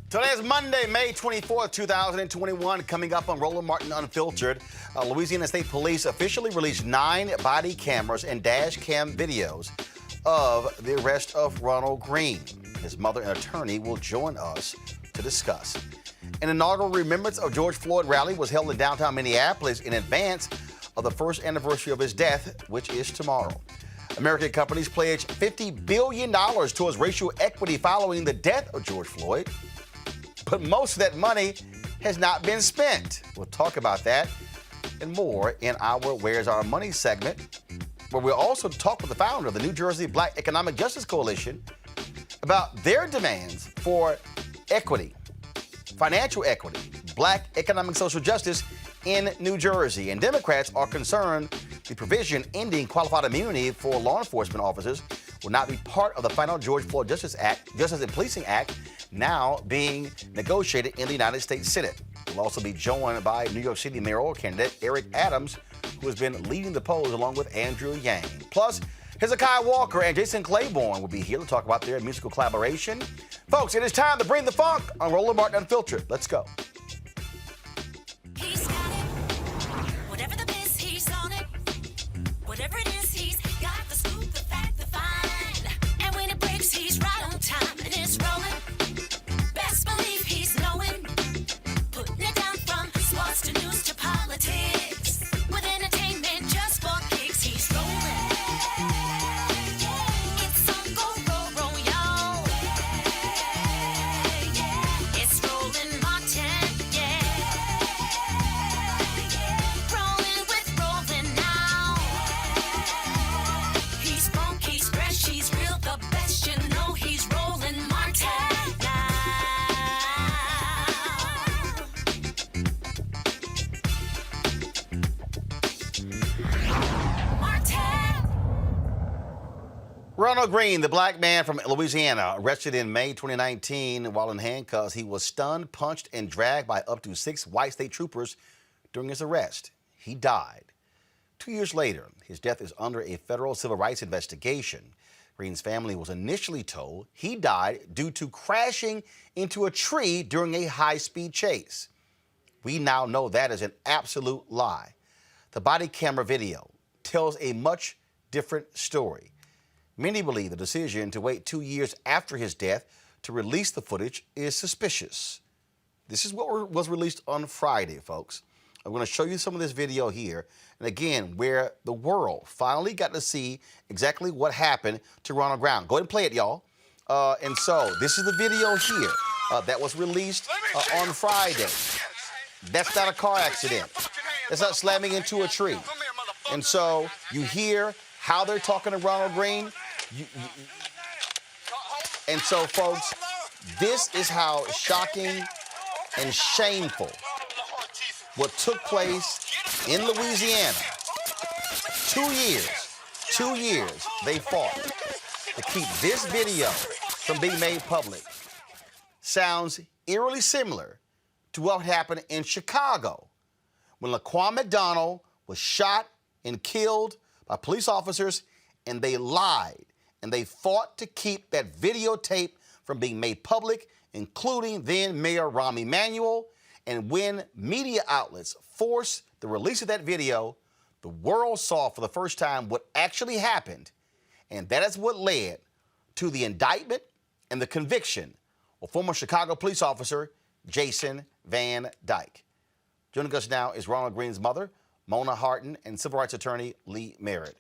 Today is Monday, May 24th, 2021. Coming up on Roland Martin Unfiltered, Louisiana State Police officially released 9 body cameras and dash cam videos of the arrest of Ronald Greene. His mother and attorney will join us to discuss. An inaugural Remembrance of George Floyd rally was held in downtown Minneapolis in advance of the first anniversary of his death, which is tomorrow. American companies pledged $50 billion towards racial equity following the death of George Floyd. But most of that money has not been spent. We'll talk about that and more in our Where's Our Money segment, where we'll also talk with the founder of the New Jersey Black Economic Justice Coalition about their demands for equity, financial equity, black economic social justice in New Jersey. And Democrats are concerned the provision ending qualified immunity for law enforcement officers will not be part of the final George Floyd Justice and Policing Act now being negotiated in the United States Senate. We'll also be joined by New York City mayoral candidate Eric Adams, who has been leading the polls along with Andrew Yang. Plus, Hezekiah Walker and Jason Clayborn will be here to talk about their musical collaboration. Folks, it is time to bring the funk on Roland Martin Unfiltered. Let's go. He's got it. Whatever the biz, he's on it. Whatever it is, he's got the scoop, the fact, the find. And when it breaks, he's right on time and it's rolling. Best believe he's knowing. Putting it down from sports to news to politics. With entertainment just for kicks, he's rolling. It's on go, roll, y'all. It's Roland Martin, rolling with Roland now. He's funky, he's fresh, he's real, the best, you know he's Roland Martin now. Martin. Ronald Greene, the black man from Louisiana, arrested in May 2019 while in handcuffs. He was stunned, punched, and dragged by up to 6 white state troopers during his arrest. He died. 2 years later, his death is under a federal civil rights investigation. Greene's family was initially told he died due to crashing into a tree during a high-speed chase. We now know that is an absolute lie. The body camera video tells a much different story. Many believe the decision to wait 2 years after his death to release the footage is suspicious. This is what was released on Friday, folks. I'm going to show you some of this video here, and again, where the world finally got to see exactly what happened to Ronald Greene. Go ahead and play it, y'all. And so, this is the video here that was released on Friday. That's not a car accident. That's not slamming into a tree. And so, you hear how they're talking to Ronald Greene. And so, folks, this is how shocking and shameful what took place in Louisiana. 2 years they fought to keep this video from being made public. Sounds eerily similar to what happened in Chicago when Laquan McDonald was shot and killed by police officers, and they lied and they fought to keep that videotape from being made public, including then Mayor Rahm Emanuel. And when media outlets forced the release of that video, the world saw for the first time what actually happened, and that is what led to the indictment and the conviction of former Chicago police officer Jason Van Dyke. Joining us now is Ronald Greene's mother, Mona Harton, and civil rights attorney Lee Merritt.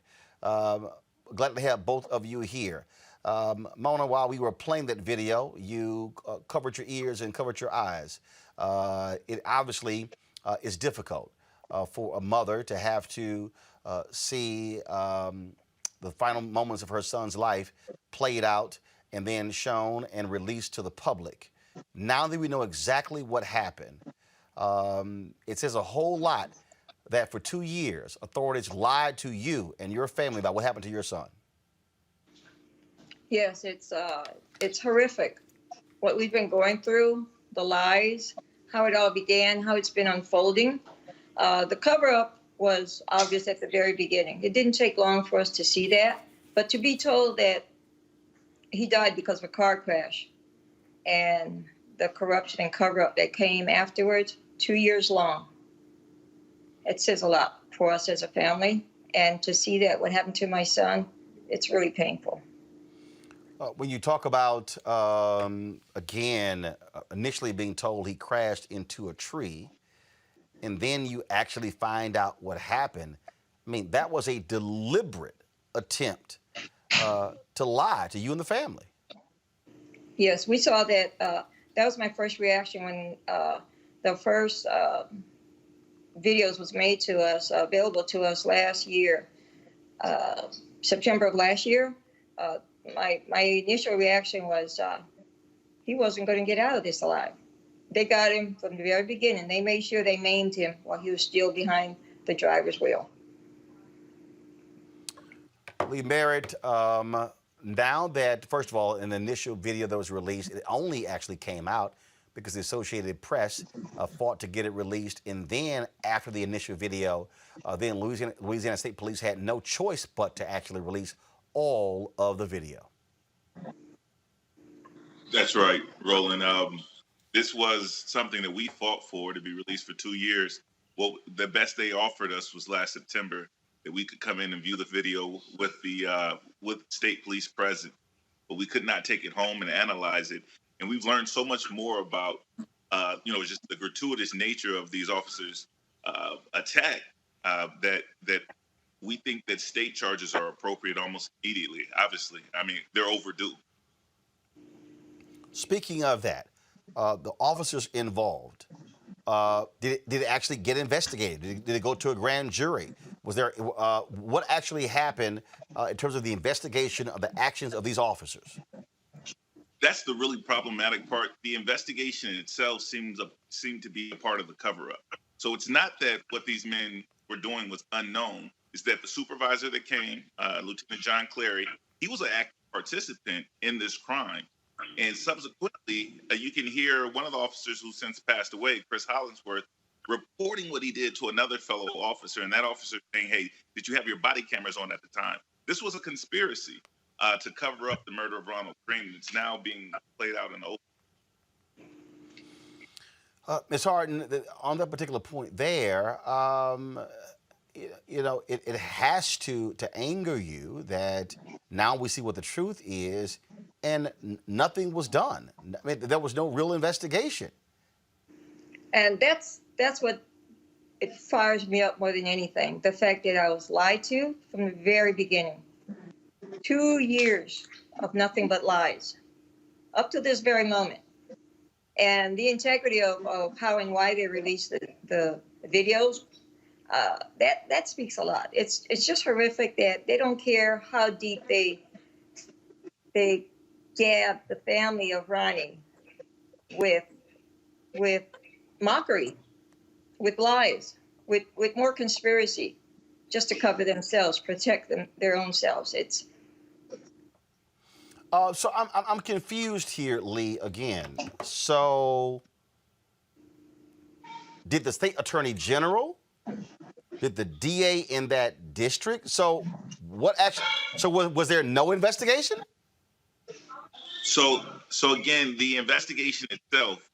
Glad to have both of you here. Mona, while we were playing that video, you covered your ears and covered your eyes. It obviously is difficult for a mother to have to see the final moments of her son's life played out and then shown and released to the public. Now that we know exactly what happened, it says a whole lot that for 2 years, authorities lied to you and your family about what happened to your son. Yes, it's horrific what we've been going through, the lies, how it all began, how it's been unfolding. The cover-up was obvious at the very beginning. It didn't take long for us to see that, but to be told that he died because of a car crash and the corruption and cover-up that came afterwards, 2 years long. It says a lot for us as a family. And to see that what happened to my son, it's really painful. When you talk about, again, initially being told he crashed into a tree, and then you actually find out what happened, I mean, that was a deliberate attempt to lie to you and the family. Yes, we saw that. That was my first reaction when the first videos was made to us, available to us last year, September of last year. My initial reaction was he wasn't going to get out of this alive. They got him from the very beginning. They made sure they maimed him while he was still behind the driver's wheel. Lee Merritt, now that, first of all, an initial video that was released, it only actually came out because the Associated Press fought to get it released. And then after the initial video, then Louisiana State Police had no choice but to actually release all of the video. That's right, Roland. This was something that we fought for to be released for 2 years. Well, the best they offered us was last September, that we could come in and view the video with state police present, but we could not take it home and analyze it. And we've learned so much more about, just the gratuitous nature of these officers' attack that we think that state charges are appropriate almost immediately. Obviously, I mean, they're overdue. Speaking of that, the officers involved, did it actually get investigated? Did it go to a grand jury? Was there what actually happened in terms of the investigation of the actions of these officers? That's the really problematic part. The investigation itself seemed to be a part of the cover-up. So it's not that what these men were doing was unknown. It's that the supervisor that came, Lieutenant John Clary, he was an active participant in this crime. And subsequently, you can hear one of the officers who since passed away, Chris Hollingsworth, reporting what he did to another fellow officer, and that officer saying, "Hey, did you have your body cameras on at the time?" This was a conspiracy to cover up the murder of Ronald Greene. It's now being played out in the open. Ms. Harden, on that particular point there, it has to anger you that now we see what the truth is, and nothing was done. I mean, there was no real investigation. And that's what it fires me up more than anything. The fact that I was lied to from the very beginning. 2 years of nothing but lies up to this very moment. And the integrity of how and why they released the videos, that speaks a lot. It's just horrific that they don't care how deep they gab the family of Ronnie with mockery, with lies, with more conspiracy, just to cover themselves, protect their own selves. It's so I'm confused here, Lee, again. So did the state attorney general, did the DA in that district? So what actually? So was there no investigation? So again, the investigation itself,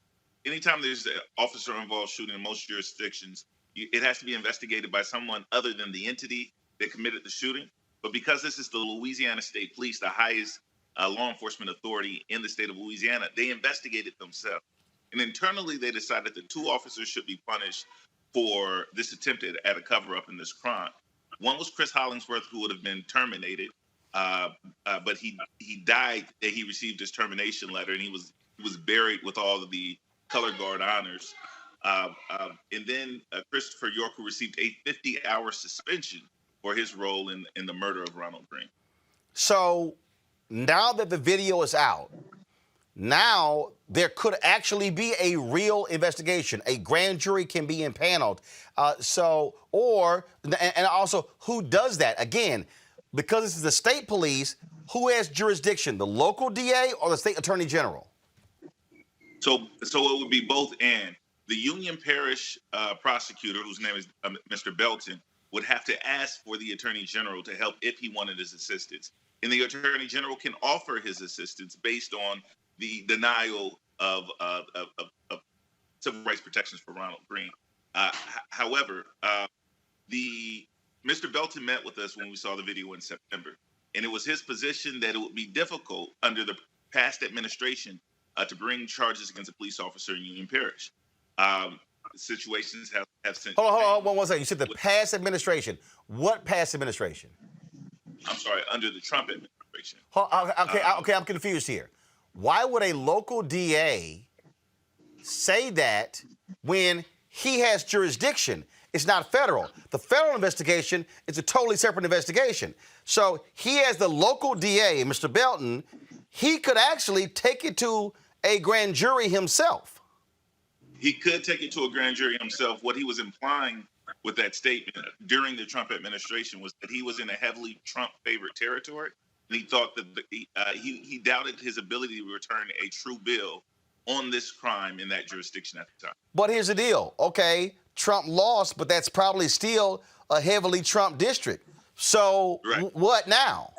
anytime there's an officer-involved shooting in most jurisdictions, it has to be investigated by someone other than the entity that committed the shooting. But because this is the Louisiana State Police, the highest law enforcement authority in the state of Louisiana, they investigated themselves. And internally, they decided that 2 officers should be punished for this attempt at a cover-up in this crime. One was Chris Hollingsworth, who would have been terminated, but he died. He received his termination letter, and he was buried with all of the color guard honors. And then Christopher York, who received a 50-hour suspension for his role in the murder of Ronald Greene. So now that the video is out, now there could actually be a real investigation. A grand jury can be impaneled. And also, who does that? Again, because this is the state police, who has jurisdiction, the local DA or the state attorney general? So it would be both and. The Union Parish prosecutor, whose name is Mr. Belton, would have to ask for the attorney general to help if he wanted his assistance. And the attorney general can offer his assistance based on the denial of civil rights protections for Ronald Greene. However, the Mr. Belton met with us when we saw the video in September, and it was his position that it would be difficult under the past administration to bring charges against a police officer in Union Parish. Situations have since. Hold on 1 second. You said the past administration. What past administration? I'm sorry, under the Trump administration. Okay, I'm confused here. Why would a local DA say that when he has jurisdiction? It's not federal. The federal investigation is a totally separate investigation. So he, as the local DA, Mr. Belton, he could actually take it to a grand jury himself. He could take it to a grand jury himself. What he was implying with that statement during the Trump administration was that he was in a heavily Trump-favored territory, and he thought that he doubted his ability to return a true bill on this crime in that jurisdiction at the time. But here's the deal. Okay, Trump lost, but that's probably still a heavily Trump district. So what now?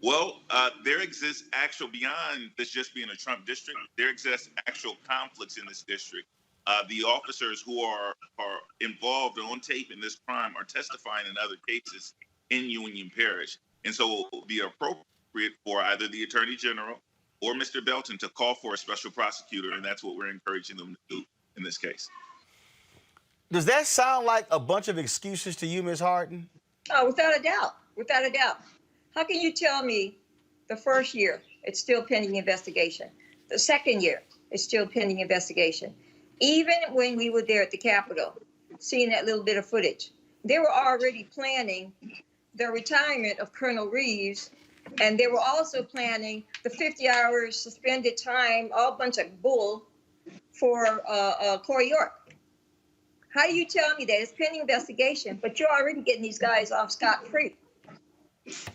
Well, there exists beyond this just being a Trump district, there exists actual conflicts in this district. The officers who are involved on tape in this crime are testifying in other cases in Union Parish. And so it will be appropriate for either the Attorney General or Mr. Belton to call for a special prosecutor, and that's what we're encouraging them to do in this case. Does that sound like a bunch of excuses to you, Ms. Harden? Oh, without a doubt, without a doubt. How can you tell me the first year it's still pending investigation? The second year it's still pending investigation. Even when we were there at the Capitol, seeing that little bit of footage, they were already planning the retirement of Colonel Reeves, and they were also planning the 50 hours suspended time, all bunch of bull for Corey York. How do you tell me that it's pending investigation, but you're already getting these guys off scot-free?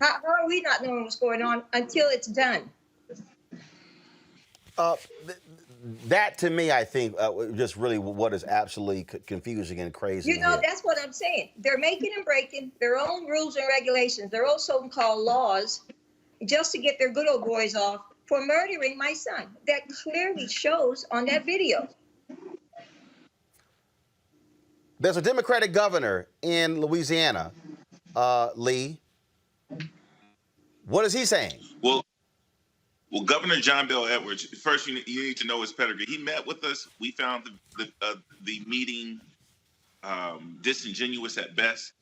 How are we not knowing what's going on until it's done? That, to me, I think, just really what is absolutely confusing and crazy. You know, here. That's what I'm saying. They're making and breaking their own rules and regulations, their own so-called laws, just to get their good old boys off for murdering my son. That clearly shows on that video. There's a Democratic governor in Louisiana, Lee. What is he saying? Well, Governor John Bel Edwards, first you need to know his pedigree. He met with us. We found the meeting disingenuous at best.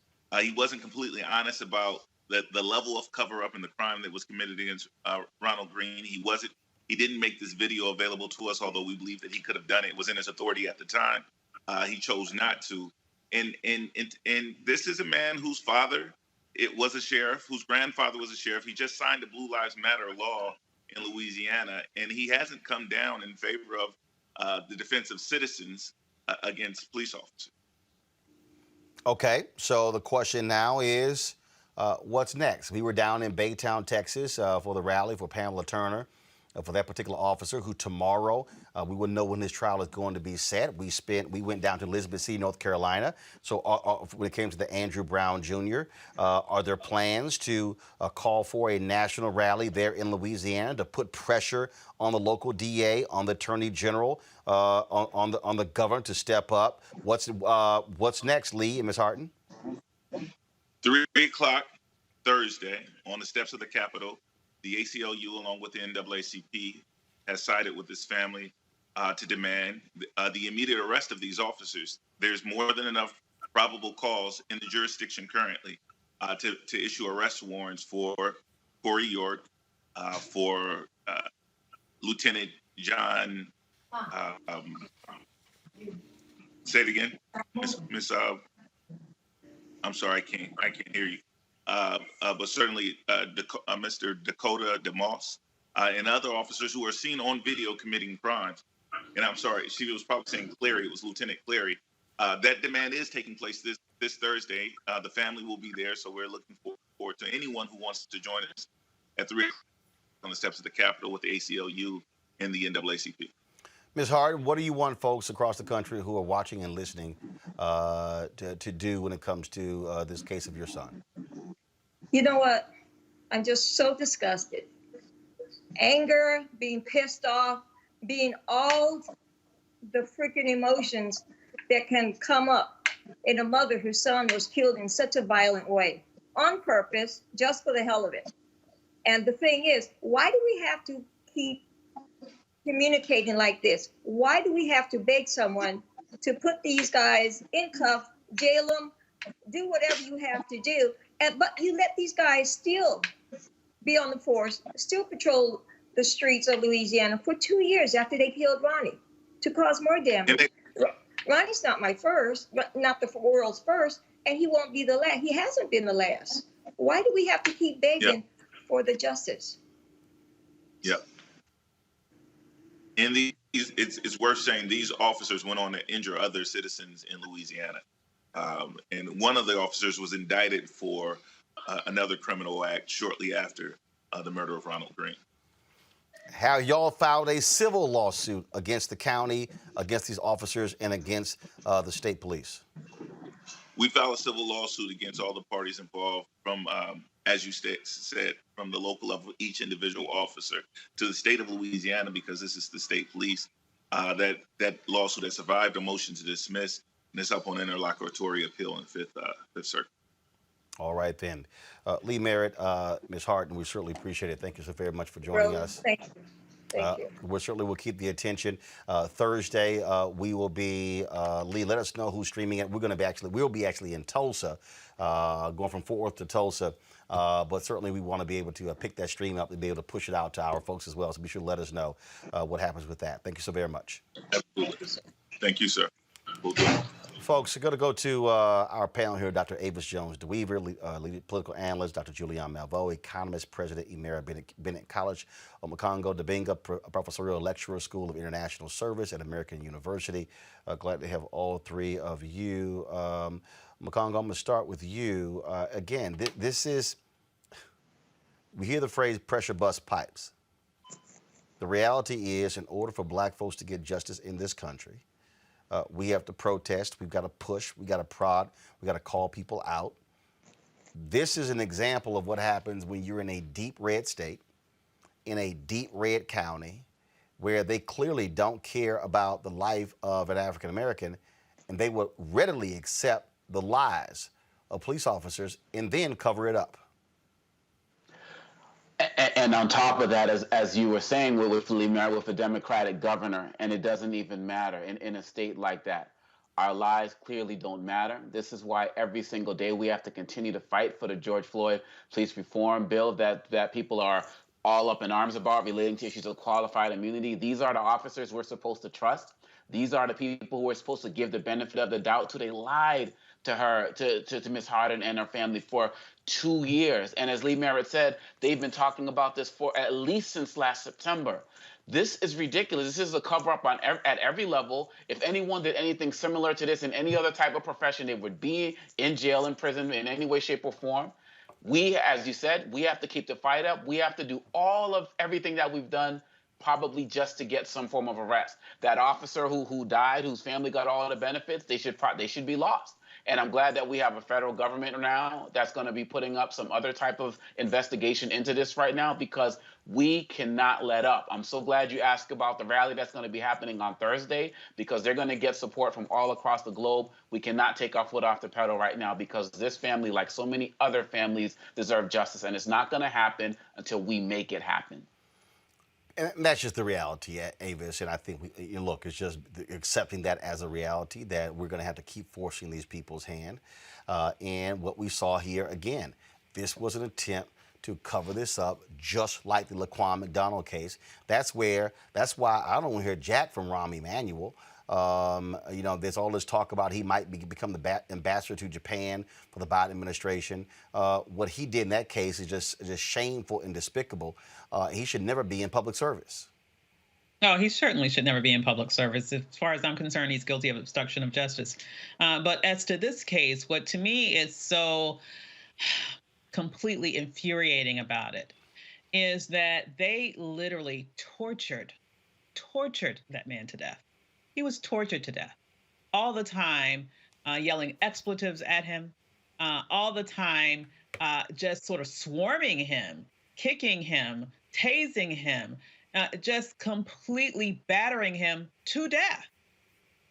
He wasn't completely honest about the level of cover-up and the crime that was committed against Ronald Greene. He didn't make this video available to us, although we believe that he could have done it. It was in his authority at the time. He chose not to. And this is a man whose father was a sheriff, whose grandfather was a sheriff. He just signed the Blue Lives Matter law in Louisiana, and he hasn't come down in favor of the defense of citizens against police officers. Okay, so the question now is, what's next? We were down in Baytown, Texas for the rally for Pamela Turner, for that particular officer who tomorrow, we will know when his trial is going to be set. We went down to Elizabeth City, North Carolina. So when it came to the Andrew Brown Jr., are there plans to call for a national rally there in Louisiana to put pressure on the local DA, on the Attorney General, on the governor to step up? What's next, Lee and Ms. Harden? 3 o'clock Thursday on the steps of the Capitol, the ACLU, along with the NAACP, has sided with this family to demand the immediate arrest of these officers. There's more than enough probable cause in the jurisdiction currently to issue arrest warrants for Corey York, for Lieutenant John. Say it again, Miss. I'm sorry, I can't hear you. But certainly Mr. Dakota DeMoss and other officers who are seen on video committing crimes. And I'm sorry, she was probably saying Clary. It was Lieutenant Clary. That demand is taking place this Thursday. The family will be there, so we're looking forward to anyone who wants to join us at 3 on the steps of the Capitol with the ACLU and the NAACP. Ms. Harden, what do you want folks across the country who are watching and listening to do when it comes to this case of your son? You know what? I'm just so disgusted anger, being pissed off, being all the freaking emotions that can come up in a mother whose son was killed in such a violent way, on purpose, just for the hell of it. And the thing is, why do we have to keep communicating like this? Why do we have to beg someone to put these guys in cuffs, jail them, do whatever you have to do, but you let these guys still be on the force, still patrol the streets of Louisiana for 2 years after they killed Ronnie to cause more damage. Ronnie's not my first, but not the world's first, and he won't be the last. He hasn't been the last. Why do we have to keep begging for the justice? Yeah. And it's worth saying these officers went on to injure other citizens in Louisiana. And one of the officers was indicted for another criminal act shortly after the murder of Ronald Greene. Have y'all filed a civil lawsuit against the county, against these officers, and against the state police? We filed a civil lawsuit against all the parties involved, from, as you said, from the local level, each individual officer, to the state of Louisiana, because this is the state police. That lawsuit has survived a motion to dismiss, and it's up on interlocutory appeal in Fifth Circuit. All right, then. Lee Merritt, Ms. Harden, we certainly appreciate it. Thank you so very much for joining us. Thank you. Thank you. We certainly will keep the attention. Thursday, we will be, Lee, let us know who's streaming it. We'll be actually in Tulsa, going from Fort Worth to Tulsa. But certainly we want to be able to pick that stream up and be able to push it out to our folks as well. So be sure to let us know what happens with that. Thank you so very much. Absolutely. Thank you, sir. We'll do it. Folks, we're going to go to our panel here, Dr. Avis Jones-DeWeaver, lead political analyst, Dr. Julian Malveaux, economist, president, Emerita Bennett College, Omekongo Dibinga, professorial lecturer, School of International Service at American University. Glad to have all three of you. Omekongo, I'm going to start with you. Again, we hear the phrase pressure bust pipes. The reality is, in order for black folks to get justice in this country, we have to protest, we've got to push, we've got to prod, we've got to call people out. This is an example of what happens when you're in a deep red state, in a deep red county, where they clearly don't care about the life of an African American, and they will readily accept the lies of police officers and then cover it up. And on top of that, as you were saying, with a Democratic governor, and it doesn't even matter in a state like that. Our lives clearly don't matter. This is why every single day we have to continue to fight for the George Floyd police reform bill that people are all up in arms about, relating to issues of qualified immunity. These are the officers we're supposed to trust. These are the people who we're supposed to give the benefit of the doubt to. They lied to her, to Ms. Harden and her family for 2 years. And as Lee Merritt said, they've been talking about this for at least since last September. This is ridiculous. This is a cover-up at every level. If anyone did anything similar to this in any other type of profession, they would be in jail, in prison, in any way, shape, or form. We, as you said, we have to keep the fight up. We have to do all of everything that we've done, probably just to get some form of arrest. That officer who died, whose family got all the benefits, they should be lost. And I'm glad that we have a federal government now that's going to be putting up some other type of investigation into this right now, because we cannot let up. I'm so glad you asked about the rally that's going to be happening on Thursday, because they're going to get support from all across the globe. We cannot take our foot off the pedal right now, because this family, like so many other families, deserve justice. And it's not going to happen until we make it happen. And that's just the reality, Avis. And I think, look, it's just accepting that as a reality, that we're going to have to keep forcing these people's hand. And what we saw here, again, this was an attempt to cover this up, just like the Laquan McDonald case. That's why I don't hear jack from Rahm Emanuel. There's all this talk about he might become the ambassador to Japan for the Biden administration. What he did in that case is just shameful and despicable. He should never be in public service. No, he certainly should never be in public service. As far as I'm concerned, he's guilty of obstruction of justice. But as to this case, what to me is so completely infuriating about it is that they literally tortured that man to death. He was tortured to death all the time, yelling expletives at him, all the time, just sort of swarming him, kicking him, tasing him, just completely battering him to death.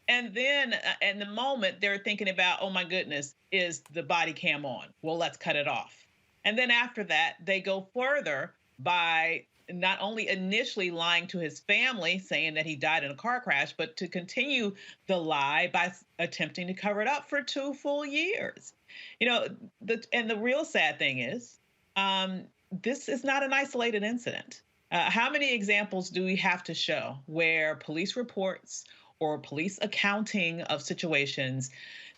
And then in the moment, they're thinking about, oh my goodness, is the body cam on? Well, let's cut it off. And then after that, they go further by not only initially lying to his family, saying that he died in a car crash, but to continue the lie by attempting to cover it up for 2 full years. You know, the real sad thing is, this is not an isolated incident. How many examples do we have to show where police reports or police accounting of situations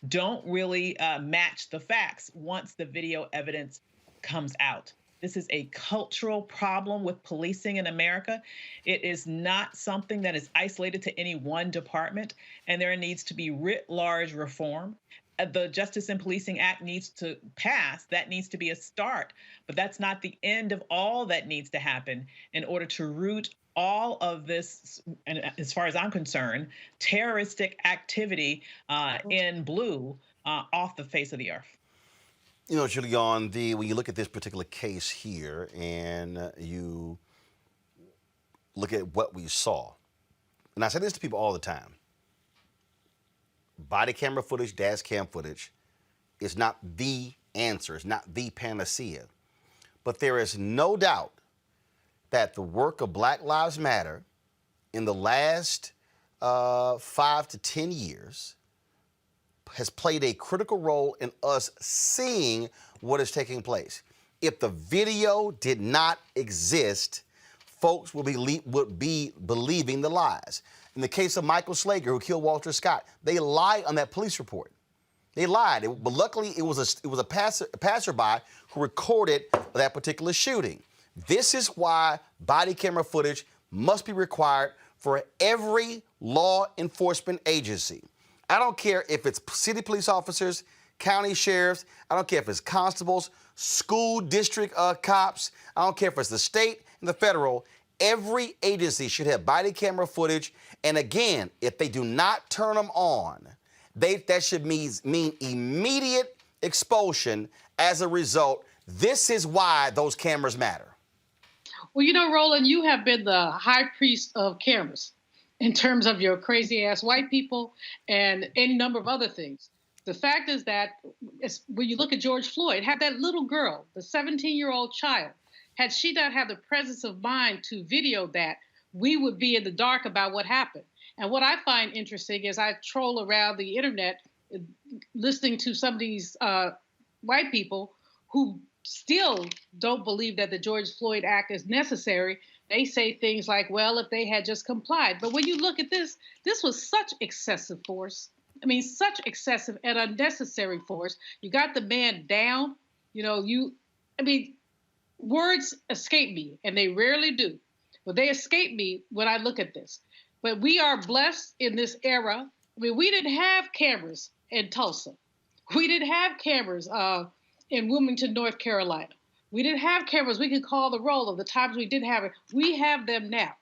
don't really match the facts once the video evidence comes out? This is a cultural problem with policing in America. It is not something that is isolated to any one department, and there needs to be writ large reform. The Justice in Policing Act needs to pass. That needs to be a start, but that's not the end of all that needs to happen in order to root all of this, and as far as I'm concerned, terroristic activity in blue off the face of the earth. You know, Julian, when you look at this particular case here and you look at what we saw, and I say this to people all the time, body camera footage, dash cam footage is not the answer, it's not the panacea. But there is no doubt that the work of Black Lives Matter in the last 5 to 10 years has played a critical role in us seeing what is taking place. If the video did not exist, folks would be believing the lies. In the case of Michael Slager, who killed Walter Scott, they lied on that police report. They lied, but luckily it was a passerby who recorded that particular shooting. This is why body camera footage must be required for every law enforcement agency. I don't care if it's city police officers, county sheriffs, I don't care if it's constables, school district cops, I don't care if it's the state and the federal. Every agency should have body camera footage. And again, if they do not turn them on, that should mean immediate expulsion as a result. This is why those cameras matter. Well, you know, Roland, you have been the high priest of cameras in terms of your crazy-ass white people and any number of other things. The fact is that when you look at George Floyd, had that little girl, the 17-year-old child, had she not had the presence of mind to video that, we would be in the dark about what happened. And what I find interesting is I troll around the internet listening to some of these white people who still don't believe that the George Floyd Act is necessary. They say things like, well, if they had just complied. But when you look at this was such excessive force. I mean, such excessive and unnecessary force. You got the man down, words escape me, and they rarely do. But they escape me when I look at this. But we are blessed in this era. I mean, we didn't have cameras in Tulsa. We didn't have cameras in Wilmington, North Carolina. We didn't have cameras we could call the roll of the times we did have it. We have them now.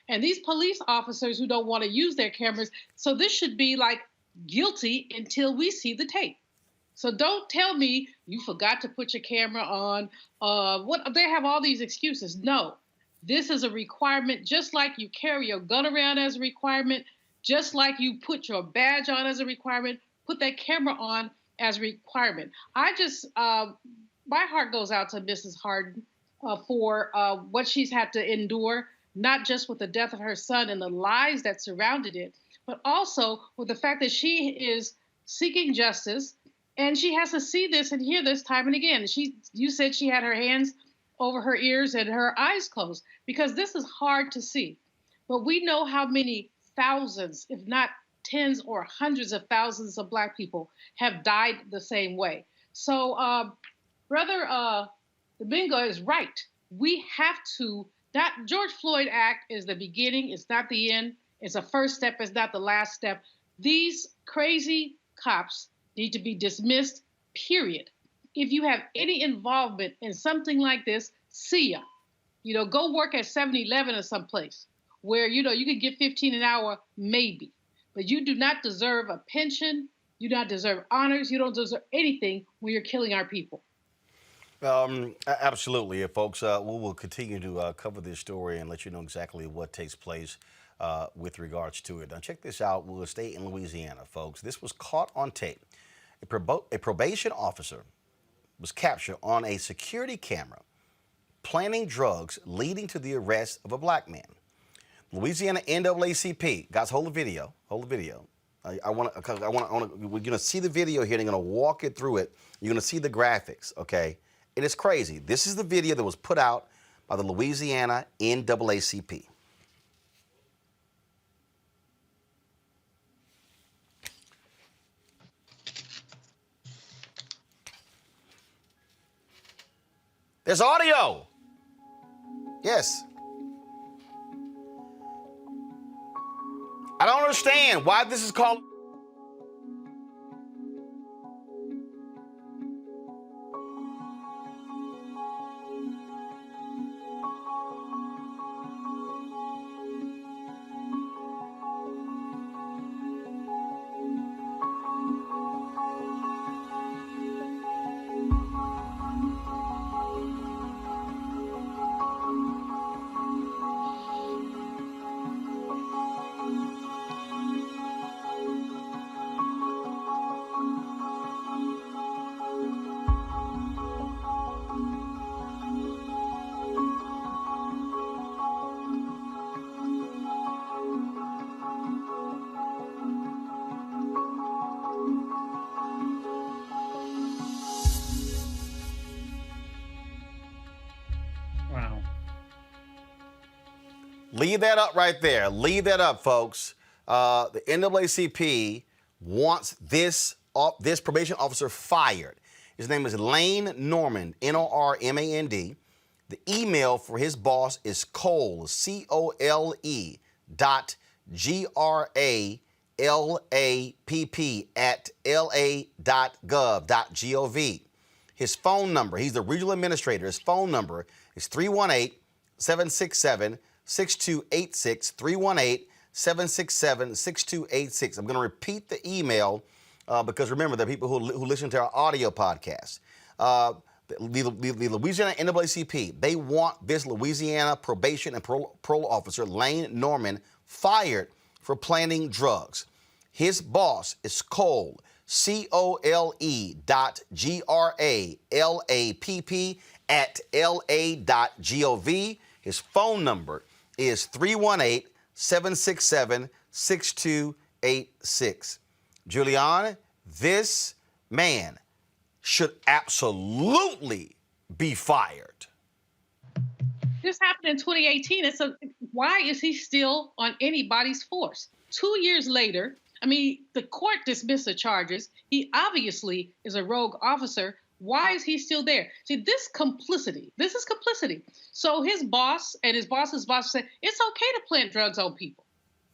And these police officers who don't want to use their cameras, so this should be like guilty until we see the tape. So don't tell me you forgot to put your camera on. They have all these excuses. No, this is a requirement, just like you carry your gun around as a requirement, just like you put your badge on as a requirement, put that camera on as a requirement. My heart goes out to Mrs. Harden for what she's had to endure, not just with the death of her son and the lies that surrounded it, but also with the fact that she is seeking justice, and she has to see this and hear this time and again. You said she had her hands over her ears and her eyes closed, because this is hard to see. But we know how many thousands, if not tens or hundreds of thousands of Black people have died the same way. So, Brother Domingo is right. We have to, that George Floyd Act is the beginning, it's not the end. It's a first step, it's not the last step. These crazy cops need to be dismissed, period. If you have any involvement in something like this, see ya. Go work at 7-Eleven or someplace where, you can get 15 an hour, maybe. But you do not deserve a pension. You do not deserve honors. You don't deserve anything when you're killing our people. Absolutely, folks. We will continue to cover this story and let you know exactly what takes place with regards to it. Now, check this out. We'll stay in Louisiana, folks. This was caught on tape. A probation officer was captured on a security camera planning drugs leading to the arrest of a black man. Louisiana NAACP got hold of video. We're gonna see the video here. And I'm gonna walk it through it. You're gonna see the graphics, okay? It is crazy. This is the video that was put out by the Louisiana NAACP. There's audio. Yes. I don't understand why this is called. Leave that up right there. Leave that up, folks. The NAACP wants this probation officer fired. His name is Lane Norman, Normand. The email for his boss is Cole, COLE .GRALAPP at la.gov.gov. His phone number, he's the regional administrator. His phone number is 318-767-6286, 318-767-6286. I'm going to repeat the email because remember, there are people who listen to our audio podcast. The Louisiana NAACP, they want this Louisiana probation and parole officer, Lane Norman, fired for planting drugs. His boss is Cole, COLE.GRALAPP at la.gov. His phone number is 318-767-6286. Julian, this man should absolutely be fired. This happened in 2018. Why is he still on anybody's force? 2 years later, I mean, the court dismissed the charges. He obviously is a rogue officer. Why is he still there? See, this is complicity. So his boss and his boss's boss said, it's okay to plant drugs on people.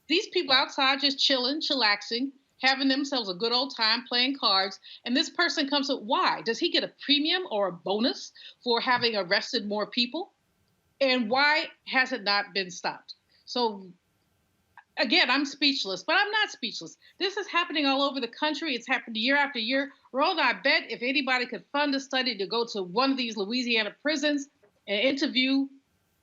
These people outside just chilling, chillaxing, having themselves a good old time playing cards. And this person comes up, why? Does he get a premium or a bonus for having arrested more people? And why has it not been stopped? So again, I'm speechless, but I'm not speechless. This is happening all over the country. It's happened year after year. Roland, I bet if anybody could fund a study to go to one of these Louisiana prisons and interview,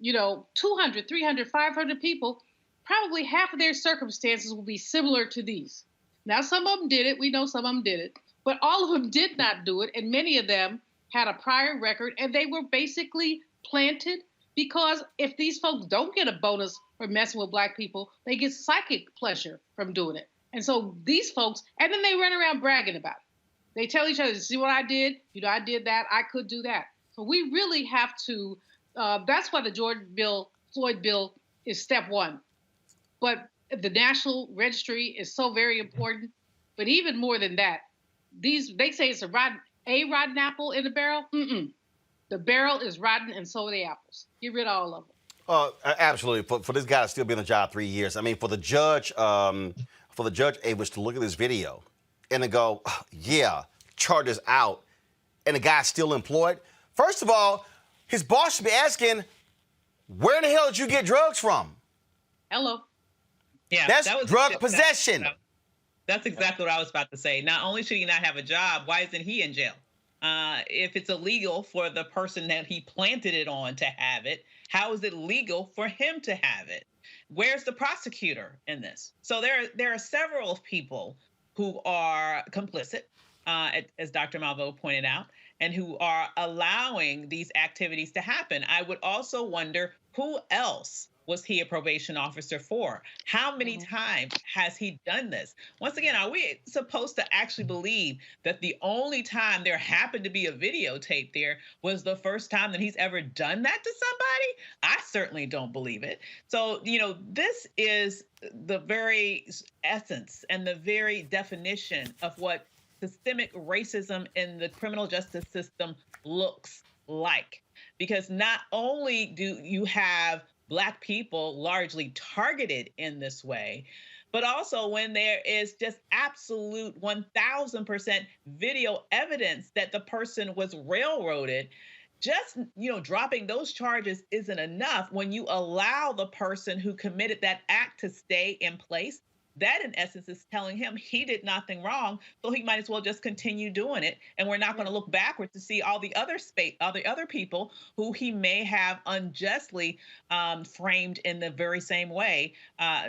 200, 300, 500 people, probably half of their circumstances will be similar to these. Now, some of them did it. We know some of them did it. But all of them did not do it. And many of them had a prior record. And they were basically planted because if these folks don't get a bonus for messing with Black people, they get psychic pleasure from doing it. And so these folks, and then they run around bragging about it. They tell each other, see what I did? I did that. I could do that. So we really have to, that's why the Floyd bill is step one. But the National Registry is so very important. But even more than that, they say it's a rotten apple in the barrel. The barrel is rotten, and so are the apples. Get rid of all of them. Absolutely. For this guy to still be in the job 3 years, I mean, for the judge Avis to look at this video and then go, yeah, charges out, and the guy's still employed. First of all, his boss should be asking, where in the hell did you get drugs from? Hello. Yeah, that's drug possession. That's exactly what I was about to say. Not only should he not have a job, why isn't he in jail? If it's illegal for the person that he planted it on to have it, how is it legal for him to have it? Where's the prosecutor in this? So there are several people who are complicit, as Dr. Malveaux pointed out, and who are allowing these activities to happen. I would also wonder, who else was he a probation officer for? How many times has he done this? Once again, are we supposed to actually believe that the only time there happened to be a videotape there was the first time that he's ever done that to somebody? I certainly don't believe it. So, this is the very essence and the very definition of what systemic racism in the criminal justice system looks like. Because not only do you have Black people largely targeted in this way, but also when there is just absolute 1000% video evidence that the person was railroaded, just, dropping those charges isn't enough. When you allow the person who committed that act to stay in place, that in essence is telling him he did nothing wrong, so he might as well just continue doing it. And we're not going to look backwards to see all the other people who he may have unjustly framed in the very same way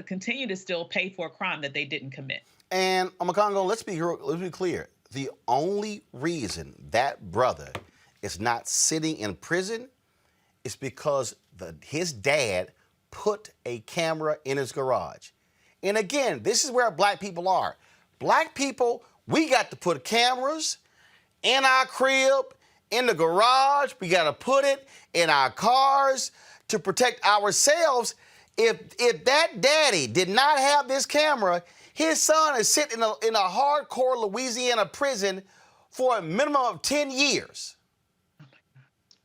continue to still pay for a crime that they didn't commit. And Omekongo, let's be clear. The only reason that brother is not sitting in prison is because his dad put a camera in his garage. And again, this is where Black people are. Black people, we got to put cameras in our crib, in the garage. We got to put it in our cars to protect ourselves. If that daddy did not have this camera, his son is sitting in a hardcore Louisiana prison for a minimum of 10 years.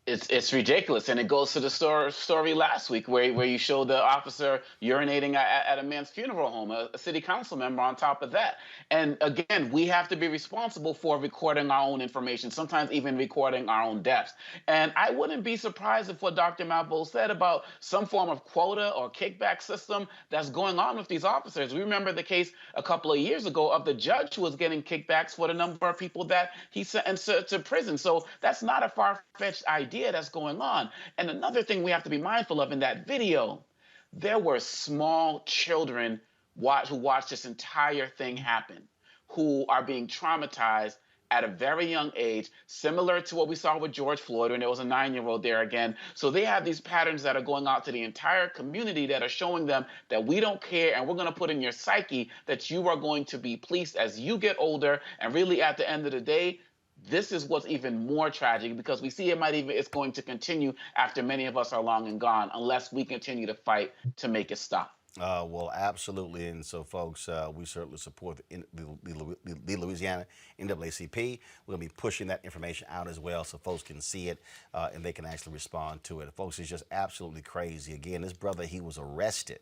It's ridiculous, and it goes to the story last week where you showed the officer urinating at a man's funeral home, a city council member on top of that. And again, we have to be responsible for recording our own information, sometimes even recording our own deaths. And I wouldn't be surprised if what Dr. Malveaux said about some form of quota or kickback system that's going on with these officers. We remember the case a couple of years ago of the judge who was getting kickbacks for the number of people that he sent to prison. So that's not a far-fetched idea that's going on. And another thing we have to be mindful of in that video, there were small children who watched this entire thing happen, who are being traumatized at a very young age, similar to what we saw with George Floyd when there was a 9-year-old there again. So they have these patterns that are going out to the entire community that are showing them that we don't care, and we're going to put in your psyche that you are going to be policed as you get older. And really, at the end of the day, this is what's even more tragic, because we see it's going to continue after many of us are long and gone, unless we continue to fight to make it stop. Well, absolutely. And so, folks, we certainly support the Louisiana NAACP. We're going to be pushing that information out as well so folks can see it and they can actually respond to it. Folks, it's just absolutely crazy. Again, this brother, he was arrested.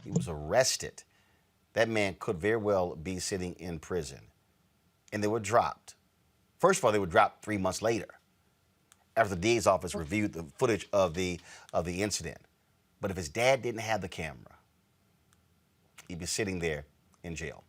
He was arrested. That man could very well be sitting in prison. And they were dropped. First of all, they were dropped 3 months later after the DA's office reviewed the footage of the incident. But if his dad didn't have the camera, he'd be sitting there in jail.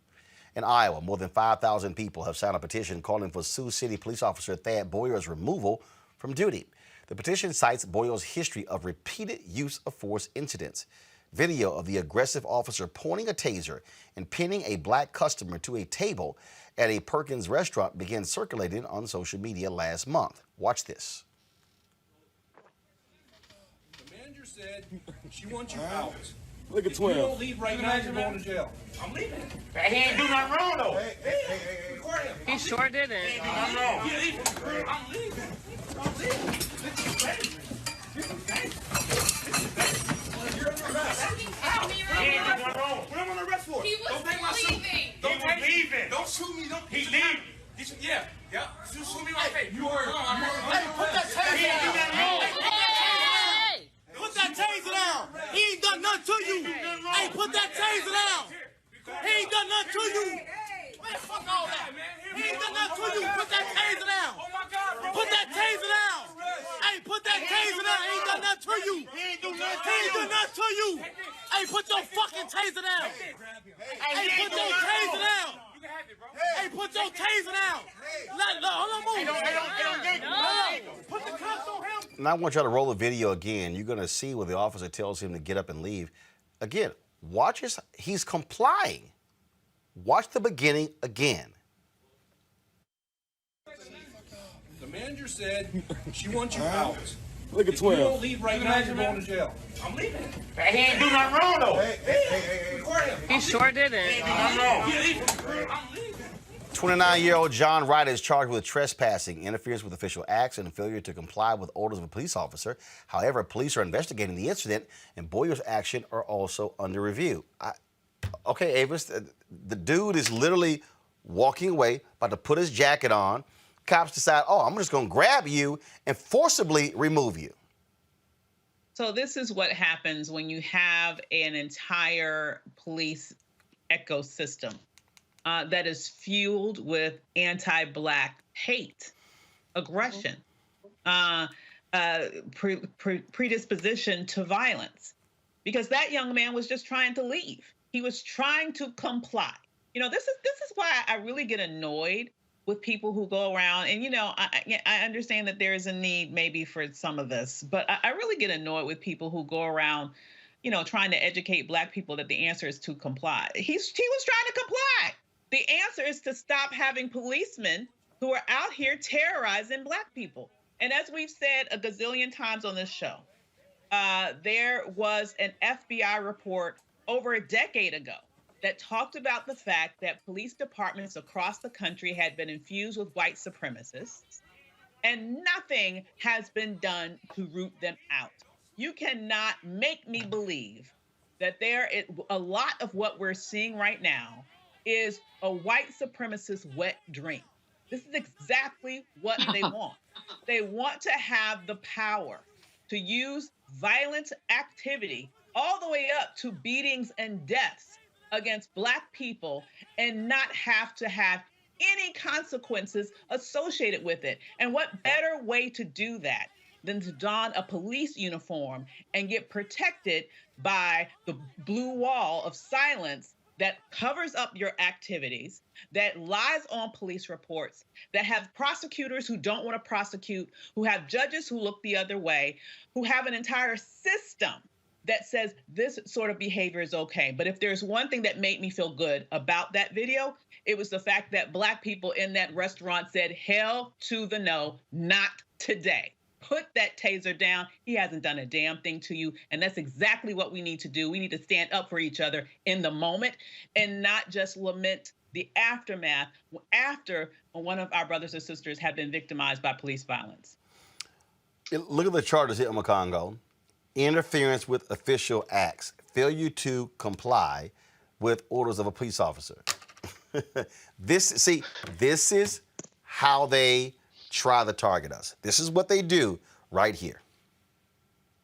In Iowa, more than 5,000 people have signed a petition calling for Sioux City police officer Thad Boyer's removal from duty. The petition cites Boyer's history of repeated use of force incidents. Video of the aggressive officer pointing a taser and pinning a Black customer to a table at a Perkins restaurant began circulating on social media last month. Watch this. The manager said she wants you out. Look at If you 12. don't leave right now, you're going to jail. I'm leaving. He ain't do nothing wrong, though. Hey, record him. He sure did it. He ain't do nothing wrong. I'm leaving. I'm leaving. This is dangerous. This is dangerous. You're under arrest. He ain't do nothing wrong. What am I under arrest for? Don't take my suit. Don't was leaving. Don't shoot me. Don't. He leaving. Yeah. You shoot me right face. You are. Hey, put that taser down. He ain't do nothing wrong. Put that taser down. He ain't done nothing to you. Hey, put that taser down. He ain't done nothing to you. Man, fuck all that. He ain't done nothing to you. Put that taser down. Oh my God, bro. Put that taser down. Hey, put that taser down. He ain't done nothing to you. He ain't do nothing He ain't done nothing to you. Hey, put your fucking taser down. Hey, put your taser down. You can have it, bro. Hey, put Put your taser down. Hold on, move. No. Put the cuffs on him. And I want y'all to roll the video again. You're going to see where the officer tells him to get up and leave. Again, watch his, he's complying. Watch the beginning again. The manager said she wants you out. Look at If you 12. don't leave right now, you're going to jail. I'm leaving. He ain't do nothing wrong, though. Hey, record him. He sure didn't. He ain't do nothing wrong. I'm leaving. 29-year-old John Wright is charged with trespassing, interference with official acts, and failure to comply with orders of a police officer. However, police are investigating the incident, and Boyer's action are also under review. Okay, Avis, the dude is literally walking away, about to put his jacket on. Cops decide, oh, I'm just going to grab you and forcibly remove you. So this is what happens when you have an entire police ecosystem that is fueled with anti-Black hate, aggression, predisposition to violence. Because that young man was just trying to leave. He was trying to comply. You know, this is why I really get annoyed with people who go around, and you know, I understand that there is a need maybe for some of this, but I really get annoyed with people who go around, you know, trying to educate Black people that the answer is to comply. He was trying to comply. The answer is to stop having policemen who are out here terrorizing Black people. And as we've said a gazillion times on this show, there was an FBI report over a decade ago that talked about the fact that police departments across the country had been infused with white supremacists, and nothing has been done to root them out. You cannot make me believe that a lot of what we're seeing right now is a white supremacist wet dream. This is exactly what they want. They want to have the power to use violent activity all the way up to beatings and deaths against Black people and not have to have any consequences associated with it. And what better way to do that than to don a police uniform and get protected by the blue wall of silence that covers up your activities, that lies on police reports, that have prosecutors who don't want to prosecute, who have judges who look the other way, who have an entire system that says this sort of behavior is okay. But if there's one thing that made me feel good about that video, it was the fact that Black people in that restaurant said, hell to the no, not today. Put that taser down. He hasn't done a damn thing to you. And that's exactly what we need to do. We need to stand up for each other in the moment and not just lament the aftermath after one of our brothers or sisters have been victimized by police violence. Look at the charges here in Congo. Interference with official acts, failure to comply with orders of a police officer. This is how they try to target us. This is what they do right here.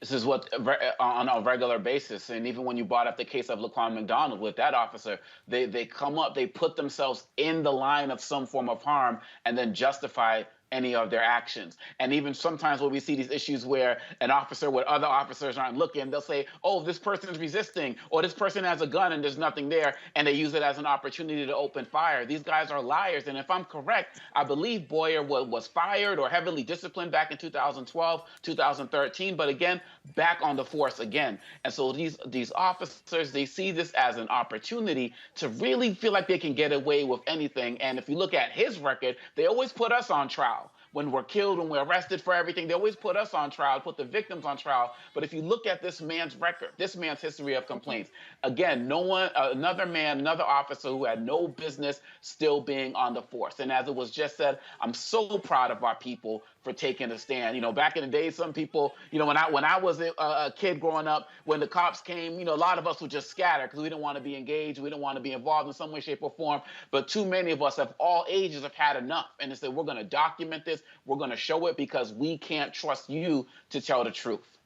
This is what on a regular basis, and even when you brought up the case of Laquan McDonald with that officer, they come up, they put themselves in the line of some form of harm and then justify any of their actions. And even sometimes when we see these issues where an officer with other officers aren't looking, they'll say, oh, this person is resisting, or this person has a gun and there's nothing there, and they use it as an opportunity to open fire. These guys are liars. And if I'm correct, I believe Boyer was fired or heavily disciplined back in 2012, 2013, but again, back on the force again. And so these officers, they see this as an opportunity to really feel like they can get away with anything. And if you look at his record, they always put us on trial. When we're killed, when we're arrested for everything, they always put us on trial, put the victims on trial. But if you look at this man's record, this man's history of complaints, again, another officer who had no business still being on the force. And as it was just said, I'm so proud of our people for taking a stand. You know, back in the day, some people, you know, when I was a kid growing up, when the cops came, you know, a lot of us would just scatter because we didn't want to be engaged. We didn't want to be involved in some way, shape, or form. But too many of us of all ages have had enough. And they said, we're going to document this. We're going to show it because we can't trust you to tell the truth.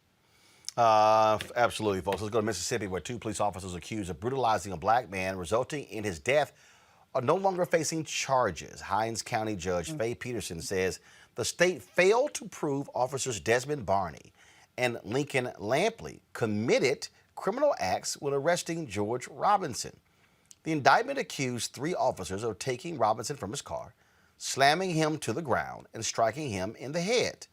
Absolutely, folks. Let's go to Mississippi, where two police officers accused of brutalizing a Black man, resulting in his death, are no longer facing charges. Hinds County Judge FAYE Peterson says the state failed to prove officers Desmond Barney and Lincoln Lampley committed criminal acts when arresting George Robinson. The indictment accused 3 officers of taking Robinson from his car, slamming him to the ground, and striking him in the head.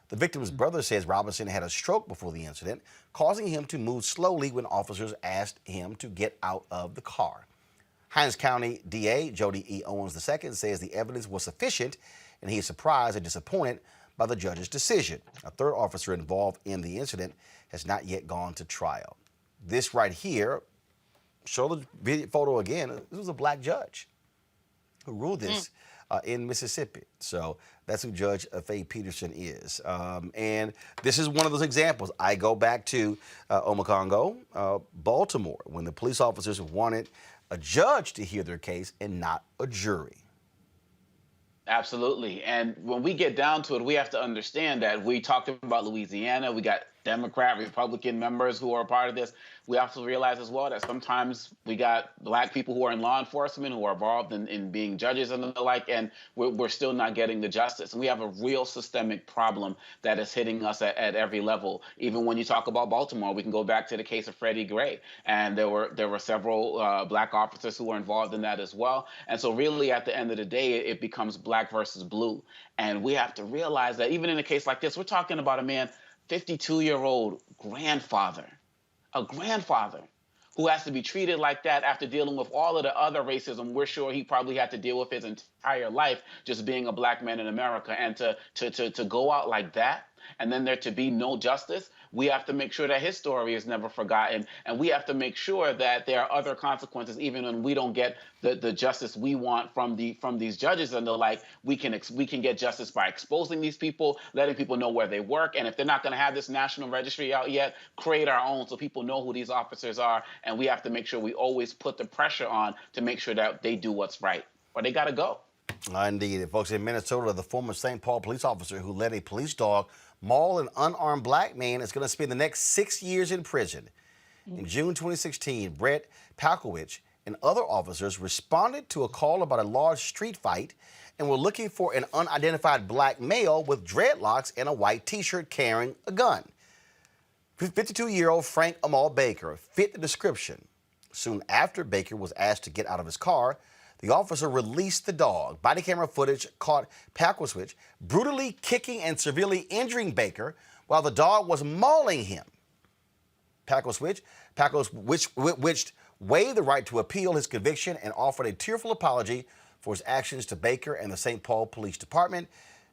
The victim's brother says Robinson had a stroke before the incident, causing him to move slowly when officers asked him to get out of the car. Hinds County DA Jody E. Owens II says the evidence was sufficient, and he is surprised and disappointed by the judge's decision. A 3rd officer involved in the incident has not yet gone to trial. This right here, show the video photo again. This was a black judge who ruled this in Mississippi. So that's who Judge FAYE Peterson is. And this is one of those examples. I go back to Omekongo, Baltimore, when the police officers wanted a judge to hear their case and not a jury. Absolutely. And when we get down to it, we have to understand that we talked about Louisiana. We got Democrat, Republican members who are a part of this. We have to realize as well that sometimes we got black people who are in law enforcement who are involved in being judges and the like, and we're still not getting the justice. And we have a real systemic problem that is hitting us at every level. Even when you talk about Baltimore, we can go back to the case of Freddie Gray, and there were several black officers who were involved in that as well. And so really at the end of the day, it becomes black versus blue. And we have to realize that even in a case like this, we're talking about a man, 52-year-old grandfather, a grandfather who has to be treated like that after dealing with all of the other racism we're sure he probably had to deal with his entire life just being a black man in America. And to go out like that and then there to be no justice, we have to make sure that his story is never forgotten. And we have to make sure that there are other consequences, even when we don't get the justice we want from these judges and the like. We can get justice by exposing these people, letting people know where they work. And if they're not going to have this national registry out yet, create our own so people know who these officers are. And we have to make sure we always put the pressure on to make sure that they do what's right, or they got to go. Indeed. And folks, in Minnesota, the former St. Paul police officer who let a police dog maul an unarmed black man is going to spend the next 6 years in prison. In June 2016, Brett PALKOWITSCH and other officers responded to a call about a large street fight and were looking for an unidentified black male with dreadlocks and a white T-shirt carrying a gun. 52-year-old Frank Amal Baker fit the description. Soon after Baker was asked to get out of his car, the officer released the dog. Body camera footage caught PALKOWITSCH brutally kicking and severely injuring Baker while the dog was mauling him. PALKOWITSCH waived the right to appeal his conviction and offered a tearful apology for his actions to Baker and the St. Paul Police Department.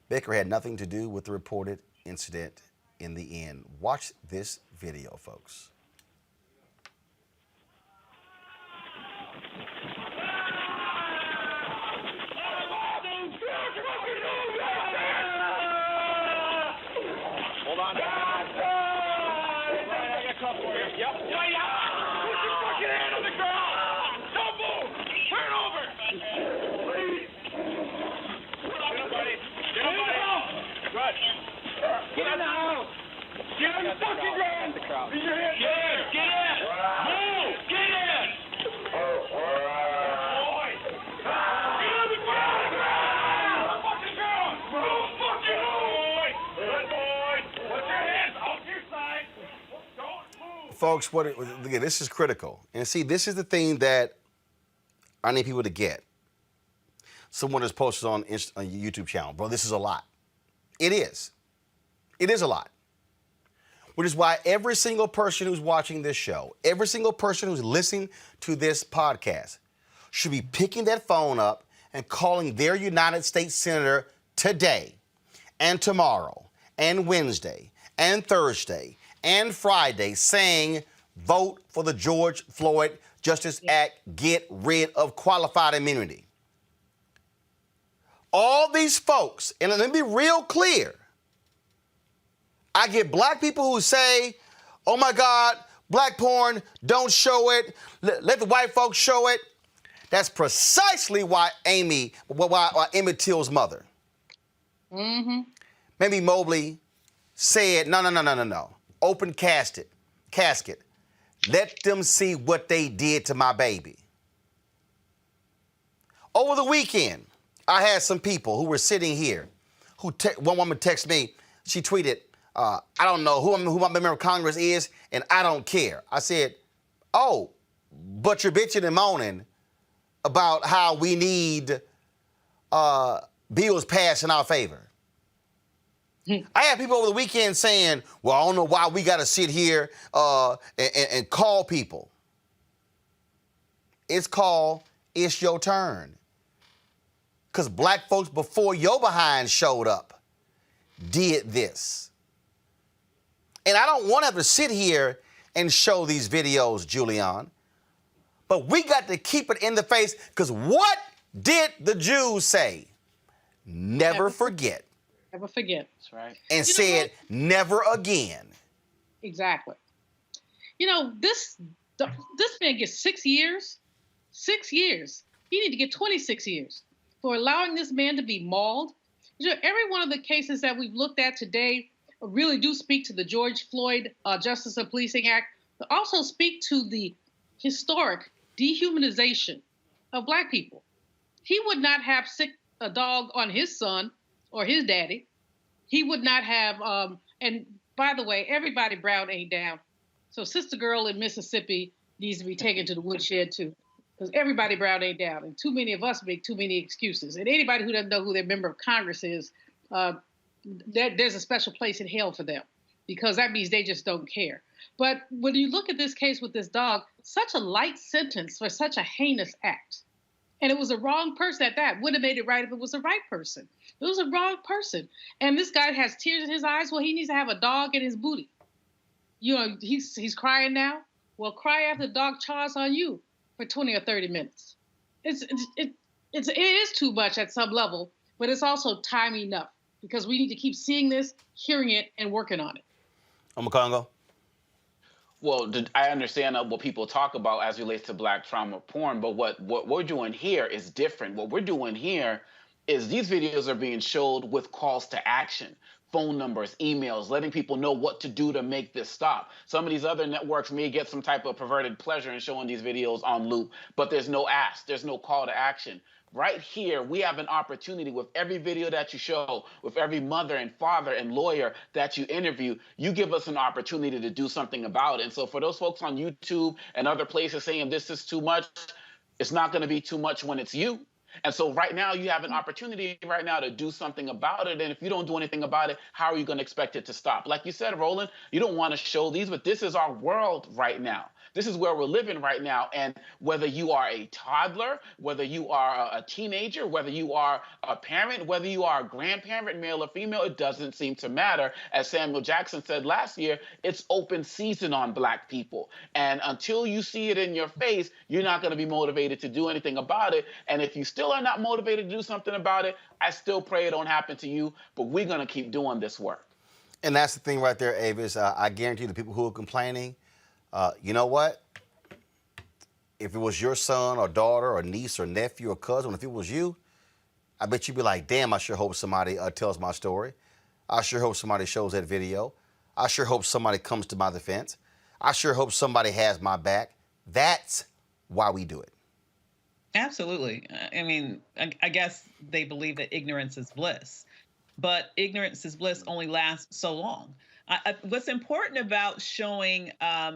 Baker had nothing to do with the reported incident in the end. Watch this video, folks. Hold on. I got a couple here. Yep. Yeah. Put your fucking hand on the ground. Don't move. Turn over. Please. Get up, buddy. Get up, buddy. Good. Get in the house. Get on the fucking ground. Use your hands. Get in. Get in. Move. Get in. Boy. Get on the ground. The fucking ground. Move. Fucking move. Good boy. Put your hands off your side. Don't move. Folks, again, this is critical. And see, this is the thing that I need people to get. Someone has posted on your YouTube channel, bro, this is a lot. It is. It is a lot. Which is why every single person who's watching this show, every single person who's listening to this podcast should be picking that phone up and calling their United States Senator today and tomorrow and Wednesday and Thursday and Friday saying, vote for the George Floyd Justice Act, get rid of qualified immunity. All these folks, and let me be real clear, I get black people who say, oh my God, black porn, don't show it, let the white folks show it. That's precisely why Emmett Till's mother, Mamie Mobley, said, no. Open casket. Let them see what they did to my baby. Over the weekend, I had some people who were sitting here, one woman texted me, she tweeted, I don't know who my member of Congress is, and I don't care. I said, oh, but you're bitching and moaning about how we need bills passed in our favor. I had people over the weekend saying, well, I don't know why we got to sit here and call people. It's called It's Your Turn. Because black folks before your behind showed up did this. And I don't want to have to sit here and show these videos, Julian, but we got to keep it in the face, because what did the Jews say? Never forget. Never forget. That's right. And said never again. Exactly. You know, this man gets 6 years. 6 years. He need to get 26 years for allowing this man to be mauled. You know, every one of the cases that we've looked at today really do speak to the George Floyd Justice and Policing Act, but also speak to the historic dehumanization of black people. He would not have sick a dog on his son or his daddy. He would not have, and by the way, everybody brown ain't down. So Sister Girl in Mississippi needs to be taken to the woodshed too, because everybody brown ain't down. And too many of us make too many excuses. And anybody who doesn't know who their member of Congress is, there's a special place in hell for them, because that means they just don't care. But when you look at this case with this dog, such a light sentence for such a heinous act. And it was a wrong person at that. Would have made it right if it was the right person. It was a wrong person. And this guy has tears in his eyes. Well, he needs to have a dog in his booty. You know, he's crying now. Well, cry after the dog chaws on you for 20 or 30 minutes. It is too much at some level, but it's also time enough, because we need to keep seeing this, hearing it, and working on it. Congo. Well, I understand what people talk about as relates to black trauma porn, but what we're doing here is different. What we're doing here is these videos are being showed with calls to action, phone numbers, emails, letting people know what to do to make this stop. Some of these other networks may get some type of perverted pleasure in showing these videos on loop, but there's no ask, there's no call to action. Right here, we have an opportunity with every video that you show, with every mother and father and lawyer that you interview, you give us an opportunity to do something about it. And so for those folks on YouTube and other places saying this is too much, it's not going to be too much when it's you. And so right now, you have an opportunity right now to do something about it. And if you don't do anything about it, how are you going to expect it to stop? Like you said, Roland, you don't want to show these, but this is our world right now. This is where we're living right now. And whether you are a toddler, whether you are a teenager, whether you are a parent, whether you are a grandparent, male or female, it doesn't seem to matter. As Samuel Jackson said last year, it's open season on black people. And until you see it in your face, you're not going to be motivated to do anything about it. And if you still are not motivated to do something about it, I still pray it don't happen to you, but we're going to keep doing this work. And that's the thing right there, Avis. I guarantee the people who are complaining, you know what? If it was your son or daughter or niece or nephew or cousin, if it was you, I bet you'd be like, damn, I sure hope somebody tells my story. I sure hope somebody shows that video. I sure hope somebody comes to my defense. I sure hope somebody has my back. That's why we do it. Absolutely. I mean, I guess they believe that ignorance is bliss, but ignorance is bliss only lasts so long. What's important about showing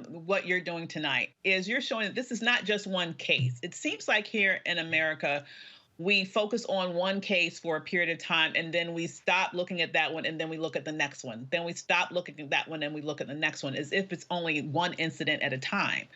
what you're doing tonight is you're showing that this is not just one case. It seems like here in America, we focus on one case for a period of time, and then we stop looking at that one, and then we look at the next one. Then we stop looking at that one, and we look at the next one, as if it's only one incident at a time.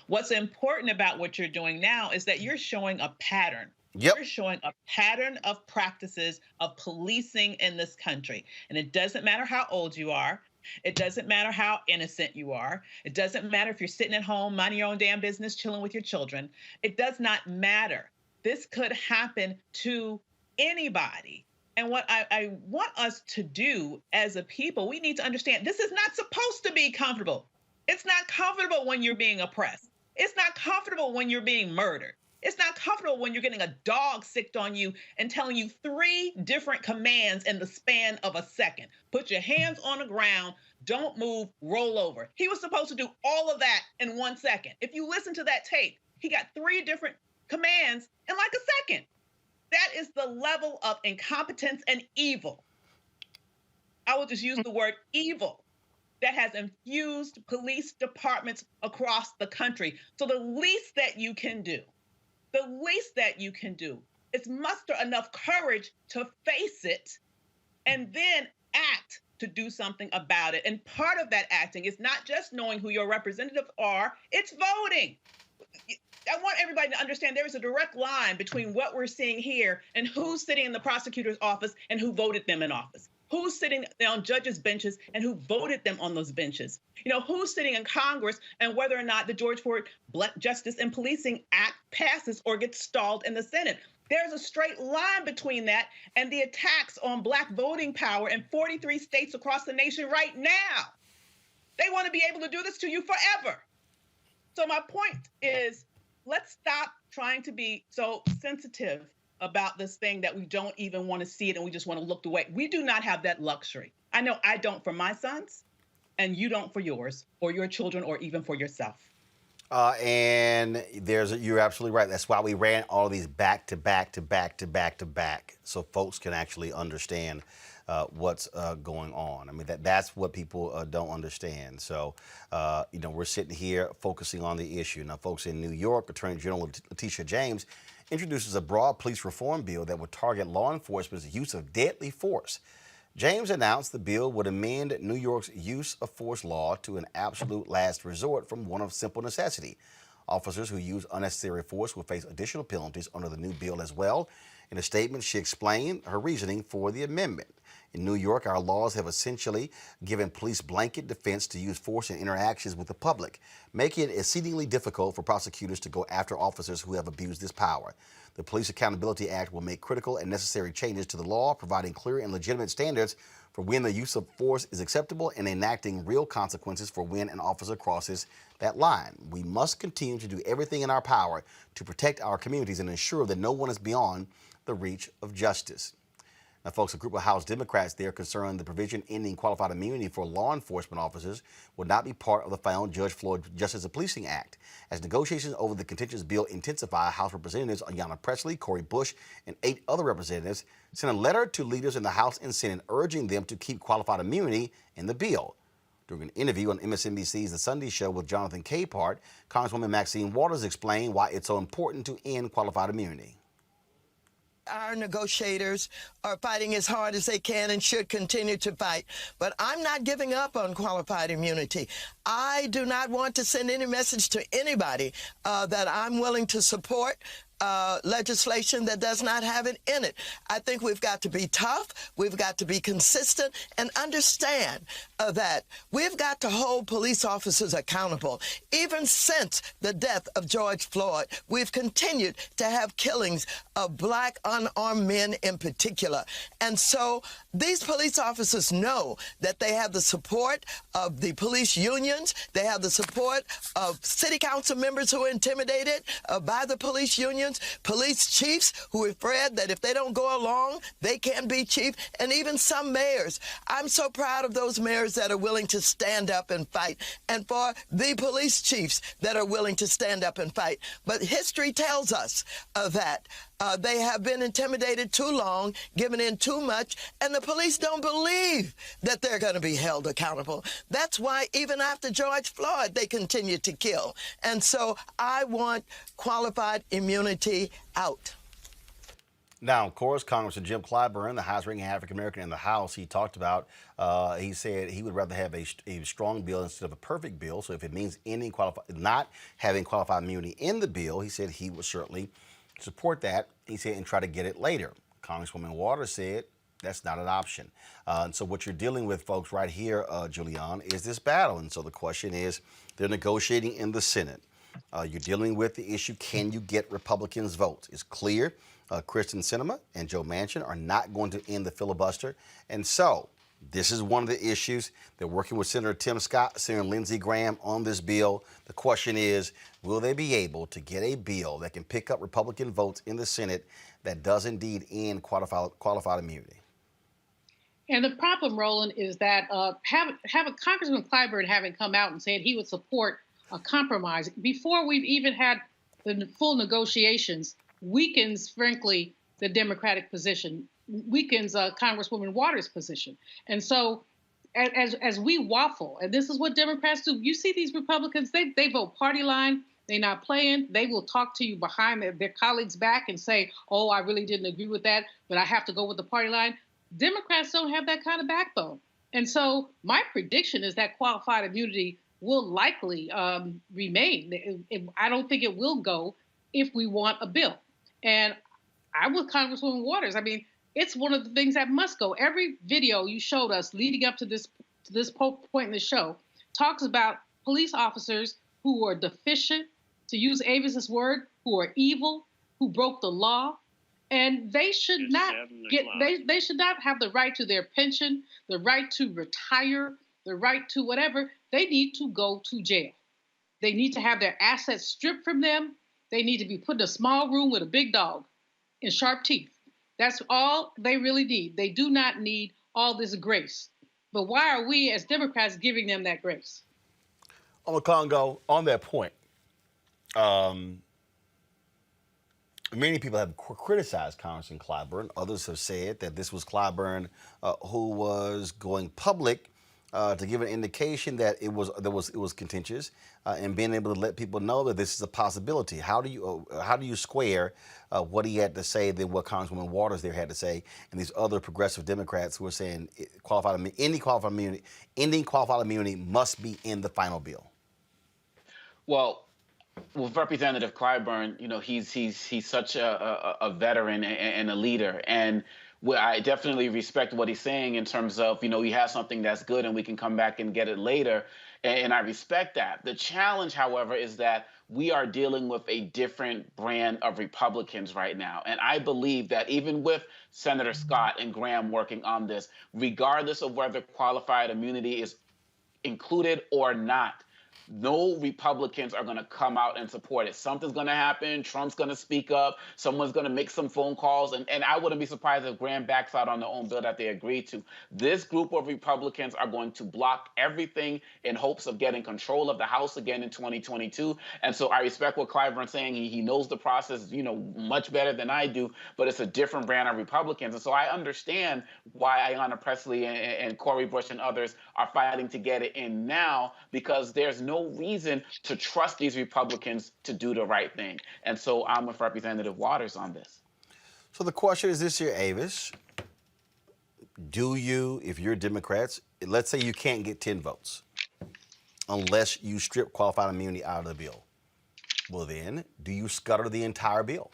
What's important about what you're doing now is that you're showing a pattern. Yep. You're showing a pattern of practices of policing in this country. And it doesn't matter how old you are. It doesn't matter how innocent you are. It doesn't matter if you're sitting at home, minding your own damn business, chilling with your children. It does not matter. This could happen to anybody. And what I want us to do as a people, we need to understand this is not supposed to be comfortable. It's not comfortable when you're being oppressed. It's not comfortable when you're being murdered. It's not comfortable when you're getting a dog sicked on you and telling you 3 different commands in the span of a second. Put your hands on the ground, don't move, roll over. He was supposed to do all of that in 1 second. If you listen to that tape, he got 3 different commands in like a second. That is the level of incompetence and evil. I will just use the word evil that has infused police departments across the country. So the least that you can do, the least that you can do is muster enough courage to face it and then act to do something about it. And part of that acting is not just knowing who your representatives are, it's voting. I want everybody to understand there is a direct line between what we're seeing here and who's sitting in the prosecutor's office and who voted them in office. Who's sitting on judges' benches and who voted them on those benches? You know, who's sitting in Congress and whether or not the George Floyd Justice and Policing Act passes or gets stalled in the Senate. There's a straight line between that and the attacks on Black voting power in 43 states across the nation right now. They want to be able to do this to you forever. So my point is, let's stop trying to be so sensitive about this thing that we don't even want to see it and we just want to look away. We do not have that luxury. I know I don't for my sons, and you don't for yours, or your children, or even for yourself. And you're absolutely right. That's why we ran all these back to back to back to back to back, so folks can actually understand what's going on. I mean, that's what people don't understand. So, you know, we're sitting here focusing on the issue. Now, folks, in New York, Attorney General LETITIA James introduces a broad police reform bill that would target law enforcement's use of deadly force. James announced the bill would amend New York's use of force law to an absolute last resort from one of simple necessity. Officers who use unnecessary force will face additional penalties under the new bill as well. In a statement, she explained her reasoning for the amendment. In New York, our laws have essentially given police blanket defense to use force in interactions with the public, making it exceedingly difficult for prosecutors to go after officers who have abused this power. The Police Accountability Act will make critical and necessary changes to the law, providing clear and legitimate standards for when the use of force is acceptable and enacting real consequences for when an officer crosses that line. We must continue to do everything in our power to protect our communities and ensure that no one is beyond the reach of justice. Now, folks, a group of House Democrats there concerned the provision ending qualified immunity for law enforcement officers would not be part of the final Judge Floyd Justice and Policing Act. As negotiations over the contentious bill intensify, House Representatives Ayanna Pressley, Cori Bush, and 8 other representatives sent a letter to leaders in the House and Senate urging them to keep qualified immunity in the bill. During an interview on MSNBC's The Sunday Show with Jonathan Capehart, Congresswoman Maxine Waters explained why it's so important to end qualified immunity. Our negotiators are fighting as hard as they can and should continue to fight. But I'm not giving up on qualified immunity. I do not want to send any message to anybody that I'm willing to support legislation that does not have it in it. I think we've got to be tough, we've got to be consistent, and understand that we've got to hold police officers accountable. Even since the death of George Floyd, we've continued to have killings of Black unarmed men in particular. And so these police officers know that they have the support of the police unions, they have the support of city council members who are intimidated by the police unions, police chiefs who are afraid that if they don't go along, they can't be chief, and even some mayors. I'm so proud of those mayors that are willing to stand up and fight, and for the police chiefs that are willing to stand up and fight. But history tells us that they have been intimidated too long, given in too much, and the police don't believe that they're going to be held accountable. That's why even after George Floyd, they continue to kill. And so I want qualified immunity out. Now, of course, Congressman Jim Clyburn, the highest-ranking African-American in the House, he talked about, he said he would rather have a strong bill instead of a perfect bill. So if it means ending not having qualified immunity in the bill, he said he would certainly support that, he said, and try to get it later. Congresswoman Waters said that's not an option. And so what you're dealing with, folks, right here, Julian, is this battle. And so the question is, they're negotiating in the Senate. You're dealing with the issue, can you get Republicans' votes? It's clear Kristen Sinema and Joe Manchin are not going to end the filibuster. And so this is one of the issues. They're working with Senator Tim Scott, Senator Lindsey Graham on this bill. The question is, will they be able to get a bill that can pick up Republican votes in the Senate that does indeed end qualified immunity? And the problem, Roland, is that Congressman Clyburn having come out and said he would support a compromise before we've even had the full negotiations weakens, frankly, the Democratic position, weakens Congresswoman Waters' position. And so as we waffle, and this is what Democrats do, you see these Republicans, they vote party line, They're not playing. They will talk to you behind their colleagues' back and say, oh, I really didn't agree with that, but I have to go with the party line. Democrats don't have that kind of backbone. And so my prediction is that qualified immunity will likely remain. I don't think it will go if we want a bill. And I'm with Congresswoman Waters. I mean, it's one of the things that must go. Every video you showed us leading up to this point in the show talks about police officers who are deficient, to use Avis's word, who are evil, who broke the law, and they should not they should not have the right to their pension, the right to retire, the right to whatever. They need to go to jail. They need to have their assets stripped from them. They need to be put in a small room with a big dog and sharp teeth. That's all they really need. They do not need all this grace. But why are we as Democrats giving them that grace? Congo, on that point, many people have criticized Congressman Clyburn. Others have said that this was Clyburn who was going public to give an indication that it was contentious and being able to let people know that this is a possibility. How do you square what he had to say than what Congresswoman Waters there had to say, and these other progressive Democrats who are saying ending qualified immunity must be in the final bill? Well, with Representative Clyburn, you know, he's such a veteran and a leader, and I definitely respect what he's saying in terms of, you know, he has something that's good and we can come back and get it later, and I respect that. The challenge, however, is that we are dealing with a different brand of Republicans right now, and I believe that even with Senator Scott and Graham working on this, regardless of whether qualified immunity is included or not, no Republicans are going to come out and support it. Something's going to happen. Trump's going to speak up. Someone's going to make some phone calls. And I wouldn't be surprised if Graham backs out on their own bill that they agreed to. This group of Republicans are going to block everything in hopes of getting control of the House again in 2022. And so I respect what Clyburn's saying. He knows the process, you know, much better than I do, but it's a different brand of Republicans. And so I understand why Ayanna Pressley and Cori Bush and others are fighting to get it in now, because there's no reason to trust these Republicans to do the right thing. And so I'm with Representative Waters on this. So the question is this here, Avis. Do you, if you're Democrats, let's say you can't get 10 votes unless you strip qualified immunity out of the bill. Well, then, do you scuttle the entire bill?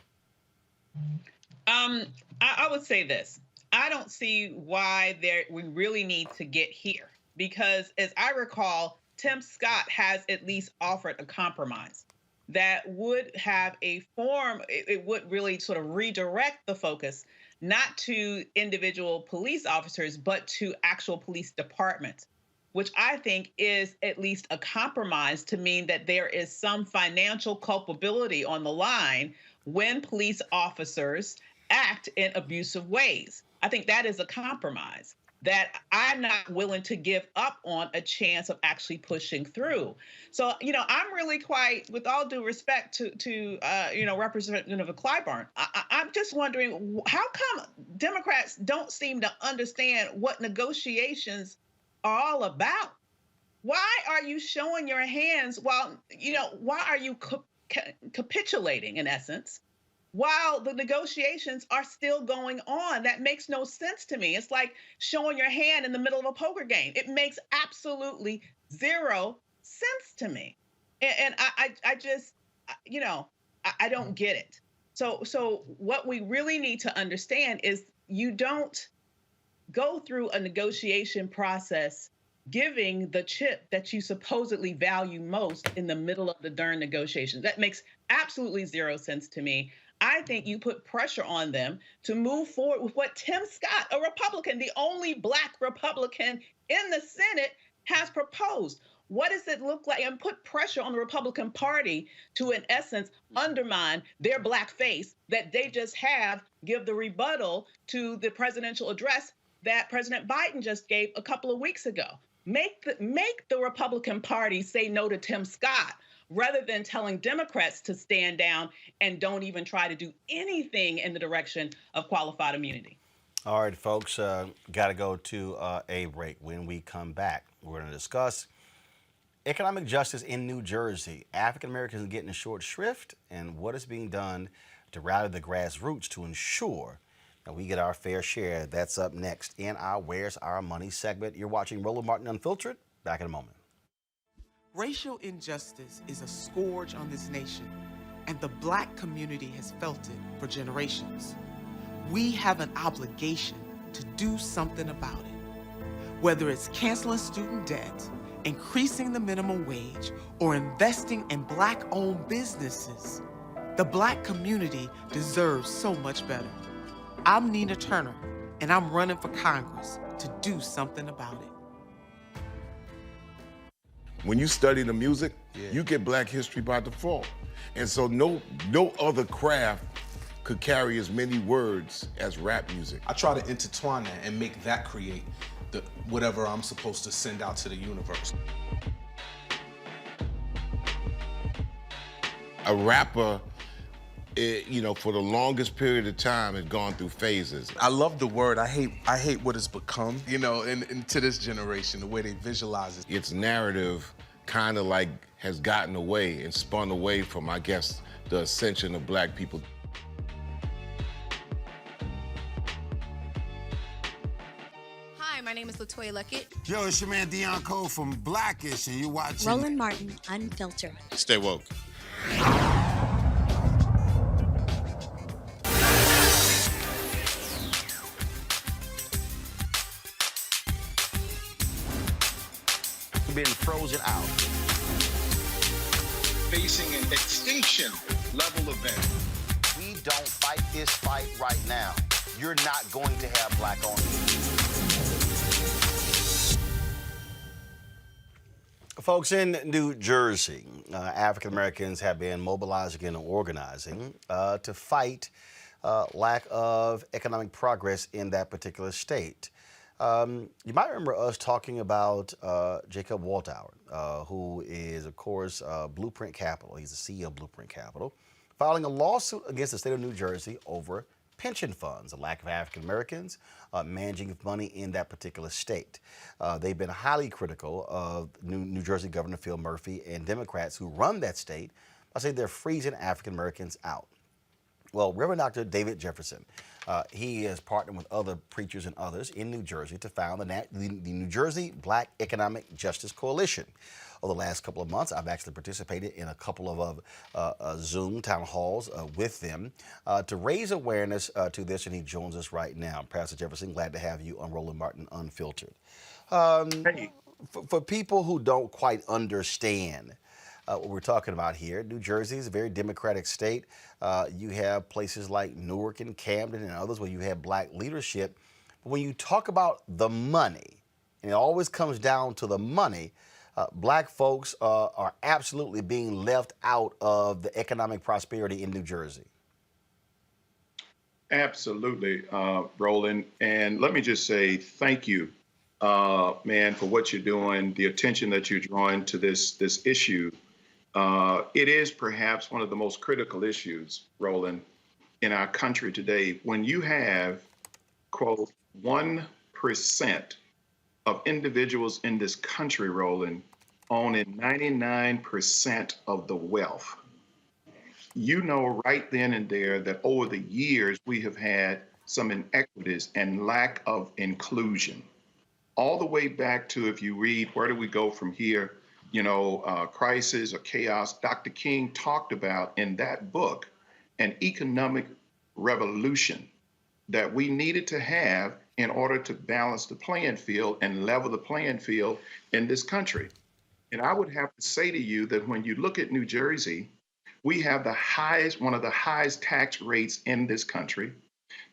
I would say this. I don't see why we really need to get here, because as I recall, Tim Scott has at least offered a compromise that would have a form, it would really sort of redirect the focus, not to individual police officers, but to actual police departments, which I think is at least a compromise to mean that there is some financial culpability on the line when police officers act in abusive ways. I think that is a compromise that I'm not willing to give up on a chance of actually pushing through. So, you know, I'm really quite, with all due respect to Representative Clyburn, I'm just wondering, how come Democrats don't seem to understand what negotiations are all about? Why are you showing your hands why are you capitulating, in essence, while the negotiations are still going on? That makes no sense to me. It's like showing your hand in the middle of a poker game. It makes absolutely zero sense to me. And I just, I don't get it. So what we really need to understand is you don't go through a negotiation process giving the chip that you supposedly value most in the middle of the darn negotiations. That makes absolutely zero sense to me. I think you put pressure on them to move forward with what Tim Scott, a Republican, the only Black Republican in the Senate, has proposed. What does it look like? And put pressure on the Republican Party to, in essence, undermine their Black face that they just have, give the rebuttal to the presidential address that President Biden just gave a couple of weeks ago. Make the Republican Party say no to Tim Scott, rather than telling Democrats to stand down and don't even try to do anything in the direction of qualified immunity. All right, folks, got to go to a break. When we come back, we're going to discuss Economic justice in New Jersey. African Americans getting a short shrift, and what is being done to rally the grassroots to ensure that we get our fair share. That's up next in our Where's Our Money segment. You're watching Roland Martin Unfiltered. Back in a moment. Racial injustice is a scourge on this nation, and the Black community has felt it for generations. We have an obligation to do something about it. Whether it's canceling student debt, increasing the minimum wage, or investing in Black-owned businesses, the Black community deserves so much better. I'm Nina Turner, and I'm running for Congress to do something about it. When you study the music, you get Black history by default. And so no other craft could carry as many words as rap music. I try to intertwine that and make that create whatever I'm supposed to send out to the universe. A rapper, for the longest period of time has gone through phases. I love the word. I hate what it's become, and to this generation, the way they visualize it. Its narrative kind of like has gotten away and spun away from, I guess, the ascension of Black people. Hi, my name is LaToya Luckett. Yo, it's your man Deion Cole from Blackish, and you're watching Roland Martin Unfiltered. Stay woke. Being frozen out. Facing an extinction level event. We don't fight this fight right now, you're not going to have Black-owned businesses. Folks, in New Jersey, African Americans have been mobilizing and organizing to fight lack of economic progress in that particular state. You might remember us talking about Jacob Waldauer, who is, of course, Blueprint Capital. He's the CEO of Blueprint Capital, filing a lawsuit against the state of New Jersey over pension funds, the lack of African Americans managing money in that particular state. They've been highly critical of New Jersey Governor Phil Murphy and Democrats who run that state by saying they're freezing African Americans out. Well, Reverend Dr. David Jefferson, he has partnered with other preachers and others in New Jersey to found the New Jersey Black Economic Justice Coalition. Over the last couple of months, I've actually participated in a couple of Zoom town halls with them to raise awareness to this, and he joins us right now. Pastor Jefferson, glad to have you on Roland Martin Unfiltered. For people who don't quite understand what we're talking about here, New Jersey is a very democratic state. You have places like Newark and Camden and others where you have Black leadership. But when you talk about the money, and it always comes down to the money, Black folks are absolutely being left out of the economic prosperity in New Jersey. Absolutely, Roland. And let me just say thank you, man, for what you're doing, the attention that you're drawing to this issue. It is perhaps one of the most critical issues, Roland, in our country today. When you have, quote, 1% of individuals in this country, Roland, owning 99% of the wealth, you know right then and there that over the years we have had some inequities and lack of inclusion. All the way back to, if you read Where Do We Go From Here, Crisis or Chaos, Dr. King talked about in that book an economic revolution that we needed to have in order to balance the playing field and level the playing field in this country. And I would have to say to you that when you look at New Jersey, we have one of the highest tax rates in this country.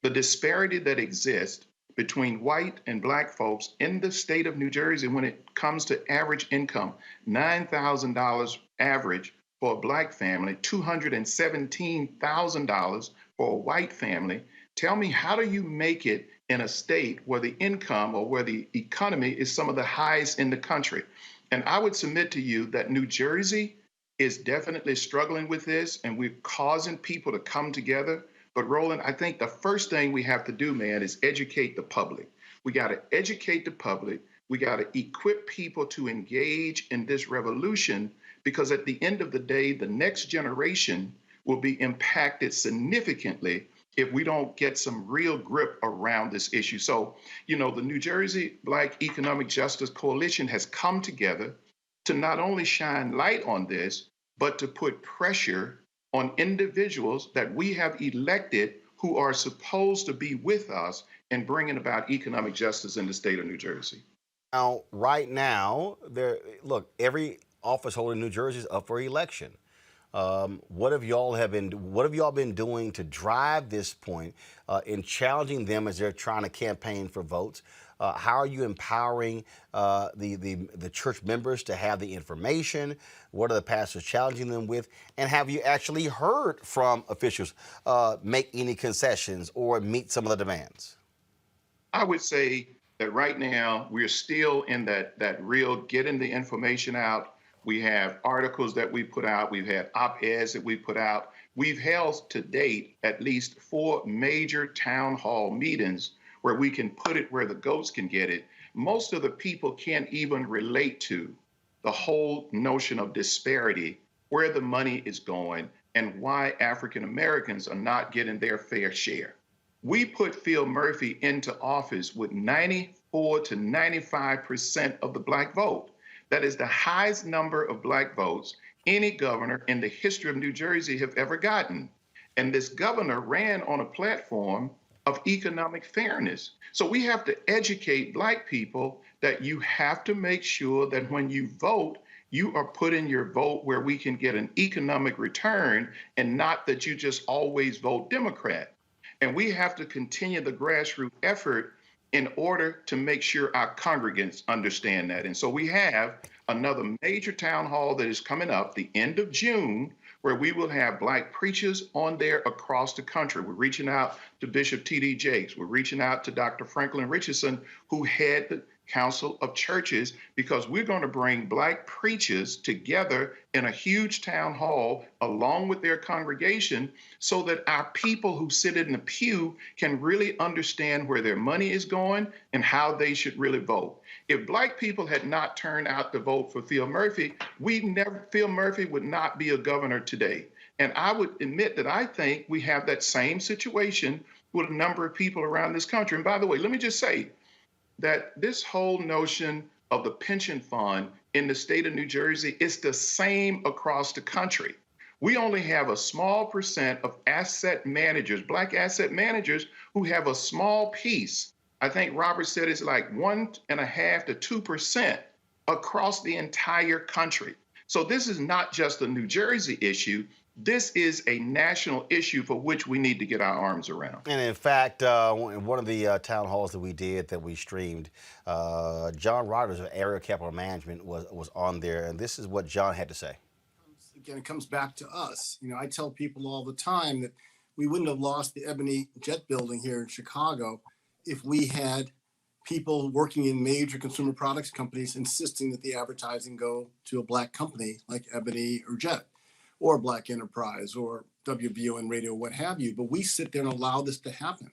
The disparity that exists between white and Black folks in the state of New Jersey when it comes to average income, $9,000 average for a Black family, $217,000 for a white family. Tell me, how do you make it in a state where the income or where the economy is some of the highest in the country? And I would submit to you that New Jersey is definitely struggling with this, and we're causing people to come together. But Roland, I think the first thing we have to do, man, is educate the public. We got to educate the public We got to equip people to engage in this revolution, because at the end of the day, the next generation will be impacted significantly if we don't get some real grip around this issue. So, the New Jersey Black Economic Justice Coalition has come together to not only shine light on this, but to put pressure on individuals that we have elected who are supposed to be with us in bringing about economic justice in the state of New Jersey. Now, right now, every office holder in New Jersey is up for election. What have y'all been doing to drive this point in challenging them as they're trying to campaign for votes? How are you empowering the church members to have the information? What are the pastors challenging them with? And have you actually heard from officials make any concessions or meet some of the demands? I would say that right now we're still in that real getting the information out. We have articles that we put out. We've had op-eds that we put out. We've held to date at least 4 major town hall meetings where we can put it where the goats can get it. Most of the people can't even relate to the whole notion of disparity, where the money is going, and why African Americans are not getting their fair share. We put Phil Murphy into office with 94 to 95% of the Black vote. That is the highest number of Black votes any governor in the history of New Jersey have ever gotten. And this governor ran on a platform of economic fairness. So we have to educate Black people that you have to make sure that when you vote, you are putting your vote where we can get an economic return, and not that you just always vote Democrat. And we have to continue the grassroots effort in order to make sure our congregants understand that. And so we have another major town hall that is coming up the end of June, where we will have Black preachers on there across the country. We're reaching out to Bishop T.D. Jakes. We're reaching out to Dr. Franklin Richardson, who head the Council of Churches, because we're going to bring Black preachers together in a huge town hall along with their congregation, so that our people who sit in the pew can really understand where their money is going and how they should really vote. If Black people had not turned out to vote for Phil Murphy, Phil Murphy would not be a governor today. And I would admit that I think we have that same situation with a number of people around this country. And by the way, let me just say that this whole notion of the pension fund in the state of New Jersey is the same across the country. We only have a small percent of asset managers, Black asset managers, who have a small piece. I think Robert said it's like 1.5% to 2% across the entire country. So this is not just a New Jersey issue. This is a national issue for which we need to get our arms around. And in fact, in one of the town halls that we streamed, John Rogers of Area Capital Management was on there, and this is what John had to say. Again, it comes back to us. I tell people all the time that we wouldn't have lost the Ebony Jet Building here in Chicago if we had people working in major consumer products companies insisting that the advertising go to a Black company like Ebony or Jet, or Black Enterprise, or WBON Radio, what have you. But we sit there and allow this to happen.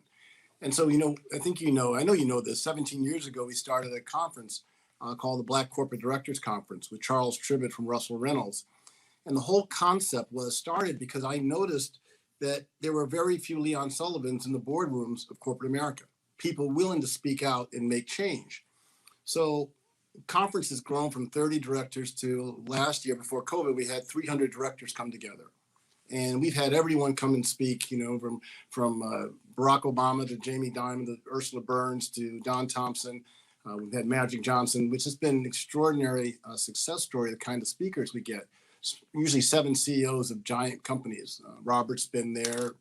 And so, I think I know you know this, 17 years ago, we started a conference called the Black Corporate Directors Conference with Charles Tribbett from Russell Reynolds. And the whole concept was started because I noticed that there were very few Leon Sullivans in the boardrooms of corporate America, people willing to speak out and make change. So conference has grown from 30 directors to last year, before COVID, we had 300 directors come together. And we've had everyone come and speak, from Barack Obama to Jamie Dimon to Ursula Burns to Don Thompson. We've had Magic Johnson, which has been an extraordinary success story, the kind of speakers we get. Usually 7 CEOs of giant companies. Robert's been there.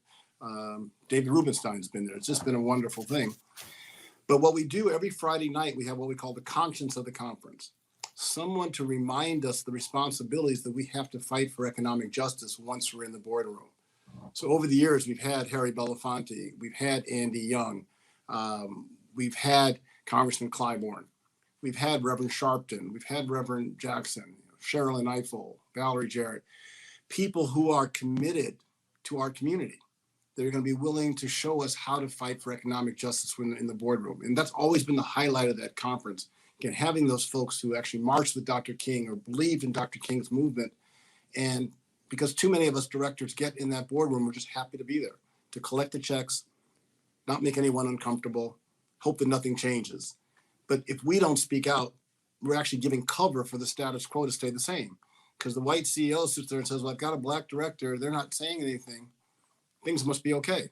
David Rubenstein's been there. It's just been a wonderful thing. But what we do every Friday night, we have what we call the conscience of the conference. Someone to remind us the responsibilities that we have to fight for economic justice once we're in the boardroom. So over the years, we've had Harry Belafonte, we've had Andy Young, we've had Congressman Clayborn, we've had Reverend Sharpton, we've had Reverend Jackson, Sherilyn Ifill, Valerie Jarrett, people who are committed to our community. They're going to be willing to show us how to fight for economic justice when in the boardroom. And that's always been the highlight of that conference, Again, having those folks who actually marched with Dr. King or believed in Dr. King's movement. And because too many of us directors get in that boardroom, we're just happy to be there, to collect the checks, not make anyone uncomfortable, hope that nothing changes. But if we don't speak out, we're actually giving cover for the status quo to stay the same. Because the white CEO sits there and says, well, I've got a black director, they're not saying anything, things must be okay.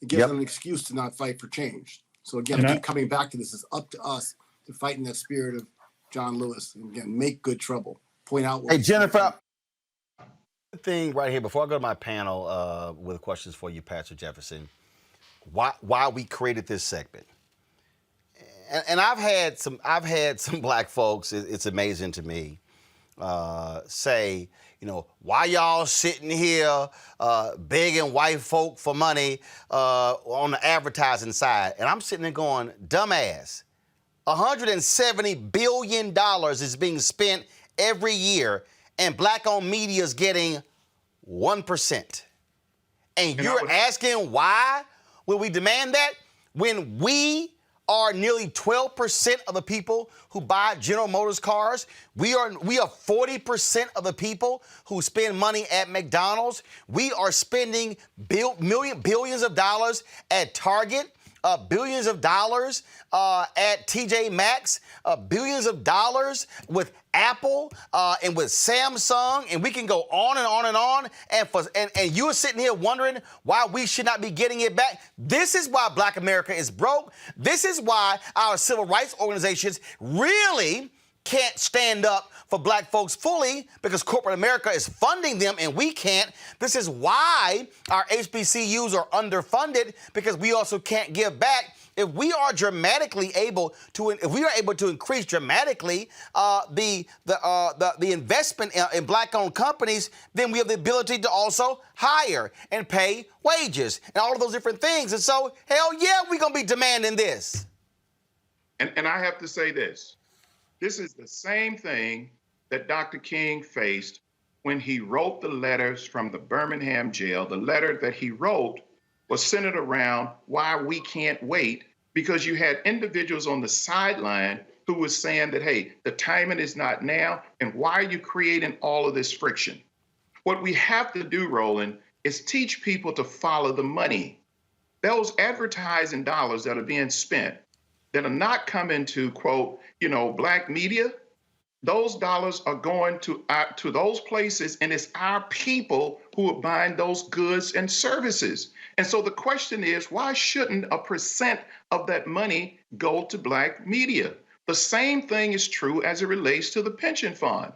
It gives them an excuse to not fight for change. So again, I keep coming back to this, it's up to us to fight in that spirit of John Lewis. And again, make good trouble, point out what— Hey, Jennifer, thing right here, before I go to my panel with questions for you, Pastor Jefferson, why we created this segment. And I've had some black folks, it's amazing to me, say, why y'all sitting here begging white folk for money on the advertising side? And I'm sitting there going, dumbass, $170 billion is being spent every year, and black-owned media is getting 1%. And you're asking why will we demand that when we are nearly 12% of the people who buy General Motors cars. We are 40% of the people who spend money at McDonald's. We are spending billions of dollars at Target, billions of dollars at TJ Maxx, billions of dollars with Apple and with Samsung, and we can go on and on and on. And you are sitting here wondering why we should not be getting it back. This is why Black America is broke. This is why our civil rights organizations really can't stand up for black folks fully, because corporate America is funding them and we can't. This is why our HBCUs are underfunded, because we also can't give back. If we are able to increase dramatically the investment in black-owned companies, then we have the ability to also hire and pay wages and all of those different things. And so, hell yeah, we're gonna be demanding this. And I have to say this. This is the same thing that Dr. King faced when he wrote the letters from the Birmingham jail. The letter that he wrote was centered around why we can't wait, because you had individuals on the sideline who was saying that, hey, the timing is not now, and why are you creating all of this friction? What we have to do, Roland, is teach people to follow the money. Those advertising dollars that are being spent that are not coming to, quote, black media, those dollars are going to those places, and it's our people who are buying those goods and services. And so the question is, why shouldn't a percent of that money go to black media? The same thing is true as it relates to the pension fund.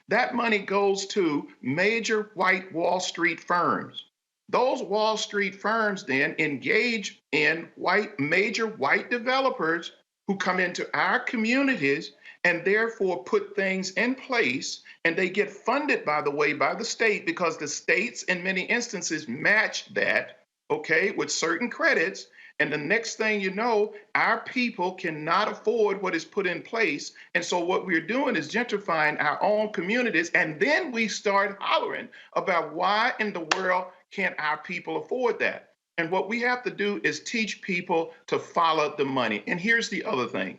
That money goes to major white Wall Street firms. Those Wall Street firms then engage in major white developers who come into our communities and therefore put things in place, and they get funded, by the way, by the state, because the states in many instances match that, with certain credits. And the next thing you know, our people cannot afford what is put in place. And so what we're doing is gentrifying our own communities, and then we start hollering about why in the world can't our people afford that? And what we have to do is teach people to follow the money. And here's the other thing.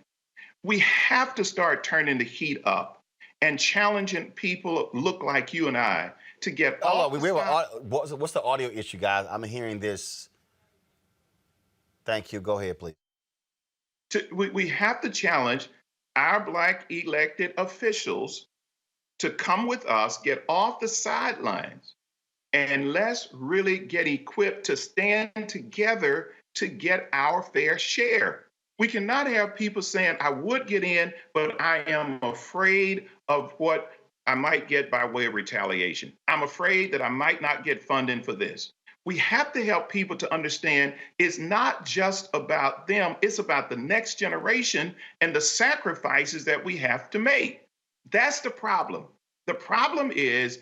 We have to start turning the heat up and challenging people look like you and I to get off. What's the audio issue, guys? I'm hearing this. Thank you. Go ahead, please. We have to challenge our black elected officials to come with us, get off the sidelines, and let's really get equipped to stand together to get our fair share. We cannot have people saying, I would get in, but I am afraid of what I might get by way of retaliation. I'm afraid that I might not get funding for this. We have to help people to understand it's not just about them, it's about the next generation and the sacrifices that we have to make. That's the problem. The problem is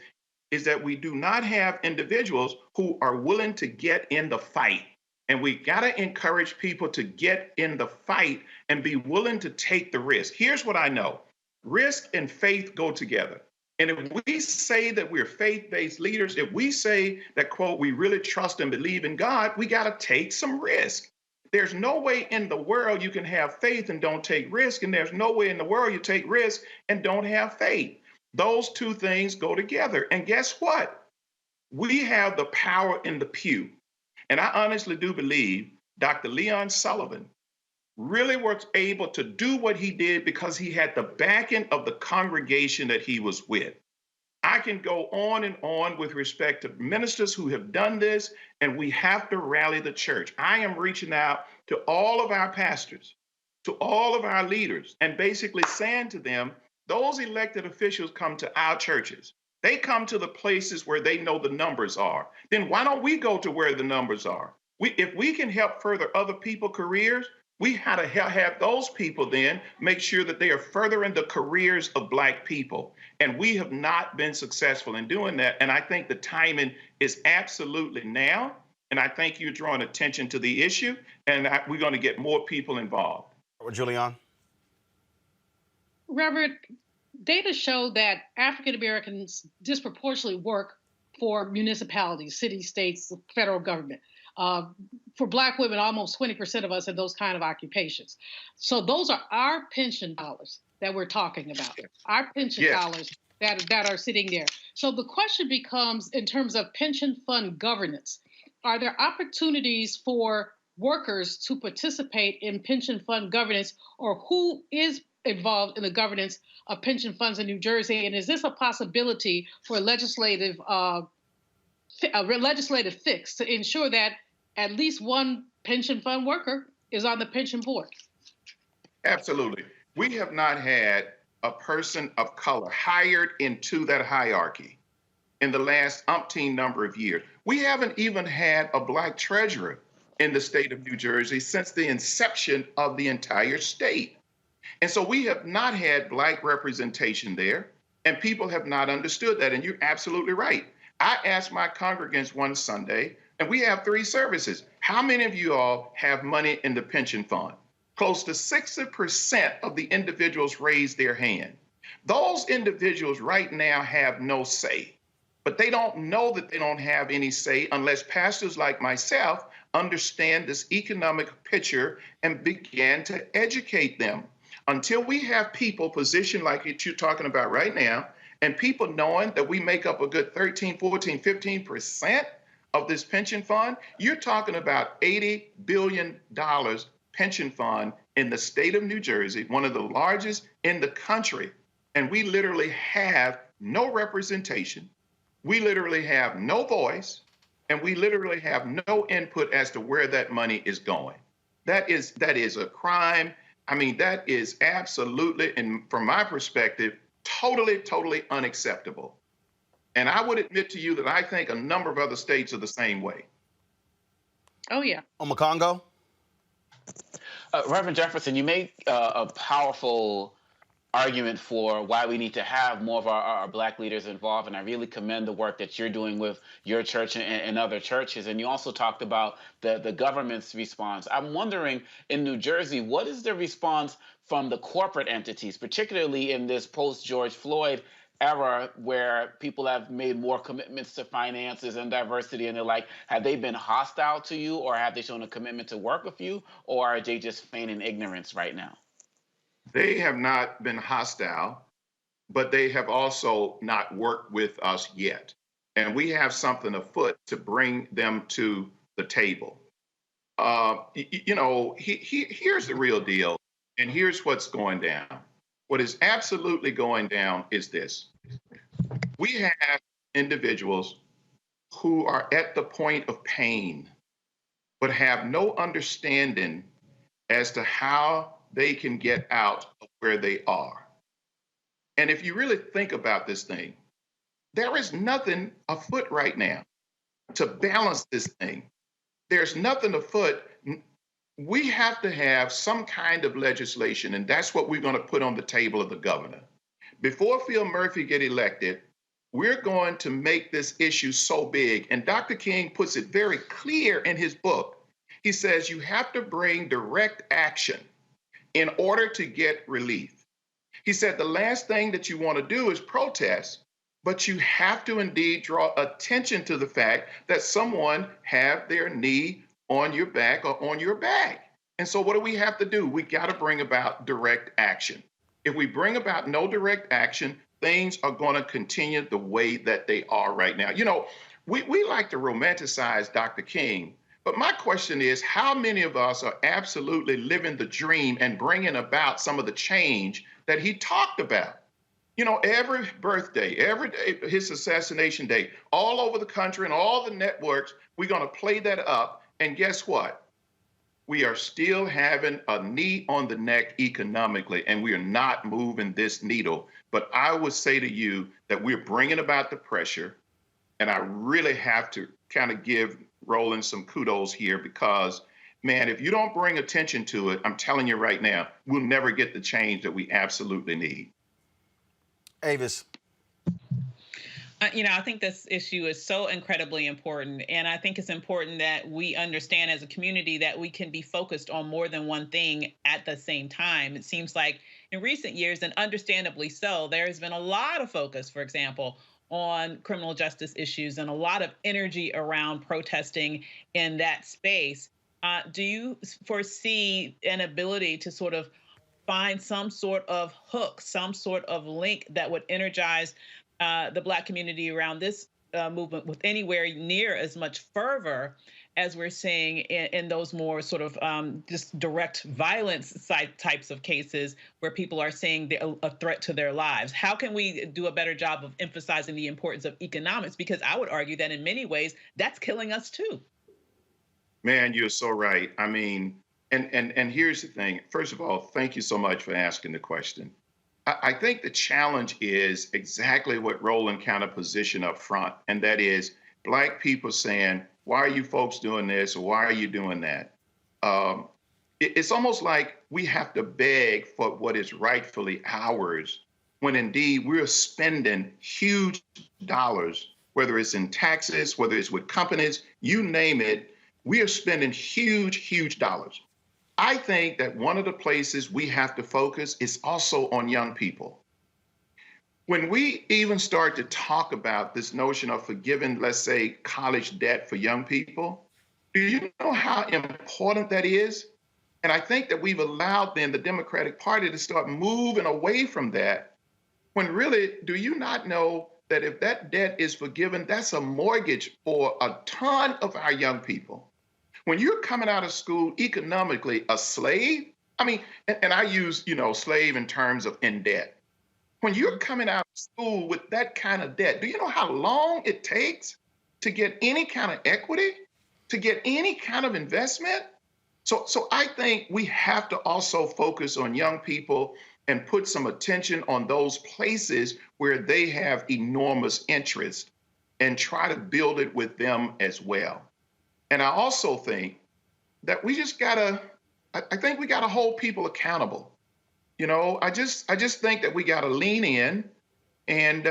that we do not have individuals who are willing to get in the fight. And we got to encourage people to get in the fight and be willing to take the risk. Here's what I know. Risk and faith go together. And if we say that we're faith-based leaders, if we say that, quote, we really trust and believe in God, we got to take some risk. There's no way in the world you can have faith and don't take risk, and there's no way in the world you take risk and don't have faith. Those two things go together. And guess what? We have the power in the pew. And I honestly do believe Dr. Leon Sullivan really was able to do what he did because he had the backing of the congregation that he was with. I can go on and on with respect to ministers who have done this, and we have to rally the church. I am reaching out to all of our pastors, to all of our leaders, and basically saying to them, those elected officials come to our churches. They come to the places where they know the numbers are. Then why don't we go to where the numbers are? If we can help further other people's careers, we have to have those people then make sure that they are furthering the careers of Black people. And we have not been successful in doing that. And I think the timing is absolutely now. And I think you're drawing attention to the issue, and we're going to get more people involved. Julian? Robert, data show that African Americans disproportionately work for municipalities, cities, states, the federal government. For Black women, almost 20% of us in those kind of occupations. So those are our pension dollars that we're talking about, our pension dollars that are sitting there. So the question becomes, in terms of pension fund governance, are there opportunities for workers to participate in pension fund governance, or who is involved in the governance of pension funds in New Jersey? And is this a possibility for a legislative fix to ensure that at least one pension fund worker is on the pension board? Absolutely. We have not had a person of color hired into that hierarchy in the last umpteen number of years. We haven't even had a Black treasurer in the state of New Jersey since the inception of the entire state. And so we have not had Black representation there, and people have not understood that. And you're absolutely right. I asked my congregants one Sunday, and we have 3 services, how many of you all have money in the pension fund? Close to 60% of the individuals raised their hand. Those individuals right now have no say, but they don't know that they don't have any say unless pastors like myself understand this economic picture and begin to educate them. Until we have people positioned like you're talking about right now, and people knowing that we make up a good 13, 14, 15% of this pension fund, you're talking about $80 billion pension fund in the state of New Jersey, one of the largest in the country. And we literally have no representation. We literally have no voice, and we literally have no input as to where that money is going. That is a crime. I mean, that is absolutely, and from my perspective, totally unacceptable. And I would admit to you that I think a number of other states are the same way. Oh, yeah. Omekongo? Reverend Jefferson, you make a powerful argument for why we need to have more of our Black leaders involved, and I really commend the work that you're doing with your church and other churches. And you also talked about the government's response. I'm wondering, in New Jersey, what is the response from the corporate entities, particularly in this post-George Floyd era where people have made more commitments to finances and diversity, and they're like, have they been hostile to you, or have they shown a commitment to work with you, or are they just feigning ignorance right now? They have not been hostile, but they have also not worked with us yet. And we have something afoot to bring them to the table. Here's the real deal, and here's what's going down. What is absolutely going down is this. We have individuals who are at the point of pain, but have no understanding as to how they can get out of where they are. And if you really think about this thing, there is nothing afoot right now to balance this thing. There's nothing afoot. We have to have some kind of legislation, and that's what we're going to put on the table of the governor. Before Phil Murphy get elected, we're going to make this issue so big, and Dr. King puts it very clear in his book. He says you have to bring direct action in order to get relief. He said the last thing that you want to do is protest, but you have to indeed draw attention to the fact that someone have their knee on your back or on your back. And so what do we have to do? We got to bring about direct action. If we bring about no direct action, things are going to continue the way that they are right now. You know, we like to romanticize Dr. King, but my question is, how many of us are absolutely living the dream and bringing about some of the change that he talked about? You know, every birthday, every day, his assassination day, all over the country and all the networks, we're going to play that up. And guess what? We are still having a knee on the neck economically, and we are not moving this needle. But I would say to you that we're bringing about the pressure, and I really have to kind of give Roland some kudos here because, man, if you don't bring attention to it, I'm telling you right now, we'll never get the change that we absolutely need. Avis. You know, I think this issue is so incredibly important. And I think it's important that we understand as a community that we can be focused on more than one thing at the same time. It seems like in recent years, and understandably so, there has been a lot of focus, for example, on criminal justice issues and a lot of energy around protesting in that space. Do you foresee an ability to sort of find some sort of hook, some sort of link that would energize the Black community around this movement with anywhere near as much fervor as we're seeing in those more sort of just direct violence types of cases where people are seeing a threat to their lives? How can we do a better job of emphasizing the importance of economics? Because I would argue that in many ways, that's killing us too. Man, you're so right. I mean, and here's the thing. First of all, thank you so much for asking the question. I think the challenge is exactly what Roland kind of positioned up front, and that is Black people saying, why are you folks doing this, or why are you doing that? It's almost like we have to beg for what is rightfully ours, when indeed we're spending huge dollars, whether it's in taxes, whether it's with companies, you name it, we are spending huge, huge dollars. I think that one of the places we have to focus is also on young people. When we even start to talk about this notion of forgiving, let's say, college debt for young people, do you know how important that is? And I think that we've allowed then the Democratic Party to start moving away from that, when really, do you not know that if that debt is forgiven, that's a mortgage for a ton of our young people? When you're coming out of school economically a slave, I mean, and I use, slave in terms of in debt. When you're coming out of school with that kind of debt, do you know how long it takes to get any kind of equity, to get any kind of investment? So I think we have to also focus on young people and put some attention on those places where they have enormous interest and try to build it with them as well. And I also think that we just gotta hold people accountable. I just think that we gotta lean in, and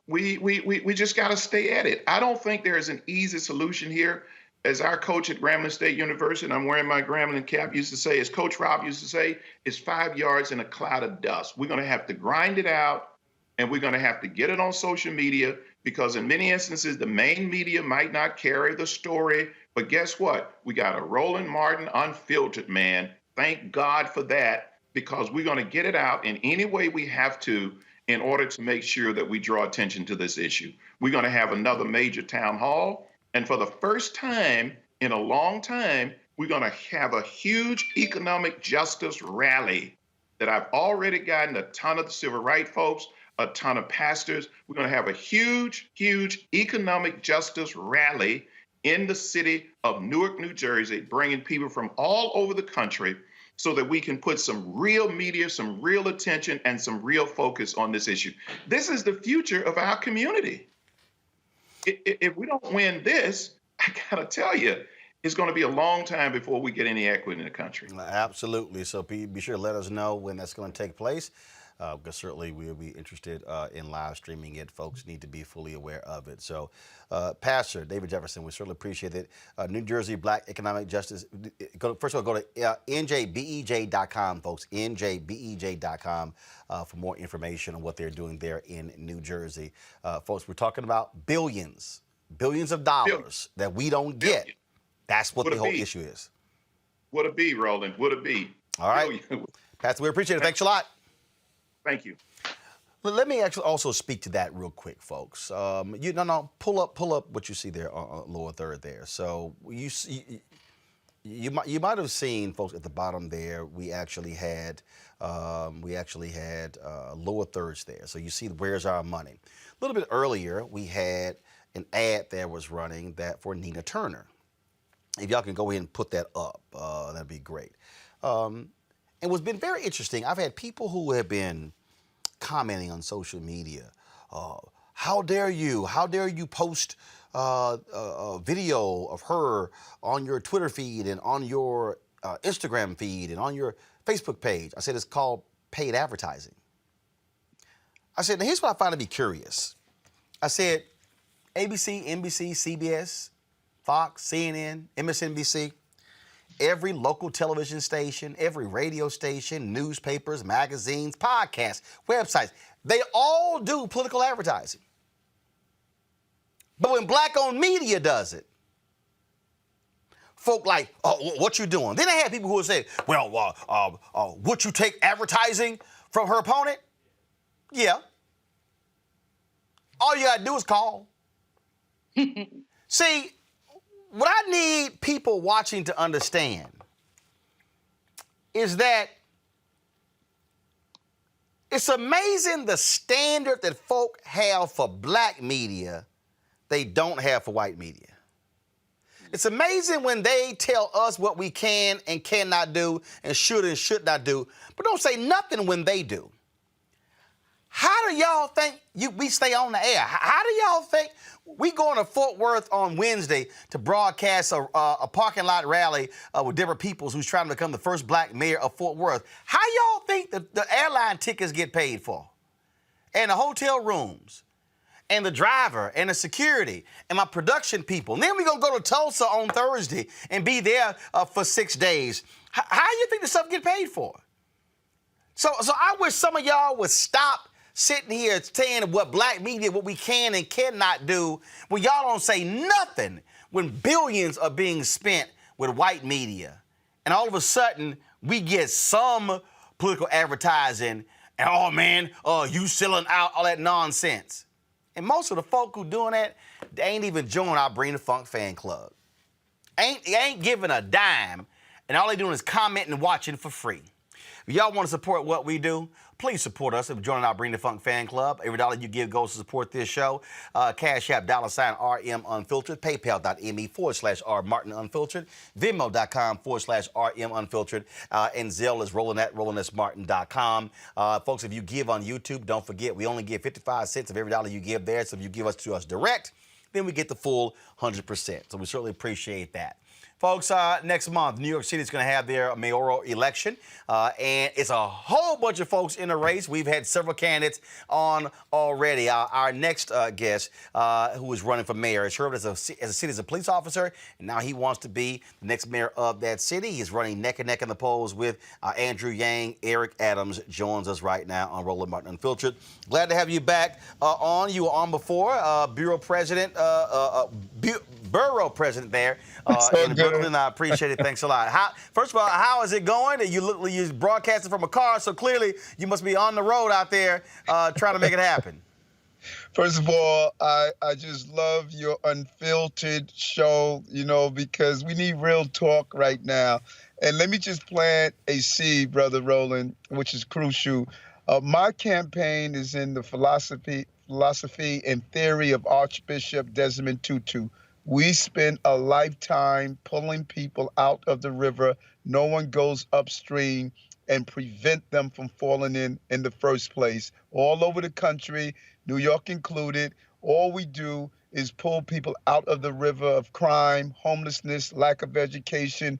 we just gotta stay at it. I don't think there is an easy solution here. As our coach at Grambling State University, and I'm wearing my Grambling cap, used to say, as Coach Rob used to say, it's 5 yards in a cloud of dust. We're gonna have to grind it out, and we're gonna have to get it on social media, because in many instances, the main media might not carry the story. But guess what? We got a Roland Martin Unfiltered, man. Thank God for that, because we're going to get it out in any way we have to in order to make sure that we draw attention to this issue. We're going to have another major town hall. And for the first time in a long time, we're going to have a huge economic justice rally that I've already gotten a ton of the civil rights folks, a ton of pastors. We're going to have a huge, huge economic justice rally in the city of Newark, New Jersey, bringing people from all over the country so that we can put some real media, some real attention, and some real focus on this issue. This is the future of our community. If we don't win this, I gotta tell you, it's going to be a long time before we get any equity in the country. Absolutely. So be sure to let us know when that's going to take place. Because certainly we'll be interested in live streaming it. Folks need to be fully aware of it. So, Pastor David Jefferson, we certainly appreciate it. New Jersey Black Economic Justice. First of all, go to njbej.com, folks, njbej.com for more information on what they're doing there in New Jersey. Folks, we're talking about billions of dollars that we don't get. That's what Would the it whole be? issue is. Would it be, Roland? Would it be? All right. Pastor, we appreciate it. Thanks a lot. Thank you. Let me actually also speak to that real quick, folks. Pull up what you see there on lower third there. So you might have seen, folks, at the bottom there. We actually had lower thirds there. So you see, where's our money? A little bit earlier, we had an ad that was running that for Nina Turner. If y'all can go ahead and put that up, that'd be great. And what's been very interesting, I've had people who have been commenting on social media. How dare you? How dare you post a video of her on your Twitter feed and on your Instagram feed and on your Facebook page? I said it's called paid advertising. I said, now here's what I find to be curious. I said, ABC, NBC, CBS, Fox, CNN, MSNBC, every local television station, every radio station, newspapers, magazines, podcasts, websites, they all do political advertising. But when black-owned media does it, folk like, oh, what you doing? Then I had people who would say, well, would you take advertising from her opponent? Yeah. All you gotta do is call. See, what I need people watching to understand is that it's amazing the standard that folk have for black media they don't have for white media. It's amazing when they tell us what we can and cannot do and should not do, but don't say nothing when they do. How do y'all think we stay on the air? How do y'all think we going to Fort Worth on Wednesday to broadcast a parking lot rally with Deborah Peoples, who's trying to become the first black mayor of Fort Worth? How y'all think the airline tickets get paid for? And the hotel rooms? And the driver, and the security, and my production people. And then we're going to go to Tulsa on Thursday and be there for 6 days. How do you think this stuff get paid for? So I wish some of y'all would stop sitting here saying what black media, what we can and cannot do, when y'all don't say nothing when billions are being spent with white media. And all of a sudden, we get some political advertising, and oh man, you selling out, all that nonsense. And most of the folk who doing that, they ain't even joining our Bring the Funk fan club. Ain't giving a dime, and all they doing is commenting and watching for free. If y'all want to support what we do, please support us and join our Bring the Funk fan club. Every dollar you give goes to support this show. Cash App, $RM Unfiltered, PayPal.me/R Martin Unfiltered, Venmo.com/RM Unfiltered, and Zelle is Roland@RolandSMartin.com. Folks, if you give on YouTube, don't forget we only give 55 cents of every dollar you give there. So if you give us to us direct, then we get the full 100%. So we certainly appreciate that. Folks, next month, New York City is going to have their mayoral election, and it's a whole bunch of folks in the race. We've had several candidates on already. Our next guest, who is running for mayor, is served as a city as a police officer, and now he wants to be the next mayor of that city. He's running neck and neck in the polls with Andrew Yang. Eric Adams joins us right now on Roland Martin Unfiltered. Glad to have you back on. You were on before, Borough President there in Brooklyn. I appreciate it. Thanks a lot. First of all, how is it going? You're broadcasting from a car, so clearly you must be on the road out there trying to make it happen. First of all, I just love your unfiltered show, because we need real talk right now. And let me just plant a seed, Brother Roland, which is crucial. My campaign is in the philosophy and theory of Archbishop Desmond Tutu. We spend a lifetime pulling people out of the river. No one goes upstream and prevent them from falling in the first place. All over the country, New York included, all we do is pull people out of the river of crime, homelessness, lack of education,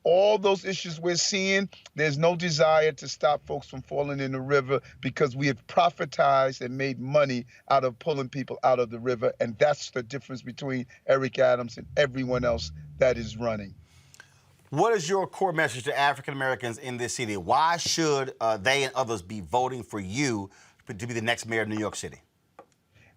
all those issues we're seeing. There's no desire to stop folks from falling in the river because we have profitized and made money out of pulling people out of the river. And that's the difference between Eric Adams and everyone else that is running. What is your core message to African Americans in this city? Why should they and others be voting for you to be the next mayor of New York City?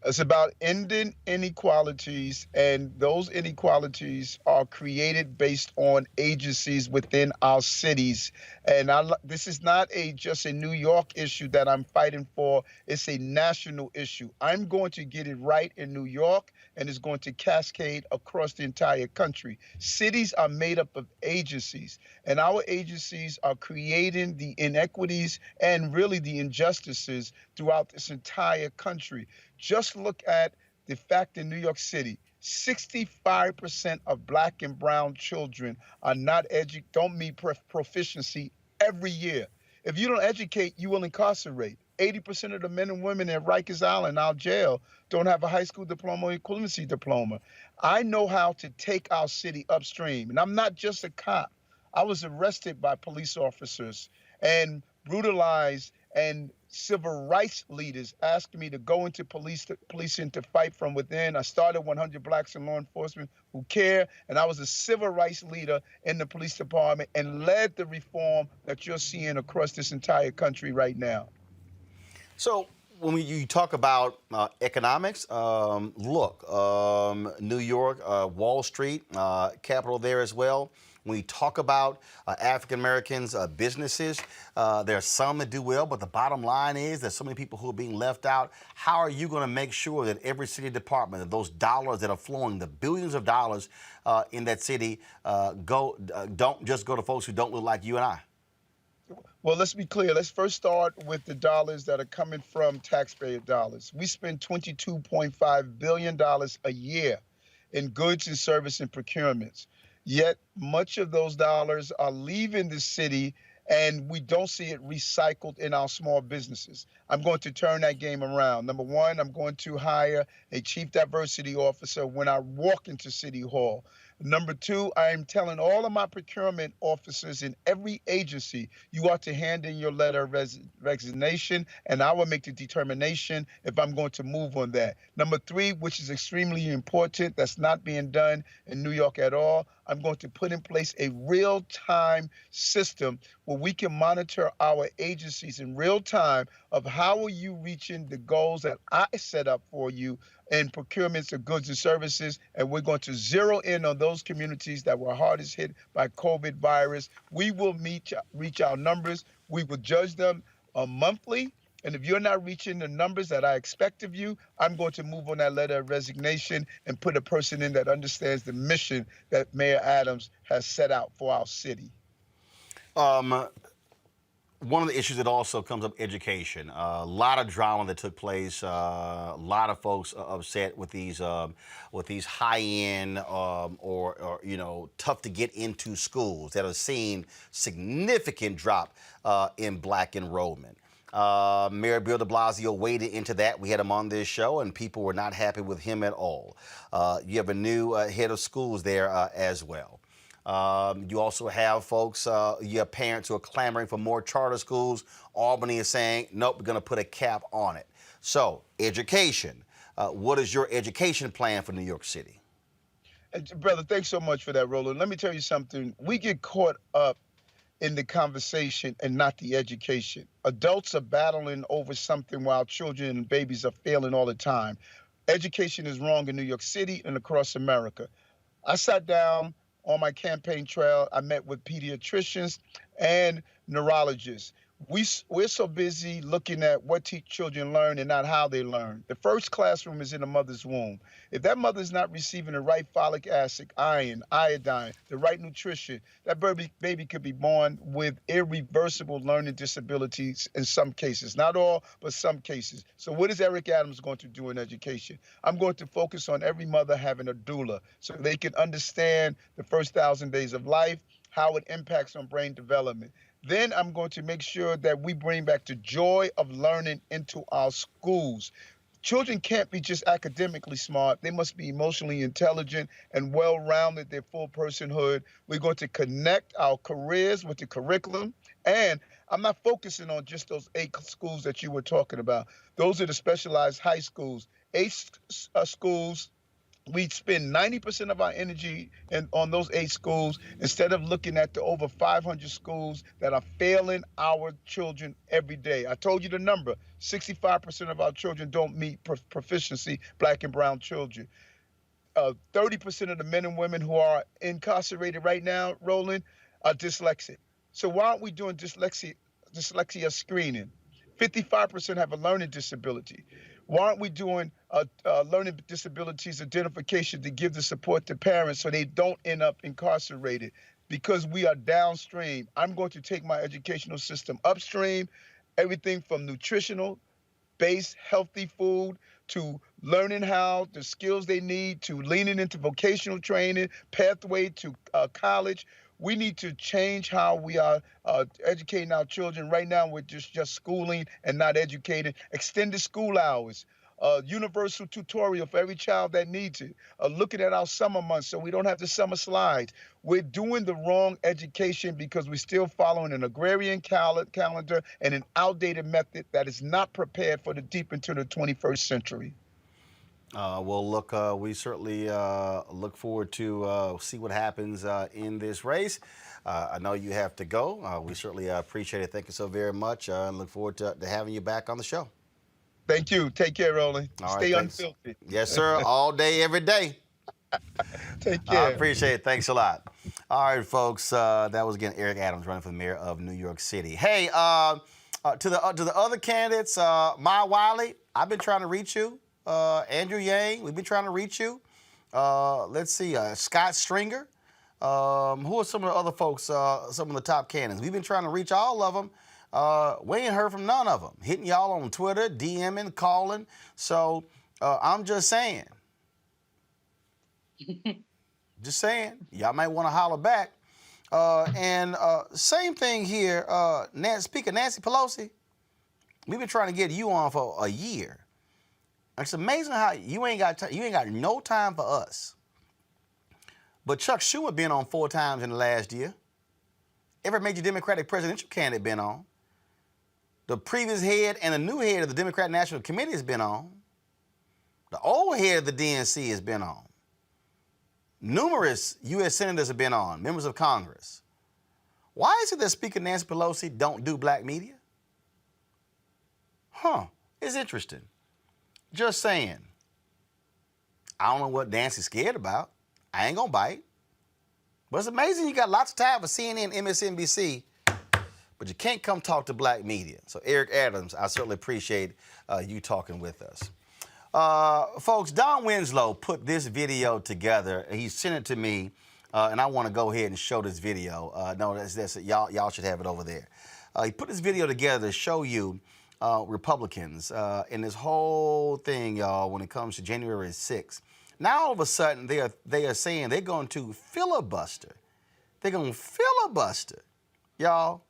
It's about ending inequalities, and those inequalities are created based on agencies within our cities. And this is not just a New York issue that I'm fighting for. It's a national issue. I'm going to get it right in New York, and it's going to cascade across the entire country. Cities are made up of agencies, and our agencies are creating the inequities and really the injustices throughout this entire country. Just look at the fact in New York City, 65% of Black and brown children are not don't meet proficiency every year. If you don't educate, you will incarcerate. 80% of the men and women at Rikers Island, our jail, don't have a high school diploma or equivalency diploma. I know how to take our city upstream, and I'm not just a cop. I was arrested by police officers and brutalized, and civil rights leaders asked me to go into policing to fight from within. I started 100 Blacks in Law Enforcement Who Care, and I was a civil rights leader in the police department and led the reform that you're seeing across this entire country right now. So when you talk about economics, look, New York, Wall Street, capital there as well. When we talk about African Americans, businesses, there are some that do well, but the bottom line is there's so many people who are being left out. How are you going to make sure that every city department, that those dollars that are flowing, the billions of dollars in that city, don't just go to folks who don't look like you and I? Well, let's be clear. Let's first start with the dollars that are coming from taxpayer dollars. We spend $22.5 billion a year in goods and service and procurements. Yet much of those dollars are leaving the city, and we don't see it recycled in our small businesses. I'm going to turn that game around. Number one, I'm going to hire a chief diversity officer when I walk into City Hall. Number two, I'm telling all of my procurement officers in every agency, you ought to hand in your letter of resignation, and I will make the determination if I'm going to move on that. Number three, which is extremely important, that's not being done in New York at all, I'm going to put in place a real-time system where we can monitor our agencies in real time of how are you reaching the goals that I set up for you in procurements of goods and services, and we're going to zero in on those communities that were hardest hit by COVID virus. We will reach our numbers. We will judge them monthly. And if you're not reaching the numbers that I expect of you, I'm going to move on that letter of resignation and put a person in that understands the mission that Mayor Adams has set out for our city. One of the issues that also comes up, education. A lot of drama that took place. A lot of folks are upset with these high-end or tough to get into schools that are seeing significant drop in Black enrollment. Mayor Bill de Blasio waded into that. We had him on this show, and people were not happy with him at all. You have a new head of schools there as well. You also have folks, you have parents who are clamoring for more charter schools. Albany is saying, nope, we're going to put a cap on it. So, education. What is your education plan for New York City? Brother, thanks so much for that, Roland. Let me tell you something. We get caught up in the conversation and not the education. Adults are battling over something while children and babies are failing all the time. Education is wrong in New York City and across America. I sat down on my campaign trail. I met with pediatricians and neurologists. We're so busy looking at what children learn and not how they learn. The first classroom is in the mother's womb. If that mother's not receiving the right folic acid, iron, iodine, the right nutrition, that baby could be born with irreversible learning disabilities in some cases. Not all, but some cases. So what is Eric Adams going to do in education? I'm going to focus on every mother having a doula so they can understand the first 1,000 days of life, how it impacts on brain development. Then I'm going to make sure that we bring back the joy of learning into our schools. Children can't be just academically smart. They must be emotionally intelligent and well-rounded, their full personhood. We're going to connect our careers with the curriculum. And I'm not focusing on just those 8 schools that you were talking about. Those are the specialized high schools. 8 schools We spend 90% of our energy on those 8 schools instead of looking at the over 500 schools that are failing our children every day. I told you the number, 65% of our children don't meet proficiency, black and brown children. 30% of the men and women who are incarcerated right now, Roland, are dyslexic. So why aren't we doing dyslexia screening? 55% have a learning disability. Why aren't we doing learning disabilities identification to give the support to parents so they don't end up incarcerated? Because we are downstream. I'm going to take my educational system upstream, everything from nutritional based healthy food to learning how the skills they need to leaning into vocational training, pathway to college. We need to change how we are educating our children. Right now, we're just schooling and not educating. Extended school hours, universal tutorial for every child that needs it. Looking at our summer months so we don't have the summer slides. We're doing the wrong education because we're still following an agrarian calendar and an outdated method that is not prepared for the deep into the 21st century. Well, look, we certainly look forward to see what happens in this race. I know you have to go. We certainly appreciate it. Thank you so very much, and look forward to having you back on the show. Thank you. Take care, Roland. Stay unfilthy. Yes, sir. All day, every day. Take care. I appreciate it. Thanks a lot. All right, folks. That was, again, Eric Adams running for the mayor of New York City. Hey, to the other candidates, Maya Wiley, I've been trying to reach you. Andrew Yang, we've been trying to reach you. Let's see, Scott Stringer. Who are some of the other folks, some of the top candidates? We've been trying to reach all of them. We ain't heard from none of them. Hitting y'all on Twitter, DMing, calling. So I'm just saying. Just saying. Y'all might want to holler back. And same thing here. Speaker Nancy Pelosi, we've been trying to get you on for a year. It's amazing how you ain't got no time for us. But Chuck Schumer been on 4 times in the last year. Every major Democratic presidential candidate been on. The previous head and the new head of the Democratic National Committee has been on. The old head of the DNC has been on. Numerous U.S. senators have been on, members of Congress. Why is it that Speaker Nancy Pelosi don't do black media? It's interesting. Just saying. I don't know what Nancy's scared about. I ain't gonna bite. But it's amazing you got lots of time for CNN, MSNBC, but you can't come talk to black media. So Eric Adams, I certainly appreciate you talking with us. Folks, Don Winslow put this video together. He sent it to me, and I want to go ahead and show this video. No, that's y'all should have it over there. He put this video together to show you Republicans in this whole thing, y'all, when it comes to January 6th. Now, all of a sudden, they are saying they're going to filibuster. They're going to filibuster, y'all,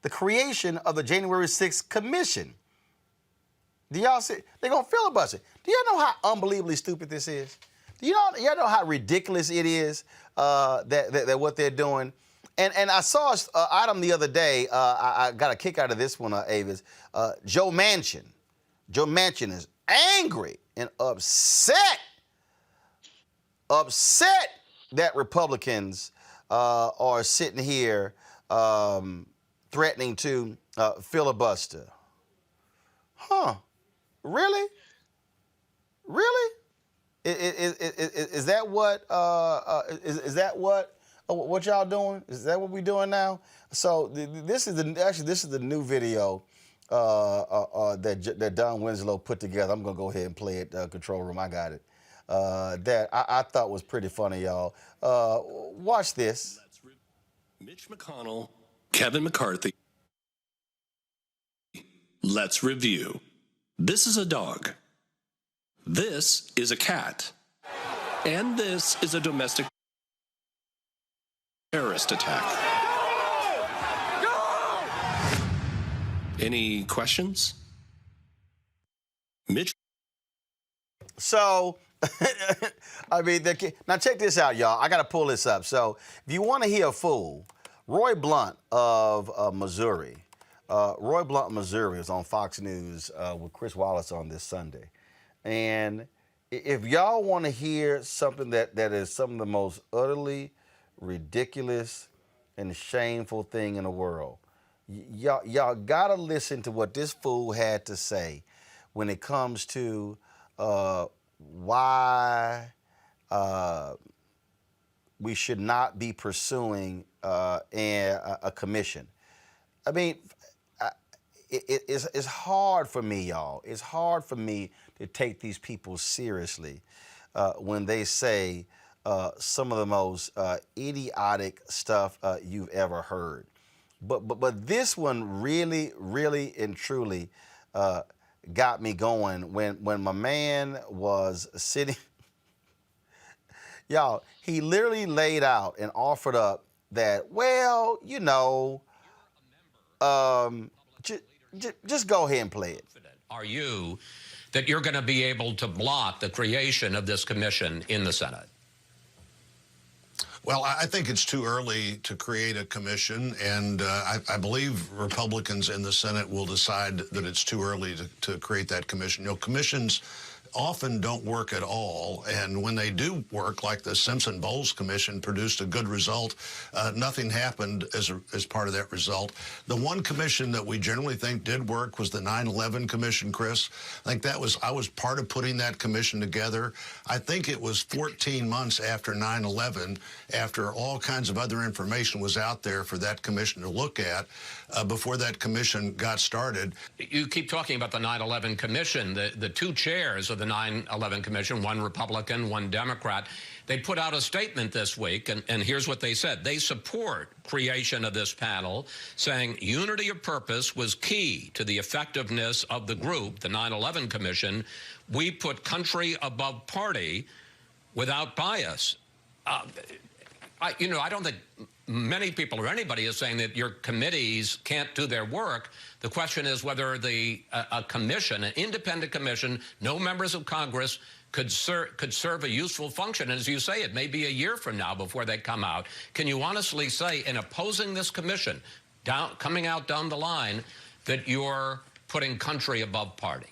the creation of the January 6th Commission. Do y'all see? They're going to filibuster. Do y'all know how unbelievably stupid this is? Do y'all know how ridiculous it is that what they're doing? And I saw an item the other day. I got a kick out of this one, Avis. Joe Manchin. Joe Manchin is angry and upset that Republicans are sitting here threatening to filibuster. Really? Really? Is that what is that what y'all doing? Is that what we doing now? So this is the new video that Don Winslow put together. I'm gonna go ahead and play it. Control room, I got it. That I thought was pretty funny, y'all. Watch this. Mitch McConnell, Kevin McCarthy. Let's review. This is a dog. This is a cat. And this is a domestic terrorist attack. Any questions? Mitch? So, I mean, now check this out, y'all. I got to pull this up. So, if you want to hear a fool, Roy Blunt of Missouri. Roy Blunt, Missouri, was on Fox News with Chris Wallace on this Sunday. And If y'all want to hear something that is some of the most utterly ridiculous and shameful thing in the world, y'all gotta listen to what this fool had to say when it comes to why we should not be pursuing a commission. I mean, it's hard for me, y'all. It's hard for me to take these people seriously when they say some of the most idiotic stuff you've ever heard. But this one really, really and truly got me going when my man was sitting. Y'all, he literally laid out and offered up that, well, you know, just go ahead and play it. Are you that you're going to be able to block the creation of this commission in the Senate? Well, I think it's too early to create a commission, and I believe Republicans in the Senate will decide that it's too early to create that commission. You know, commissions often don't work at all, and when they do work, like the Simpson-Bowles Commission produced a good result, nothing happened as part of that result. The one commission that we generally think did work was the 9/11 Commission, Chris. I think I was part of putting that commission together. I think it was 14 months after 9/11, after all kinds of other information was out there for that commission to look at, before that commission got started. You keep talking about the 9/11 Commission. The two chairs of the 9/11 Commission, one Republican, one Democrat, they put out a statement this week, and here's what they said. They support creation of this panel, saying unity of purpose was key to the effectiveness of the group, the 9/11 Commission. We put country above party without bias. I don't think many people or anybody is saying that your committees can't do their work. The question is whether a commission, an independent commission, no members of Congress, could serve a useful function. And as you say, it may be a year from now before they come out. Can you honestly say, in opposing this commission, coming out down the line, that you're putting country above party?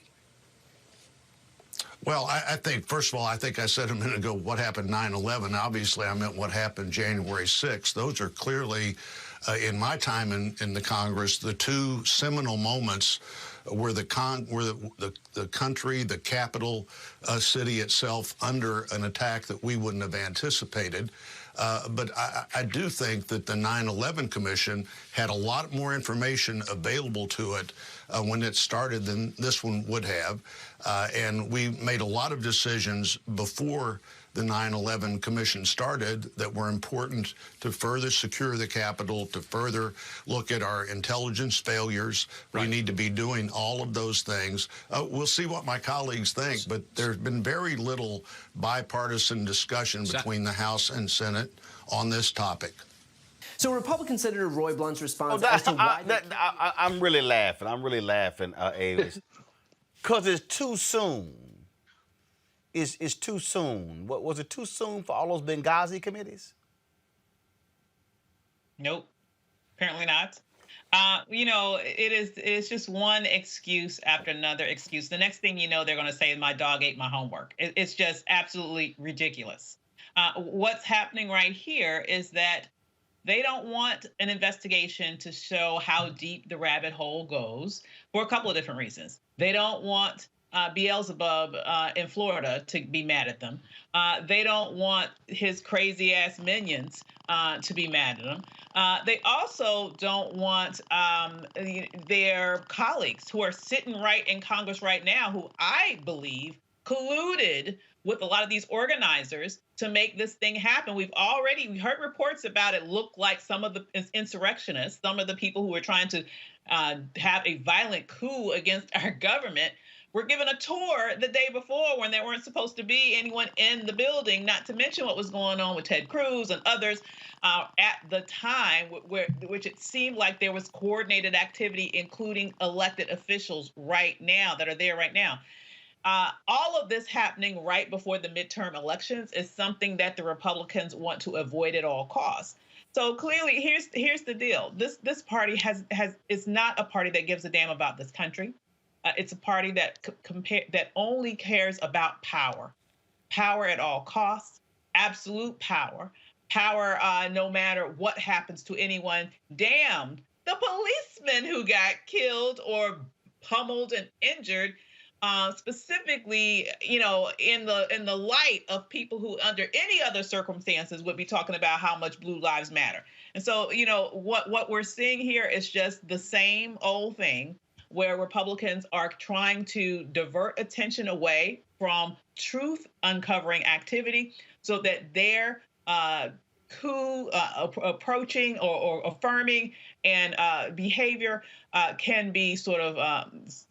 Well, I think, first of all, I think I said a minute ago what happened 9/11. Obviously, I meant what happened January 6th. Those are clearly, in my time in the Congress, the two seminal moments where the country, the capital city itself, under an attack that we wouldn't have anticipated. But I do think that the 9/11 Commission had a lot more information available to it when it started than this one would have. And we made a lot of decisions before the 9/11 Commission started that were important to further secure the Capitol, to further look at our intelligence failures. Right. We need to be doing all of those things. We'll see what my colleagues think, but there's been very little bipartisan discussion between the House and Senate on this topic. So Republican Senator Roy Blunt's response as to why... I'm really laughing. Avis. Because it's too soon. It's too soon. What was it too soon for all those Benghazi committees? Nope, apparently not. It's just one excuse after another excuse. The next thing you know, they're going to say, my dog ate my homework. It's just absolutely ridiculous. What's happening right here is that they don't want an investigation to show how deep the rabbit hole goes for a couple of different reasons. They don't want Beelzebub in Florida to be mad at them. They don't want his crazy ass minions to be mad at them. They also don't want their colleagues who are sitting right in Congress right now, who I believe colluded with a lot of these organizers to make this thing happen. We heard reports about it look like some of the insurrectionists, some of the people who were trying to have a violent coup against our government, were given a tour the day before when there weren't supposed to be anyone in the building, not to mention what was going on with Ted Cruz and others at the time, which it seemed like there was coordinated activity, including elected officials right now that are there right now. All of this happening right before the midterm elections is something that the Republicans want to avoid at all costs. So clearly, here's the deal. This party is not a party that gives a damn about this country. It's a party that only cares about power. power at all costs, absolute power, power no matter what happens to anyone, damned the policeman who got killed or pummeled and injured, specifically, you know, in the light of people who under any other circumstances would be talking about how much Blue Lives Matter. And so, you know, what we're seeing here is just the same old thing where Republicans are trying to divert attention away from truth uncovering activity so that their coup approaching or affirming and behavior can be sort of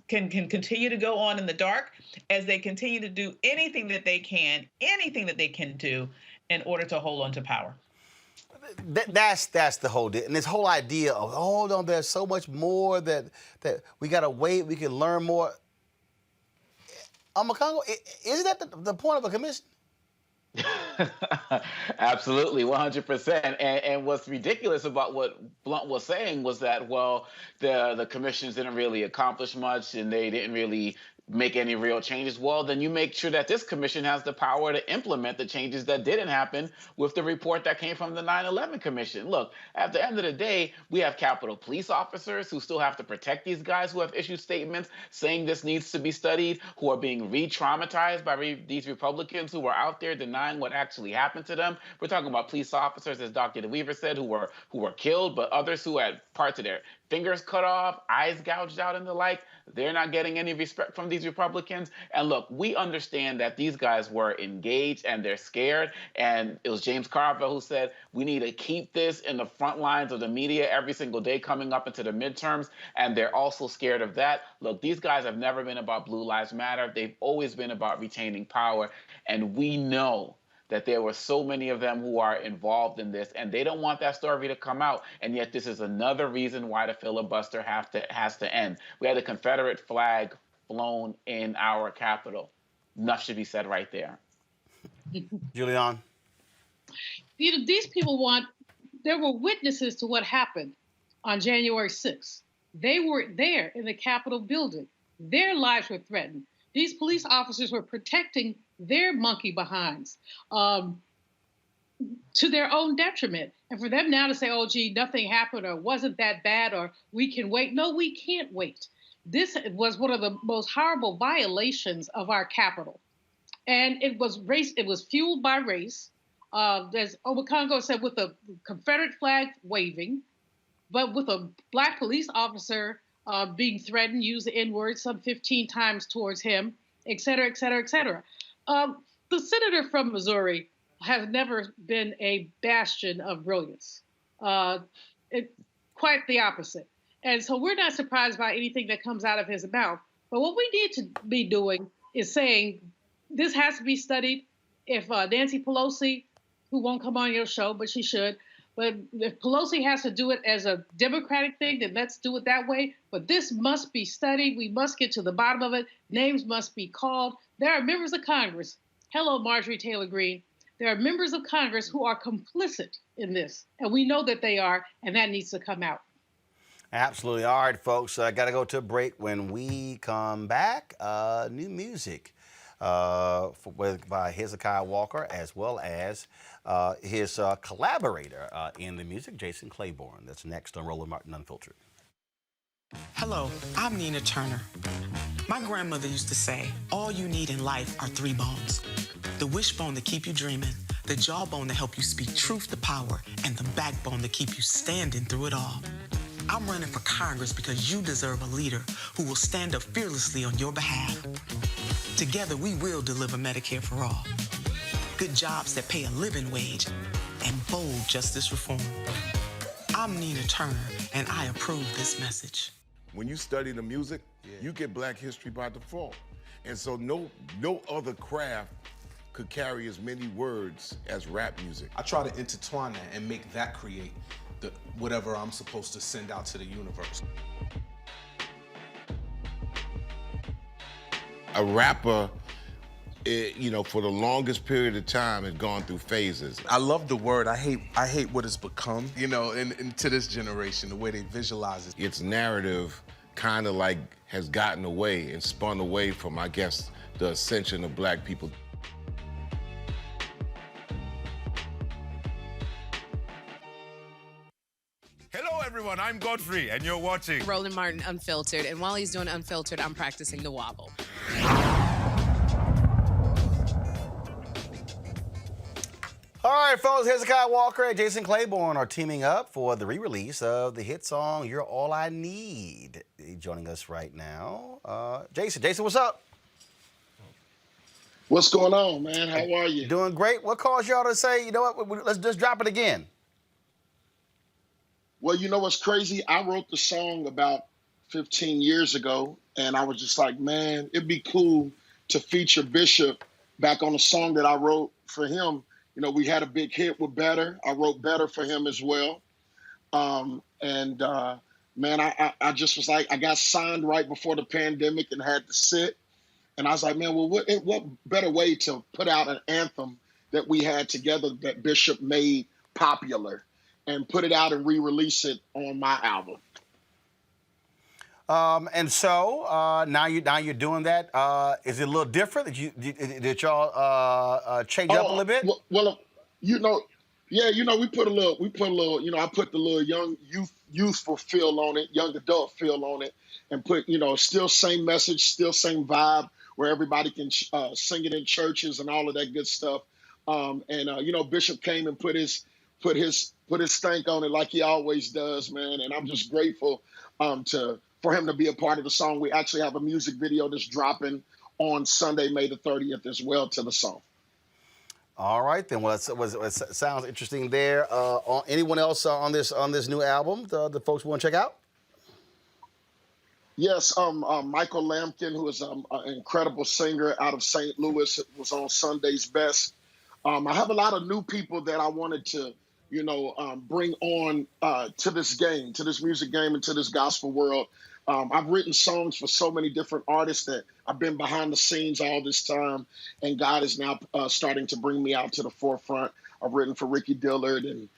can continue to go on in the dark as they continue to do anything that they can do in order to hold on to power. That's the whole deal. And this whole idea of, hold on, there's so much more that we got to wait, we can learn more. Congo, isn't that the point of a commission? Absolutely, 100%. And what's ridiculous about what Blunt was saying was that, well, the commissions didn't really accomplish much and they didn't really make any real changes. Well, then you make sure that this commission has the power to implement the changes that didn't happen with the report that came from the 9/11 Commission. Look, at the end of the day, we have Capitol Police officers who still have to protect these guys who have issued statements saying this needs to be studied, who are being re-traumatized by these Republicans who are out there denying what actually happened to them. We're talking about police officers, as Dr. DeWeaver said, who were killed, but others who had parts of their fingers cut off, eyes gouged out, and the like. They're not getting any respect from these Republicans. And look, we understand that these guys were engaged and they're scared. And it was James Carville who said, we need to keep this in the front lines of the media every single day coming up into the midterms. And they're also scared of that. Look, these guys have never been about Blue Lives Matter. They've always been about retaining power. And we know that there were so many of them who are involved in this, and they don't want that story to come out. And yet this is another reason why the filibuster has to end. We had a Confederate flag flown in our Capitol. Enough should be said right there. Julianne? You know, these people there were witnesses to what happened on January 6th. They were there in the Capitol building. Their lives were threatened. These police officers were protecting their monkey behinds to their own detriment. And for them now to say, oh, gee, nothing happened or wasn't that bad or we can wait. No, we can't wait. This was one of the most horrible violations of our Capitol. And it was race. It was fueled by race. As Congo said, with a Confederate flag waving, but with a black police officer being threatened, use the N-word some 15 times towards him, et cetera, et cetera, et cetera. The senator from Missouri has never been a bastion of brilliance. Quite the opposite. And so we're not surprised by anything that comes out of his mouth. But what we need to be doing is saying this has to be studied. If Nancy Pelosi, who won't come on your show, but she should, but if Pelosi has to do it as a Democratic thing, then let's do it that way. But this must be studied. We must get to the bottom of it. Names must be called. There are members of Congress. Hello, Marjorie Taylor Greene. There are members of Congress who are complicit in this. And we know that they are, and that needs to come out. Absolutely. All right, folks, I got to go to a break. When we come back, new music by Hezekiah Walker, as well as his collaborator in the music, Jason Clayborn. That's next on Roland Martin Unfiltered. Hello, I'm Nina Turner. My grandmother used to say, all you need in life are 3 bones. The wishbone to keep you dreaming, the jawbone to help you speak truth to power, and the backbone to keep you standing through it all. I'm running for Congress because you deserve a leader who will stand up fearlessly on your behalf. Together, we will deliver Medicare for all, good jobs that pay a living wage, and bold justice reform. I'm Nina Turner, and I approve this message. When you study the music, you get Black history by default. And so no other craft could carry as many words as rap music. I try to intertwine that and make that create whatever I'm supposed to send out to the universe. A rapper, for the longest period of time, has gone through phases. I love the word. I hate what it's become, and to this generation, the way they visualize it. Its narrative kind of like has gotten away and spun away from, I guess, the ascension of Black people. I'm Godfrey, and you're watching Roland Martin Unfiltered, and while he's doing Unfiltered, I'm practicing the wobble. All right, folks, Hezekiah Walker and Jason Clayborn are teaming up for the re-release of the hit song, You're All I Need. Joining us right now, Jason, what's up? What's going on, man? How are you? Doing great. What caused y'all to say, you know what, let's just drop it again? Well, you know what's crazy? I wrote the song about 15 years ago, and I was just like, man, it'd be cool to feature Bishop back on a song that I wrote for him. You know, we had a big hit with Better. I wrote Better for him as well. Man, I just was like, I got signed right before the pandemic and had to sit. And I was like, man, well, what better way to put out an anthem that we had together that Bishop made popular and put it out and re-release it on my album. And so now you're doing that. Is it a little different? Did y'all change up a little bit? Well, you know, yeah, you know, we put a little, you know, I put the little youthful feel on it, young adult feel on it, and put, you know, still same message, still same vibe, where everybody can sing it in churches and all of that good stuff. You know, Bishop came and put his stank on it like he always does, man. And I'm just grateful for him to be a part of the song. We actually have a music video that's dropping on Sunday, May the 30th as well to the song. All right, then. Well, it sounds interesting there. Anyone else on this new album the folks want to check out? Yes, Michael Lampkin, who is an incredible singer out of St. Louis, was on Sunday's Best. I have a lot of new people that I wanted to, you know, bring on to this game, to this music game, and to this gospel world. I've written songs for so many different artists that I've been behind the scenes all this time, and God is now starting to bring me out to the forefront. I've written for Ricky Dillard and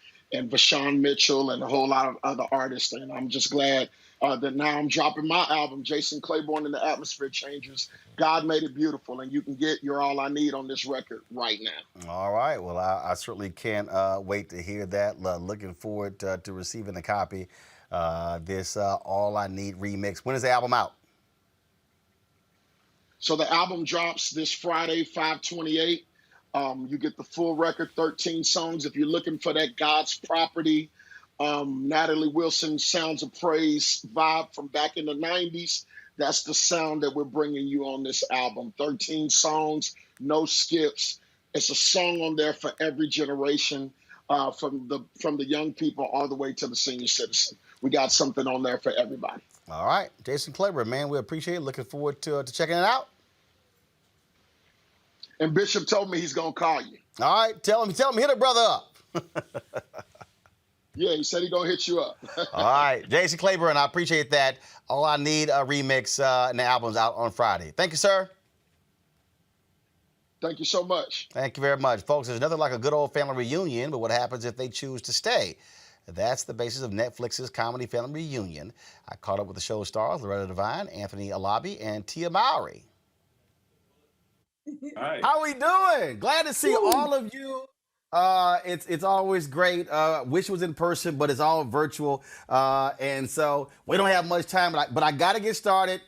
Vashawn Mitchell and a whole lot of other artists, and I'm just glad that now I'm dropping my album, Jason Clayborn and the Atmosphere Changers. God made it beautiful, and you can get You're All I Need on this record right now. All right. Well, I certainly can't wait to hear that. Looking forward to receiving a copy. This All I Need remix. When is the album out? So the album drops this Friday, 5/28. You get the full record, 13 songs. If you're looking for that God's Property, Natalie Wilson Sounds of Praise vibe from back in the 90s, that's the sound that we're bringing you on this album. 13 songs, no skips. It's a song on there for every generation, from the young people all the way to the senior citizen. We got something on there for everybody. All right. Jason Clayborn, man, we appreciate it. Looking forward to checking it out. And Bishop told me he's going to call you. All right. Tell him, hit a brother up. Yeah, he said he's going to hit you up. All right. Jason Clayborn, I appreciate that. All I Need a remix, and the album's out on Friday. Thank you, sir. Thank you so much. Thank you very much. Folks, there's nothing like a good old family reunion, but what happens if they choose to stay? That's the basis of Netflix's comedy family reunion. I caught up with the show stars, Loretta Devine, Anthony Alabi, and Tia Mowry. Hi. How we doing? Glad to see all of you. It's always great. Wish it was in person, but it's all virtual. And so we don't have much time, but I got to get started.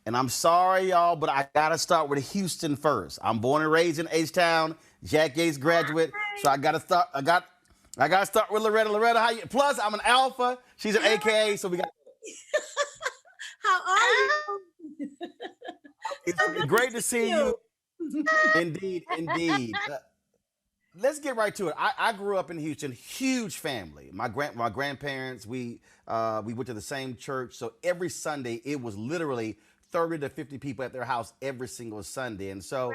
And I'm sorry, y'all, but I got to start with Houston first. I'm born and raised in H-Town, Jack Yates graduate. So I got to start. I got to start with Loretta. Loretta, how you? Plus, I'm an alpha. She's an AKA, so we got. How are you? It's great to see you. Indeed. Let's get right to it. I grew up in Houston, huge family. My grandparents, we went to the same church, so every Sunday it was literally 30 to 50 people at their house every single Sunday. And so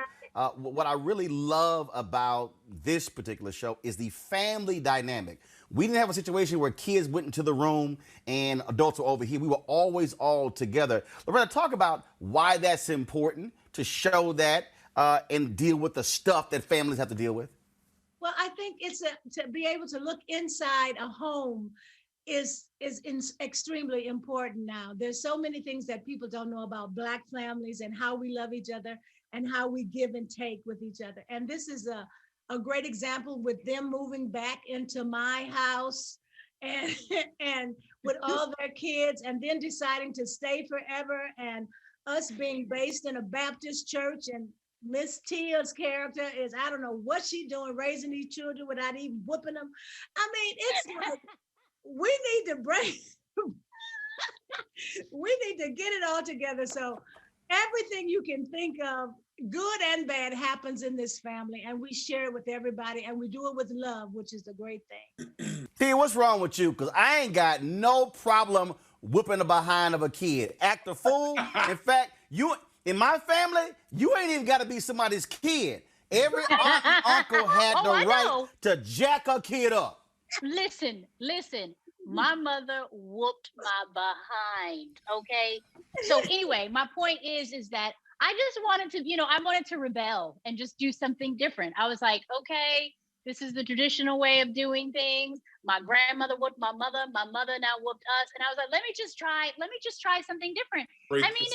what I really love about this particular show is the family dynamic. We didn't have a situation where kids went into the room and adults were over here. We were always all together. Loretta, talk about why that's important to show that and deal with the stuff that families have to deal with. Well, I think it's to be able to look inside a home is extremely important now. There's so many things that people don't know about Black families and how we love each other and how we give and take with each other. And this is a great example with them moving back into my house and and with all their kids, and then deciding to stay forever, and us being based in a Baptist church, and Miss Tia's character is, I don't know what she doing raising these children without even whooping them. I mean, it's like we need to break. We need to get it all together. So everything you can think of, good and bad, happens in this family, and we share it with everybody, and we do it with love, which is a great thing. Tia, what's wrong with you? Because I ain't got no problem whooping the behind of a kid. Act a fool. In fact, you in my family, you ain't even got to be somebody's kid. Every aunt and uncle had the right to jack a kid up. Listen. My mother whooped my behind, okay? So anyway, my point is that I just wanted to, I wanted to rebel and just do something different. I was like, okay, this is the traditional way of doing things. My grandmother whooped my mother now whooped us. And I was like, let me just try something different. Break I mean,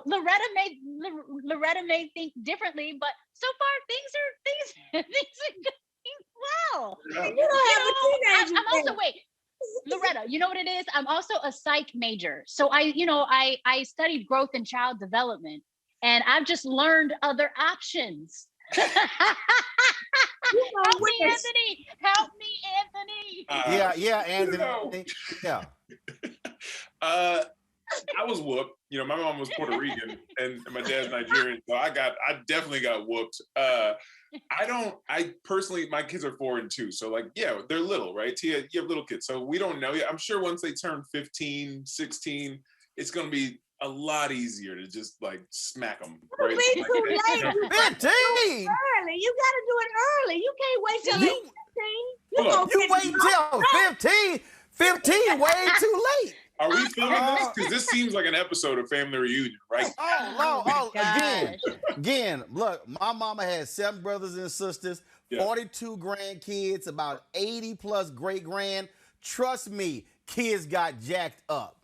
Loretta may think differently, but so far things are going well. I'm also, wait, Loretta, you know what it is? I'm also a psych major. So I studied growth and child development, and I've just learned other options. Help me, Anthony. Yeah, Anthony. Yeah. I was whooped. My mom was Puerto Rican and my dad's Nigerian, so I definitely got whooped. I personally, my kids are 4 and 2, so they're little, right? Tia, you have little kids, so we don't know yet. I'm sure once they turn 15, 16, it's gonna be a lot easier to just smack them. Right? It'll be too late. 15. Early. You got to do it early. You can't wait till 15. You wait till 15. 15, way too late. Are we filming this? Because this seems like an episode of Family Reunion, right? Again, look, my mama had 7 brothers and sisters, 42 grandkids, about 80 plus great grand. Trust me, kids got jacked up.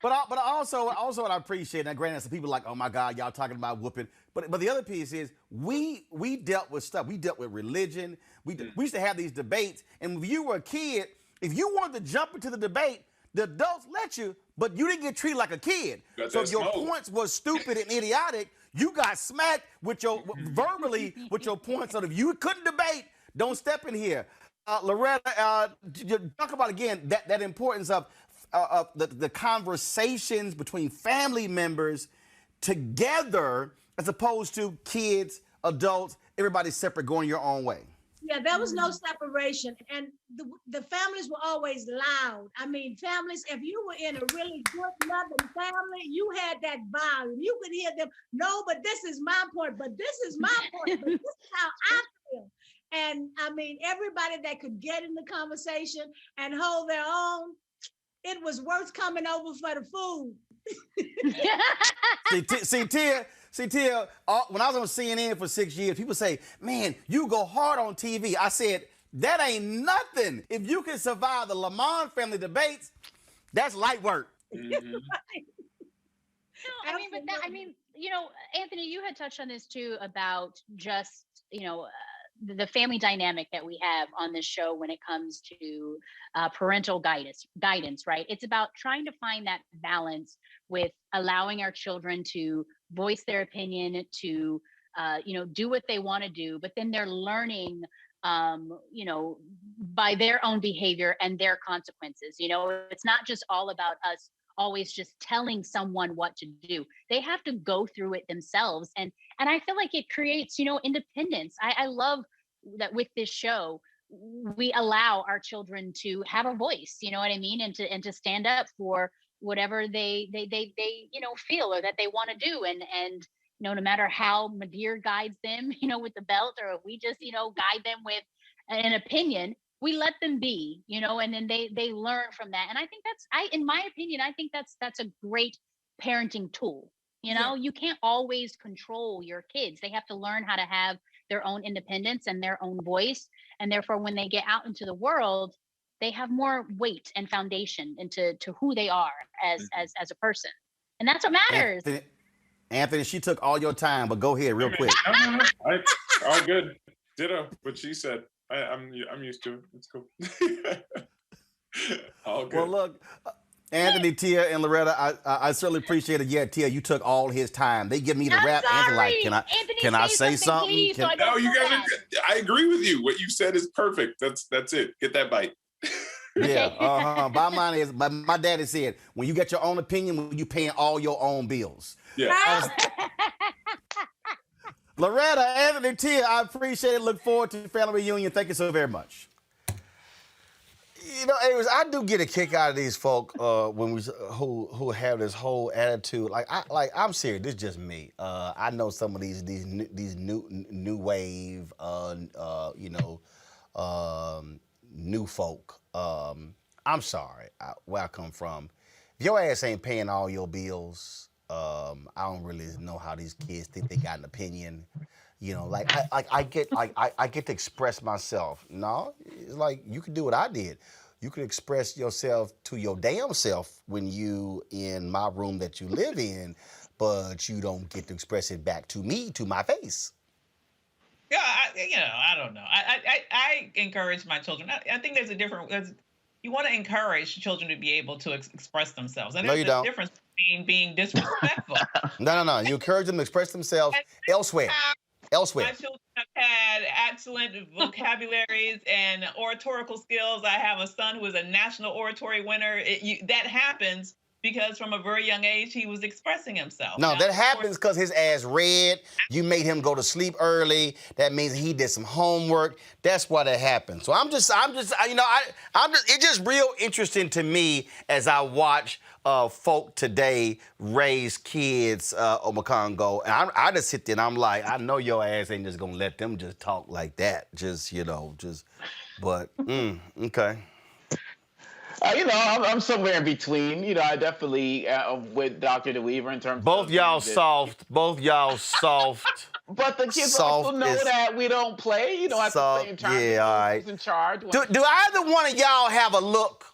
But also what I appreciate, and granted, some people like, oh my God, y'all talking about whooping. But the other piece is we dealt with stuff. We dealt with religion. We used to have these debates, and if you were a kid, if you wanted to jump into the debate, the adults let you, but you didn't get treated like a kid. So if your points was stupid and idiotic, you got smacked with your verbally with your points. So if you couldn't debate, don't step in here. Loretta, talk about again that importance of the conversations between family members together, as opposed to kids, adults, everybody separate, going your own way. Yeah, there was no separation, and the families were always loud. I mean, families, if you were in a really good, loving family, you had that volume. You could hear them, no, but this is my point, but this is my point, but this is how I feel. And I mean, everybody that could get in the conversation and hold their own, it was worth coming over for the food. See, Tia, when I was on CNN for 6 years, people say, man, you go hard on TV. I said, that ain't nothing. If you can survive the Lamont family debates, that's light work. Mm-hmm. Anthony, you had touched on this too about just, the family dynamic that we have on this show when it comes to parental guidance, right? It's about trying to find that balance with allowing our children to voice their opinion, to do what they want to do, but then they're learning by their own behavior and their consequences. It's not just all about us always just telling someone what to do. They have to go through it themselves. And I feel like it creates, independence. I love that with this show, we allow our children to have a voice, you know what I mean? And to stand up for whatever they feel or that they want to do. And no matter how Madeir guides them, with the belt, or if we just, guide them with an opinion, we let them be, and then they learn from that. And I think in my opinion, I think that's a great parenting tool. You can't always control your kids. They have to learn how to have their own independence and their own voice. And therefore, when they get out into the world, they have more weight and foundation into who they are as a person. And that's what matters. Anthony, she took all your time, but go ahead real quick. All good. Ditto what she said. I'm used to it. It's cool. All good. Well, look, Anthony, Tia, and Loretta, I certainly appreciate it. Yeah, Tia, you took all his time. They give me the rap. Anthony, like, can I say something? No, you guys are good. I agree with you. What you said is perfect. That's it. Get that bite. Yeah. Bottom line is, my daddy said, when you get your own opinion, when you paying all your own bills. Yeah. Loretta, Anthony, Tia, I appreciate it. Look forward to the family reunion. Thank you so very much. You know, anyways, I do get a kick out of these folk when who have this whole attitude. I'm serious. This is just me. I know some of these new wave, new folk. I'm sorry where I come from. If your ass ain't paying all your bills, I don't really know how these kids think they got an opinion. You know, I get to express myself. No, it's like you can do what I did. You can express yourself to your damn self when you in my room that you live in, but you don't get to express it back to me, to my face. Yeah, I don't know. I encourage my children. I think there's a different. You want to encourage children to be able to express themselves, and there's a difference between being disrespectful. No. You encourage them to express themselves elsewhere. My children have had excellent vocabularies and oratorical skills. I have a son who is a national oratory winner. That happens because from a very young age, he was expressing himself. No, that happens because his ass read. You made him go to sleep early. That means he did some homework. That's why that happened. So it's just real interesting to me as I watch folk today raise kids on the Congo. And I just sit there and I'm like, I know your ass ain't just gonna let them just talk like that. Okay. I'm somewhere in between. I definitely with Dr. DeWeaver in terms both of y'all soft. But the kids also know that we don't play. At the same time, all right. Who's in charge? Do either one of y'all have a look?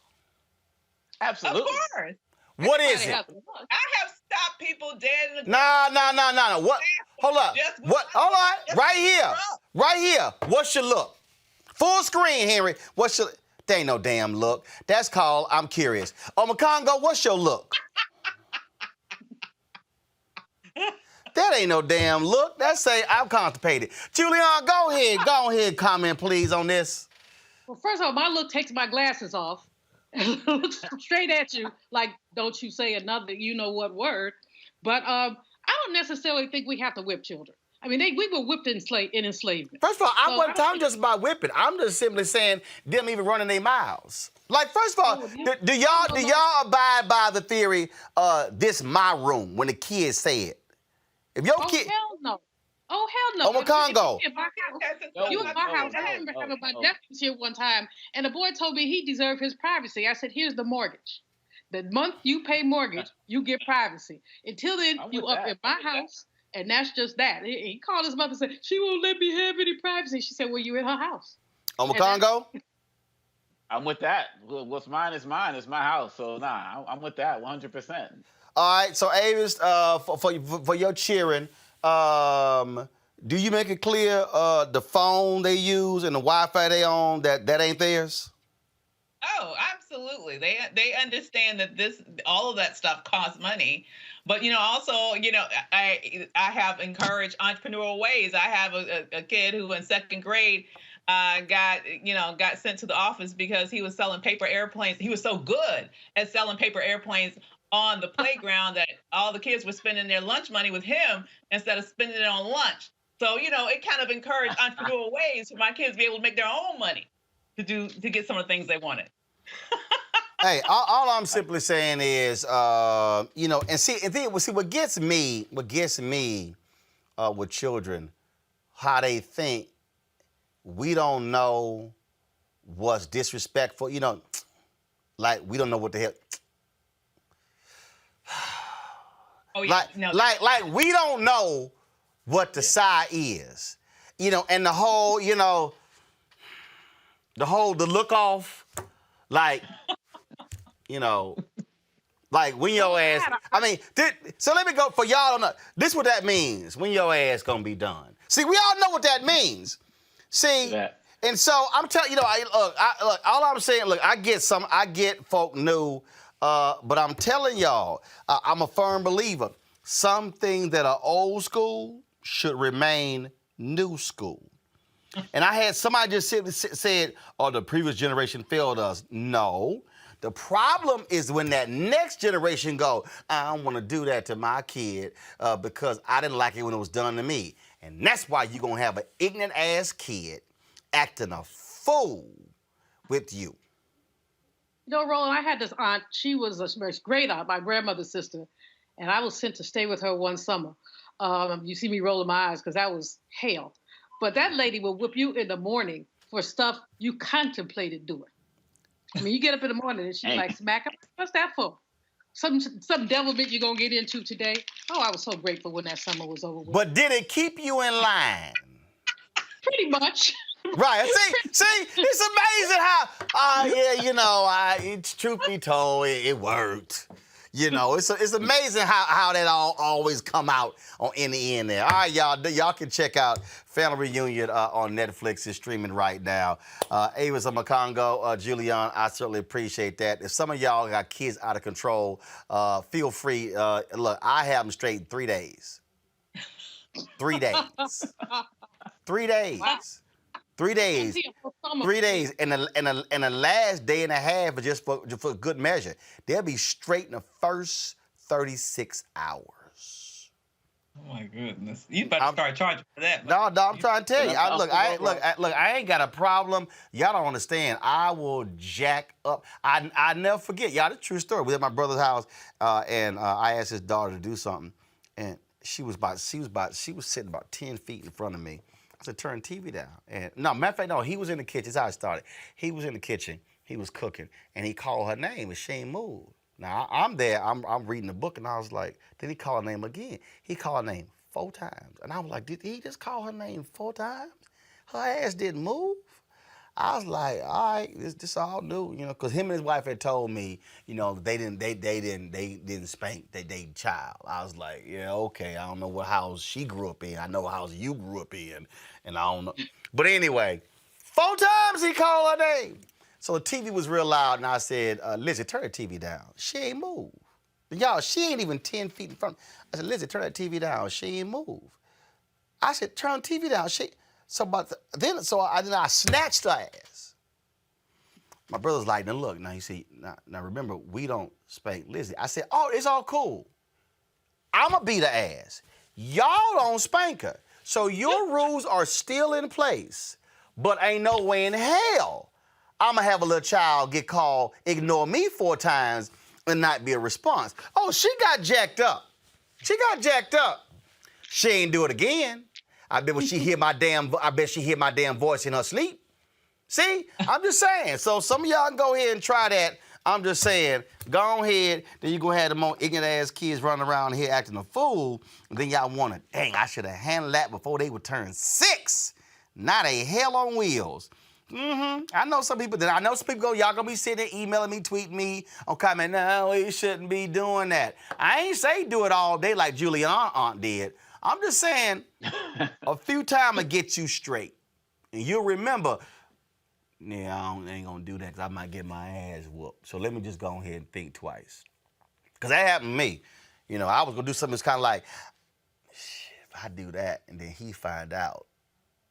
Absolutely. Of course. What is it? I have stopped people dead in the. No. What? Hold up. What? Hold on. Right here. What's your look? Full screen, Henry. What's your? There ain't no damn look. That's called I'm curious. Makongo, what's your look? That ain't no damn look. That say I'm constipated. Julian, go ahead, comment please on this. Well, first of all, my look takes my glasses off and looks straight at you like, don't you say another you know what word. But I don't necessarily think we have to whip children. I mean, we were whipped in enslavement. First of all, I wasn't talking just about whipping. I'm just simply saying them even running their mouths. Like, first of all, do y'all abide by the theory, this my room, when the kids say it? If your kid... hell no. Oh, hell no. Makongo. You in my house. I remember having my nephews here one time, and the boy told me he deserved his privacy. I said, here's the mortgage. The month you pay mortgage, you get privacy. Until then, you up in my house. And that's just that. He called his mother and said, she won't let me have any privacy. She said, well, you in her house. Makongo? I'm with that. What's mine is mine. It's my house. So, I'm with that 100%. All right. So, Avis, for your cheering, do you make it clear the phone they use and the Wi-Fi they own, that ain't theirs? Oh, absolutely. They understand that all of that stuff costs money. But, also, I have encouraged entrepreneurial ways. I have a kid who in second grade got sent to the office because he was selling paper airplanes. He was so good at selling paper airplanes on the playground that all the kids were spending their lunch money with him instead of spending it on lunch. So, it kind of encouraged entrepreneurial ways for my kids to be able to make their own money to get some of the things they wanted. Hey, all I'm simply saying is, what gets me with children, how they think we don't know what's disrespectful. Like we don't know what the hell. Oh yeah. Like we don't know what the side is, and the whole, the look off, like. Like when your ass, so let me go for y'all. This what that means, when your ass gonna be done. See, we all know what that means. See, And so I'm telling you, look, all I'm saying, look, I get folk new, but I'm telling y'all, I'm a firm believer. Some things that are old school should remain new school. And I had somebody just said, oh, the previous generation failed us. No. The problem is when that next generation go, I don't want to do that to my kid because I didn't like it when it was done to me. And that's why you're going to have an ignorant-ass kid acting a fool with you. You know, Roland, I had this aunt. She was a great aunt, my grandmother's sister. And I was sent to stay with her one summer. You see me rolling my eyes because that was hell. But that lady will whip you in the morning for stuff you contemplated doing. I mean, you get up in the morning and she's like, smack up. What's that for? Some devilment you're going to get into today? Oh, I was so grateful when that summer was over with. But did it keep you in line? Pretty much. Right. See, it's amazing how, truth be told, it worked. You know, it's amazing how that all always come out in the end there. All right, y'all can check out Family Reunion on Netflix. It's streaming right now. Ava Zamakongo, Julian, I certainly appreciate that. If some of y'all got kids out of control, feel free. Look, I have them straight in 3 days. 3 days. 3 days. Wow. 3 days. 3 days. And the last day and a half is just for good measure. They'll be straight in the first 36 hours. Oh my goodness. You about to start charging for that. No, I'm trying to tell you. I ain't got a problem. Y'all don't understand. I will jack up. I never forget. Y'all, the true story. We were at my brother's house, and I asked his daughter to do something, and she was sitting about 10 feet in front of me. I said, turn TV down. And no, matter of fact, no, he was in the kitchen. That's how it started. He was in the kitchen. He was cooking, and he called her name, and she ain't moved. Now, I'm there. I'm reading the book, and I was like, then he called her name again. He called her name 4 times. And I was like, did he just call her name 4 times? Her ass didn't move. I was like, all right, this all new, because him and his wife had told me, they didn't spank they child. I was like, yeah, okay, I don't know what house she grew up in. I know what house you grew up in, and I don't know. But anyway, 4 times he called her name. So the TV was real loud, and I said, Lizzie, turn the TV down. She ain't moved. Y'all, she ain't even 10 feet in front. I said, Lizzie, turn that TV down. She ain't moved. I said, turn the TV down. So I snatched her ass. My brother's like, now look, now you see, now remember, we don't spank Lizzie. I said, oh, it's all cool. I'ma beat her ass. Y'all don't spank her. So your rules are still in place, but ain't no way in hell I'ma have a little child get called, ignore me 4 times and not be a response. Oh, she got jacked up. She ain't do it again. I bet she hear my damn voice in her sleep. See, I'm just saying. So some of y'all can go ahead and try that. I'm just saying, go ahead. Then you gonna have the more ignorant ass kids running around here acting a fool. And then y'all wanna, dang, I should have handled that before they would turn 6. Not a hell on wheels. I know some people go, y'all gonna be sitting there emailing me, tweeting me, comment, no, we shouldn't be doing that. I ain't say do it all day like Julian aunt did. I'm just saying, a few times will get you straight. And you'll remember, I ain't gonna do that because I might get my ass whooped. So let me just go ahead and think twice. Because that happened to me. I was gonna do something that's kind of like, shit, if I do that and then he find out,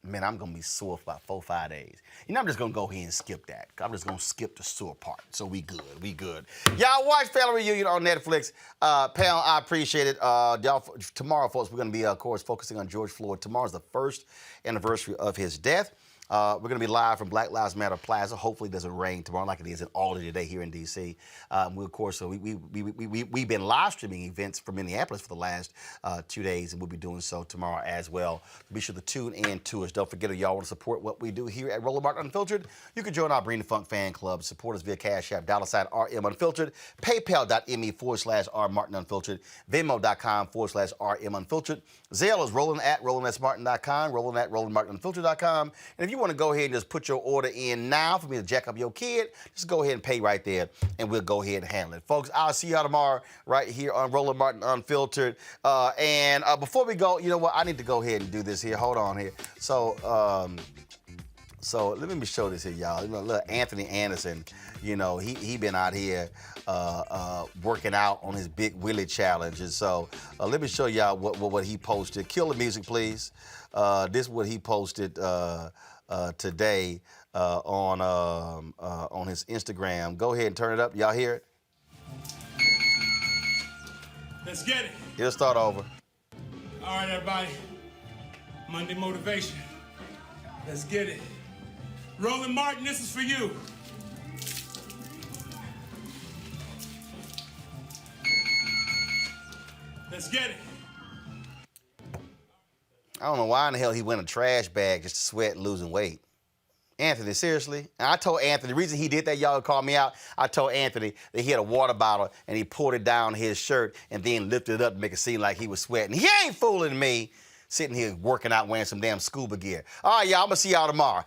man, I'm gonna be sore for about 4 or 5 days. I'm just gonna go ahead and skip that. I'm just gonna skip the sore part. So we good. Y'all watch Family Reunion on Netflix. Pal, I appreciate it. Y'all, tomorrow, folks, we're gonna be, of course, focusing on George Floyd. Tomorrow's the 1st anniversary of his death. We're going to be live from Black Lives Matter Plaza. Hopefully it doesn't rain tomorrow like it is in Albany today here in D.C. We've been live streaming events from Minneapolis for the last 2 days, and we'll be doing so tomorrow as well. Be sure to tune in to us. Don't forget, if y'all want to support what we do here at Roland Martin Unfiltered, you can join our Bring the Funk fan club. Support us via Cash App, $RM Unfiltered, PayPal.me/R Martin Unfiltered, Venmo.com/RM Unfiltered. Zelle is Roland@RolandSMartin.com, Roland@RolandMartinUnfiltered.com. And if you want to go ahead and just put your order in now for me to jack up your kid, just go ahead and pay right there, and we'll go ahead and handle it. Folks, I'll see y'all tomorrow right here on Roland Martin Unfiltered. And before we go, you know what? I need to go ahead and do this here. Hold on here. So So let me show this here, y'all. You know, look, Anthony Anderson, you know, he been out here working out on his Big Willie challenge. And so let me show y'all what he posted. Kill the music, please. This is what he posted today on his Instagram. Go ahead and turn it up. Y'all hear it? Let's get it. It'll start over. All right, everybody. Monday motivation. Let's get it. Roland Martin, this is for you. Let's get it. I don't know why in the hell he went a trash bag just to sweat losing weight. Anthony, seriously? And I told Anthony, the reason he did that, y'all called me out, I told Anthony that he had a water bottle and he poured it down his shirt and then lifted it up to make it seem like he was sweating. He ain't fooling me sitting here working out wearing some damn scuba gear. All right, y'all, I'm going to see y'all tomorrow.